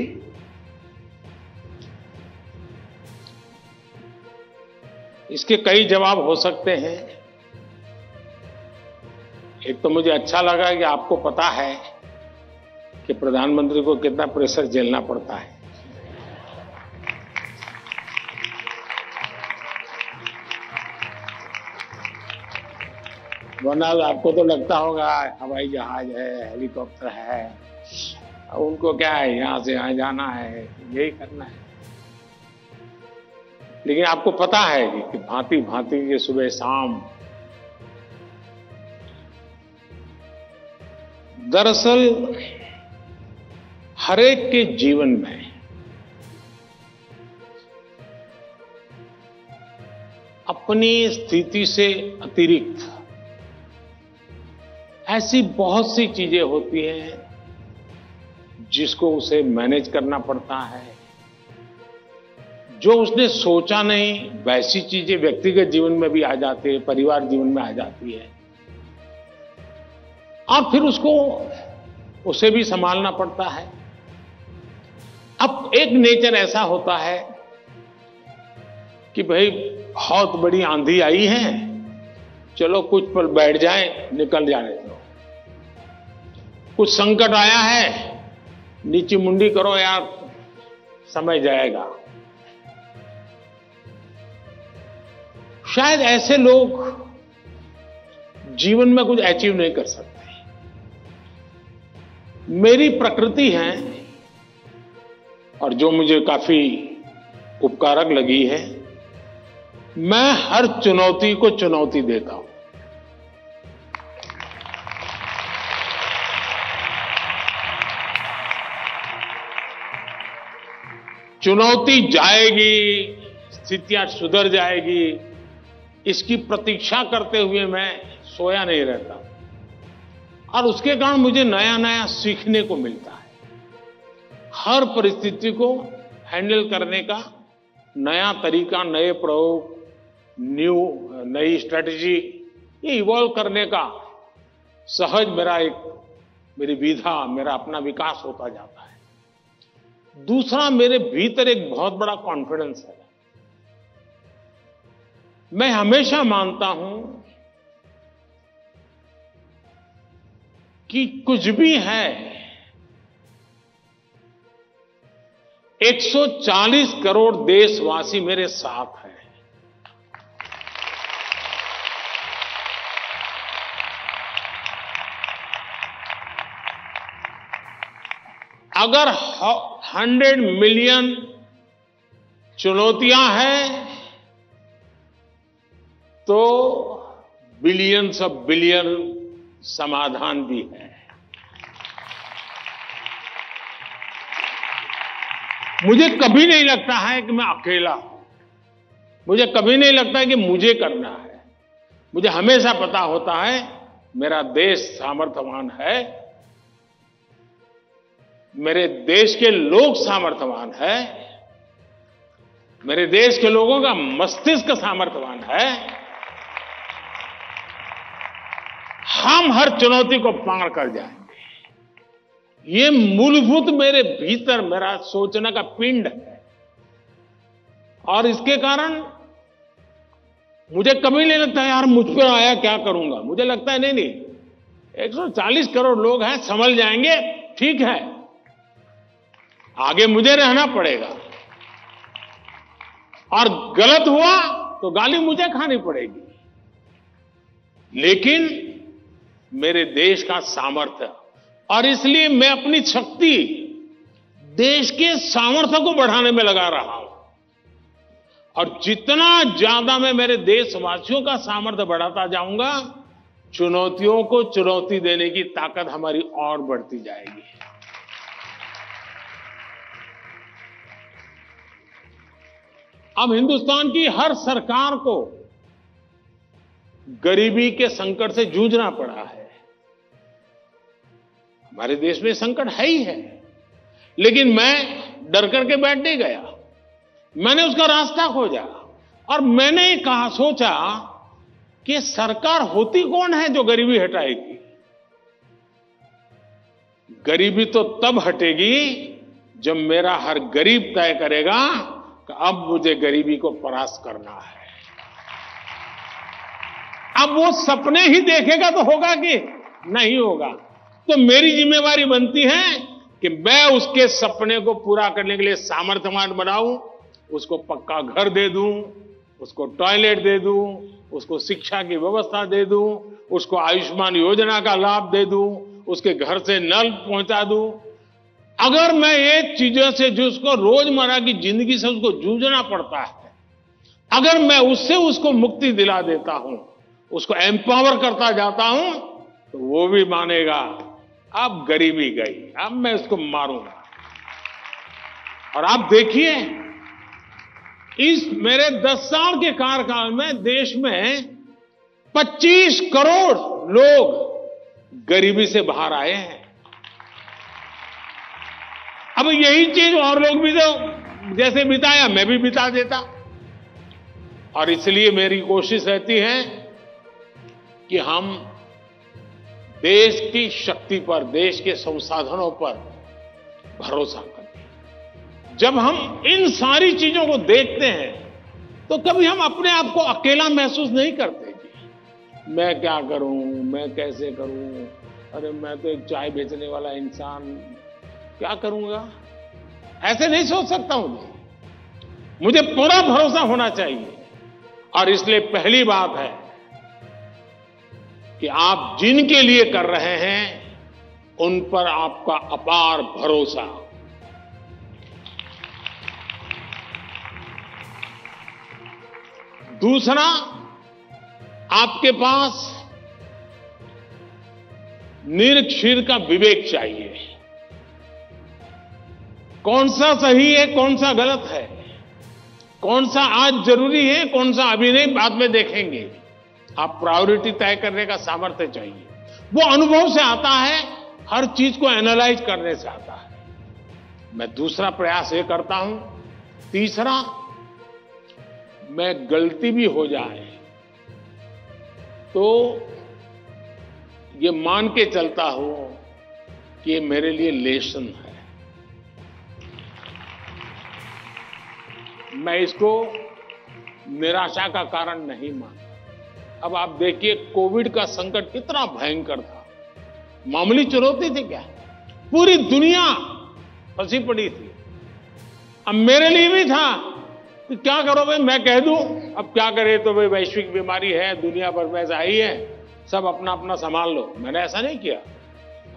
इसके कई जवाब हो सकते हैं। एक तो मुझे अच्छा लगा कि आपको पता है कि प्रधानमंत्री को कितना प्रेशर झेलना पड़ता है। वरना आपको तो लगता होगा हवाई जहाज है, हेलीकॉप्टर है, उनको क्या है, यहां से यहां जाना है, यही करना है। लेकिन आपको पता है कि भांति भांति के सुबह शाम, दरअसल हरेक के जीवन में अपनी स्थिति से अतिरिक्त ऐसी बहुत सी चीजें होती हैं जिसको उसे मैनेज करना पड़ता है। जो उसने सोचा नहीं वैसी चीजें व्यक्तिगत जीवन में भी आ जाती है, परिवार जीवन में आ जाती है, और फिर उसे भी संभालना पड़ता है। अब एक नेचर ऐसा होता है कि भाई बहुत बड़ी आंधी आई है, चलो कुछ पल बैठ जाए, निकल जाने दो। कुछ संकट आया है, नीची मुंडी करो यार, समय जाएगा। शायद ऐसे लोग जीवन में कुछ अचीव नहीं कर सकते। मेरी प्रकृति है और जो मुझे काफी उपकारक लगी है। मैं हर चुनौती को चुनौती देता हूं। चुनौती जाएगी, स्थितियां सुधर जाएगी, इसकी प्रतीक्षा करते हुए मैं सोया नहीं रहता और उसके कारण मुझे नया नया सीखने को मिलता है। हर परिस्थिति को हैंडल करने का नया तरीका, नए प्रयोग, नई स्ट्रेटजी, ये इवॉल्व करने का सहज मेरी विधा, मेरा अपना विकास होता जाता है। दूसरा, मेरे भीतर एक बहुत बड़ा कॉन्फिडेंस है। मैं हमेशा मानता हूं कि कुछ भी है, 140 करोड़ देशवासी मेरे साथ हैं। अगर 100 मिलियन चुनौतियां हैं तो बिलियंस ऑफ बिलियन समाधान भी है। मुझे कभी नहीं लगता है कि मैं अकेला हूं। मुझे कभी नहीं लगता है कि मुझे करना है। मुझे हमेशा पता होता है मेरा देश सामर्थ्यवान है, मेरे देश के लोग सामर्थ्यवान है, मेरे देश के लोगों का मस्तिष्क सामर्थ्यवान है। हम हर चुनौती को पार कर जाएंगे। ये मूलभूत मेरे भीतर मेरा सोचने का पिंड है और इसके कारण मुझे कभी नहीं लगता यार मुझ पर आया क्या करूंगा। मुझे लगता है नहीं, 140 करोड़ लोग हैं, संभल जाएंगे, ठीक है, आगे मुझे रहना पड़ेगा और गलत हुआ तो गाली मुझे खानी पड़ेगी, लेकिन मेरे देश का सामर्थ्य, और इसलिए मैं अपनी शक्ति देश के सामर्थ्य को बढ़ाने में लगा रहा हूं। और जितना ज्यादा मैं मेरे देशवासियों का सामर्थ्य बढ़ाता जाऊंगा, चुनौतियों को चुनौती देने की ताकत हमारी और बढ़ती जाएगी। अब हिंदुस्तान की हर सरकार को गरीबी के संकट से जूझना पड़ा है। हमारे देश में संकट है ही है, लेकिन मैं डर करके बैठ नहीं गया। मैंने उसका रास्ता खोजा और मैंने सोचा कि सरकार होती कौन है जो गरीबी हटाएगी। गरीबी तो तब हटेगी जब मेरा हर गरीब तय करेगा कि अब मुझे गरीबी को परास्त करना है। अब वो सपने ही देखेगा तो होगा कि नहीं होगा। तो मेरी जिम्मेवारी बनती है कि मैं उसके सपने को पूरा करने के लिए सामर्थ्यवान बनाऊं, उसको पक्का घर दे दूं, उसको टॉयलेट दे दूं, उसको शिक्षा की व्यवस्था दे दूं, उसको आयुष्मान योजना का लाभ दे दूं, उसके घर से नल पहुंचा दूं। अगर मैं ये चीजों से जो उसको रोजमर्रा की जिंदगी से उसको जूझना पड़ता है, अगर मैं उससे उसको मुक्ति दिला देता हूं, उसको एम्पावर करता जाता हूं, तो वो भी मानेगा अब गरीबी गई, अब मैं उसको मारूंगा। और आप देखिए, इस मेरे 10 साल के कार्यकाल में देश में 25 करोड़ लोग गरीबी से बाहर आए हैं। अब यही चीज और लोग भी तो जैसे बिताया मैं भी बिता देता। और इसलिए मेरी कोशिश रहती है कि हम देश की शक्ति पर, देश के संसाधनों पर भरोसा करें। जब हम इन सारी चीजों को देखते हैं तो कभी हम अपने आप को अकेला महसूस नहीं करते कि मैं क्या करूं, मैं कैसे करूं, अरे मैं तो एक चाय बेचने वाला इंसान, क्या करूंगा, ऐसे नहीं सोच सकता हूं। मुझे पूरा भरोसा होना चाहिए। और इसलिए पहली बात है कि आप जिनके लिए कर रहे हैं उन पर आपका अपार भरोसा। दूसरा, आपके पास निरक्षीर का विवेक चाहिए। कौन सा सही है, कौन सा गलत है, कौन सा आज जरूरी है, कौन सा अभी नहीं, बाद में देखेंगे। आप प्रायोरिटी तय करने का सामर्थ्य चाहिए। वो अनुभव से आता है, हर चीज को एनालाइज करने से आता है। मैं दूसरा प्रयास ये करता हूं। तीसरा, मैं गलती भी हो जाए तो ये मान के चलता हूं कि ये मेरे लिए लेसन है। मैं इसको निराशा का कारण नहीं मानता। अब आप देखिए, कोविड का संकट कितना भयंकर था। मामूली चुनौती थी क्या? पूरी दुनिया फंसी पड़ी थी। अब मेरे लिए भी था कि क्या करो भाई, मैं कह दूं अब क्या करे, तो भाई वैश्विक बीमारी है, दुनिया भर में ऐसा ही है, सब अपना अपना संभाल लो। मैंने ऐसा नहीं किया।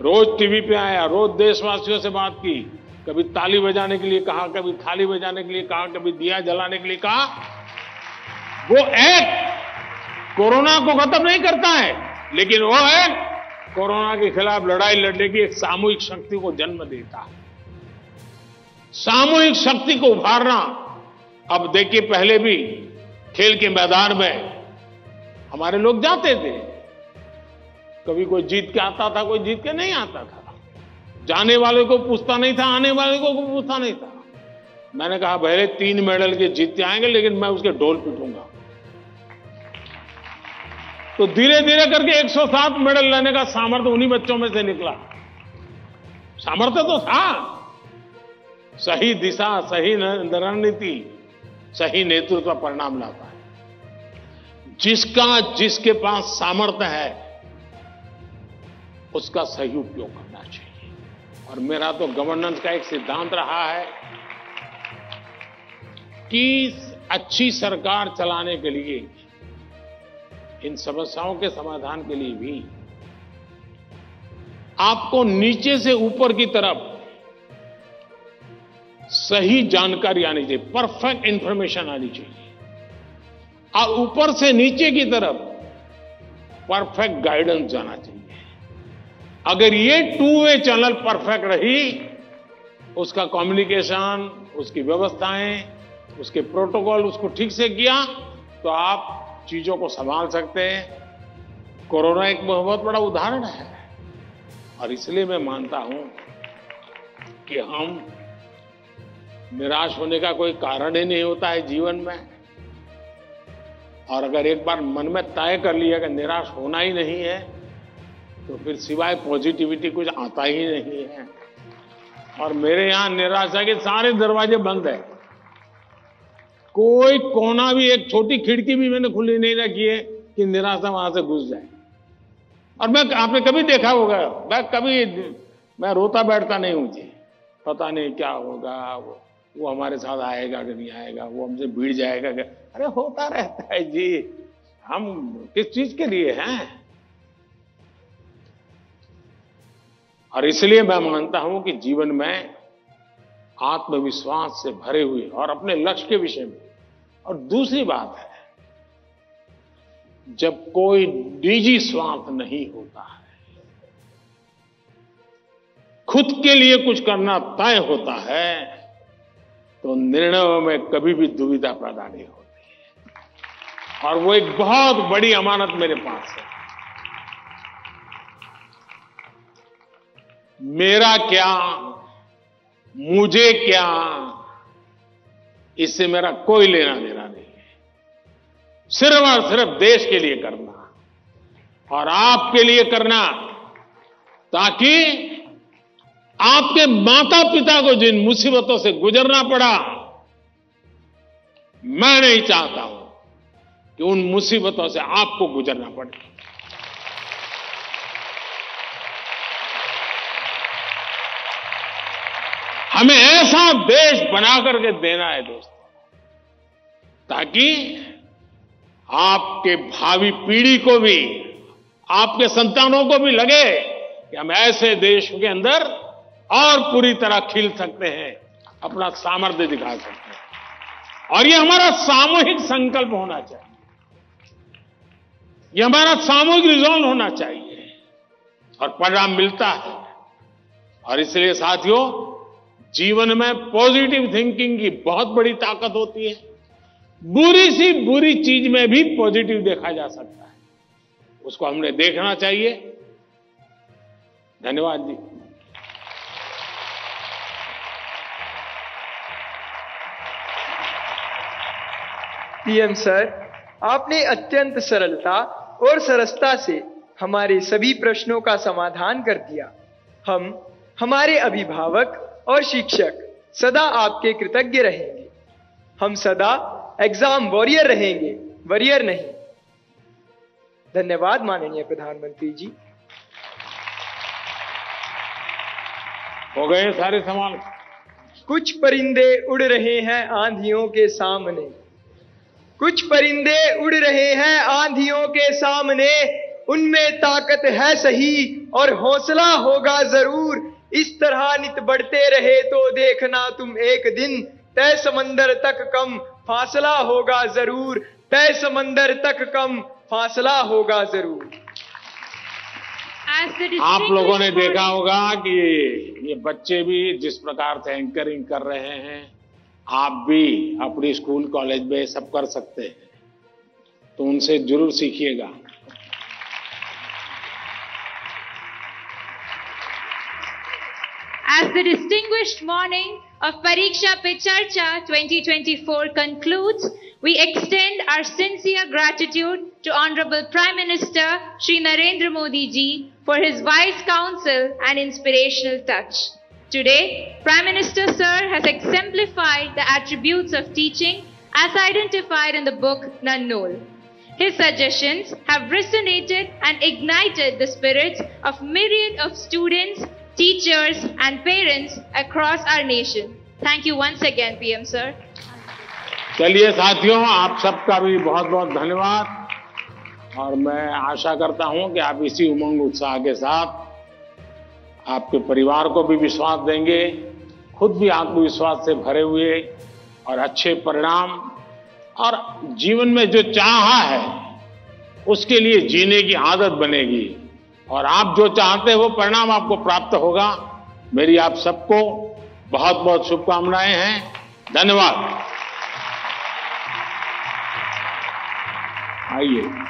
रोज टीवी पे आया, रोज देशवासियों से बात की, कभी ताली बजाने के लिए कहा, कभी थाली बजाने के लिए कहा, कभी दिया जलाने के लिए कहा। वो एक्ट कोरोना को खत्म नहीं करता है, लेकिन वो एक्ट कोरोना के खिलाफ लड़ाई लड़ने की एक सामूहिक शक्ति को जन्म देता है। सामूहिक शक्ति को उभारना। अब देखिए, पहले भी खेल के मैदान में हमारे लोग जाते थे, कभी कोई जीत के आता था, कोई जीत के नहीं आता था। जाने वाले को पूछता नहीं था, आने वाले को पूछता नहीं था। मैंने कहा भले 3 मेडल के जीतते आएंगे, लेकिन मैं उसके ढोल पीटूंगा। तो धीरे धीरे करके 107 मेडल लेने का सामर्थ्य उन्हीं बच्चों में से निकला। सामर्थ्य तो था। सही दिशा, सही रणनीति, सही नेतृत्व परिणाम लाता है। जिसके पास सामर्थ्य है, उसका सही उपयोग करना चाहिए। और मेरा तो गवर्नेंस का एक सिद्धांत रहा है कि अच्छी सरकार चलाने के लिए, इन समस्याओं के समाधान के लिए भी आपको नीचे से ऊपर की तरफ सही जानकारी आनी चाहिए, परफेक्ट इंफॉर्मेशन आनी चाहिए, और ऊपर से नीचे की तरफ परफेक्ट गाइडेंस जाना चाहिए। अगर ये 2 वे चैनल परफेक्ट रही, उसका कम्युनिकेशन, उसकी व्यवस्थाएं, उसके प्रोटोकॉल उसको ठीक से किया, तो आप चीजों को संभाल सकते हैं। कोरोना एक बहुत बड़ा उदाहरण है। और इसलिए मैं मानता हूं कि हम निराश होने का कोई कारण ही नहीं होता है जीवन में। और अगर एक बार मन में तय कर लिया कि निराश होना ही नहीं है, तो फिर सिवाय पॉजिटिविटी कुछ आता ही नहीं है। और मेरे यहां निराशा के सारे दरवाजे बंद है। कोई कोना भी, एक छोटी खिड़की भी मैंने खुली नहीं रखी है कि निराशा वहां से घुस जाए। और आपने कभी देखा होगा, मैं रोता बैठता नहीं हूं जी, पता नहीं क्या होगा, वो हमारे साथ आएगा कि नहीं आएगा, वो हमसे भिड़ जाएगा क्या। अरे होता रहता है जी, हम किस चीज के लिए हैं। और इसलिए मैं मानता हूं कि जीवन में आत्मविश्वास से भरे हुए और अपने लक्ष्य के विषय में। और दूसरी बात है, जब कोई निजी स्वार्थ नहीं होता है, खुद के लिए कुछ करना तय होता है, तो निर्णयों में कभी भी दुविधा पैदा नहीं होती है। और वो एक बहुत बड़ी अमानत मेरे पास है। मेरा क्या, मुझे क्या, इससे मेरा कोई लेना देना नहीं है। सिर्फ और सिर्फ देश के लिए करना और आपके लिए करना, ताकि आपके माता पिता को जिन मुसीबतों से गुजरना पड़ा, मैं नहीं चाहता हूं कि उन मुसीबतों से आपको गुजरना पड़े। हमें ऐसा देश बना करके देना है दोस्तों, ताकि आपके भावी पीढ़ी को भी, आपके संतानों को भी लगे कि हम ऐसे देश के अंदर और पूरी तरह खिल सकते हैं, अपना सामर्थ्य दिखा सकते हैं। और ये हमारा सामूहिक संकल्प होना चाहिए। ये हमारा सामूहिक रिजॉल्व होना चाहिए और परिणाम मिलता है। और इसलिए साथियों, जीवन में पॉजिटिव थिंकिंग की बहुत बड़ी ताकत होती है। बुरी सी बुरी चीज में भी पॉजिटिव देखा जा सकता है, उसको हमने देखना चाहिए। धन्यवाद जी। पीएम सर, आपने अत्यंत सरलता और सरसता से हमारे सभी प्रश्नों का समाधान कर दिया। हम, हमारे अभिभावक और शिक्षक सदा आपके कृतज्ञ रहेंगे। हम सदा एग्जाम वॉरियर रहेंगे, वरियर नहीं। धन्यवाद माननीय प्रधानमंत्री जी। हो गए सारे सवाल। कुछ परिंदे उड़ रहे हैं आंधियों के सामने, कुछ परिंदे उड़ रहे हैं आंधियों के सामने, उनमें ताकत है सही और हौसला होगा जरूर। इस तरह नित बढ़ते रहे तो देखना तुम एक दिन, तय समंदर तक कम फासला होगा जरूर, तय समंदर तक कम फासला होगा जरूर। आप लोगों ने देखा होगा कि ये बच्चे भी जिस प्रकार से एंकरिंग कर रहे हैं, आप भी अपनी स्कूल कॉलेज में सब कर सकते हैं, तो उनसे जरूर सीखिएगा। As the distinguished morning of Pariksha Pe Charcha 2024 concludes, we extend our sincere gratitude to Honorable Prime Minister Shri Narendra Modi ji for his wise counsel and inspirational touch. Today, Prime Minister Sir has exemplified the attributes of teaching as identified in the book Nannol. His suggestions have resonated and ignited the spirits of myriad of students, teachers and parents across our nation. Thank you once again, PM Sir. चलिए साथियों, आप सबका भी बहुत बहुत धन्यवाद और मैं आशा करता हूं कि आप इसी उमंग उत्साह के साथ आपके परिवार को भी विश्वास देंगे, खुद भी आत्मविश्वास से भरे हुए और अच्छे परिणाम और जीवन में जो चाहा है उसके लिए जीने की आदत बनेगी और आप जो चाहते हैं वो परिणाम आपको प्राप्त होगा। मेरी आप सबको बहुत बहुत शुभकामनाएं हैं। धन्यवाद। आइए।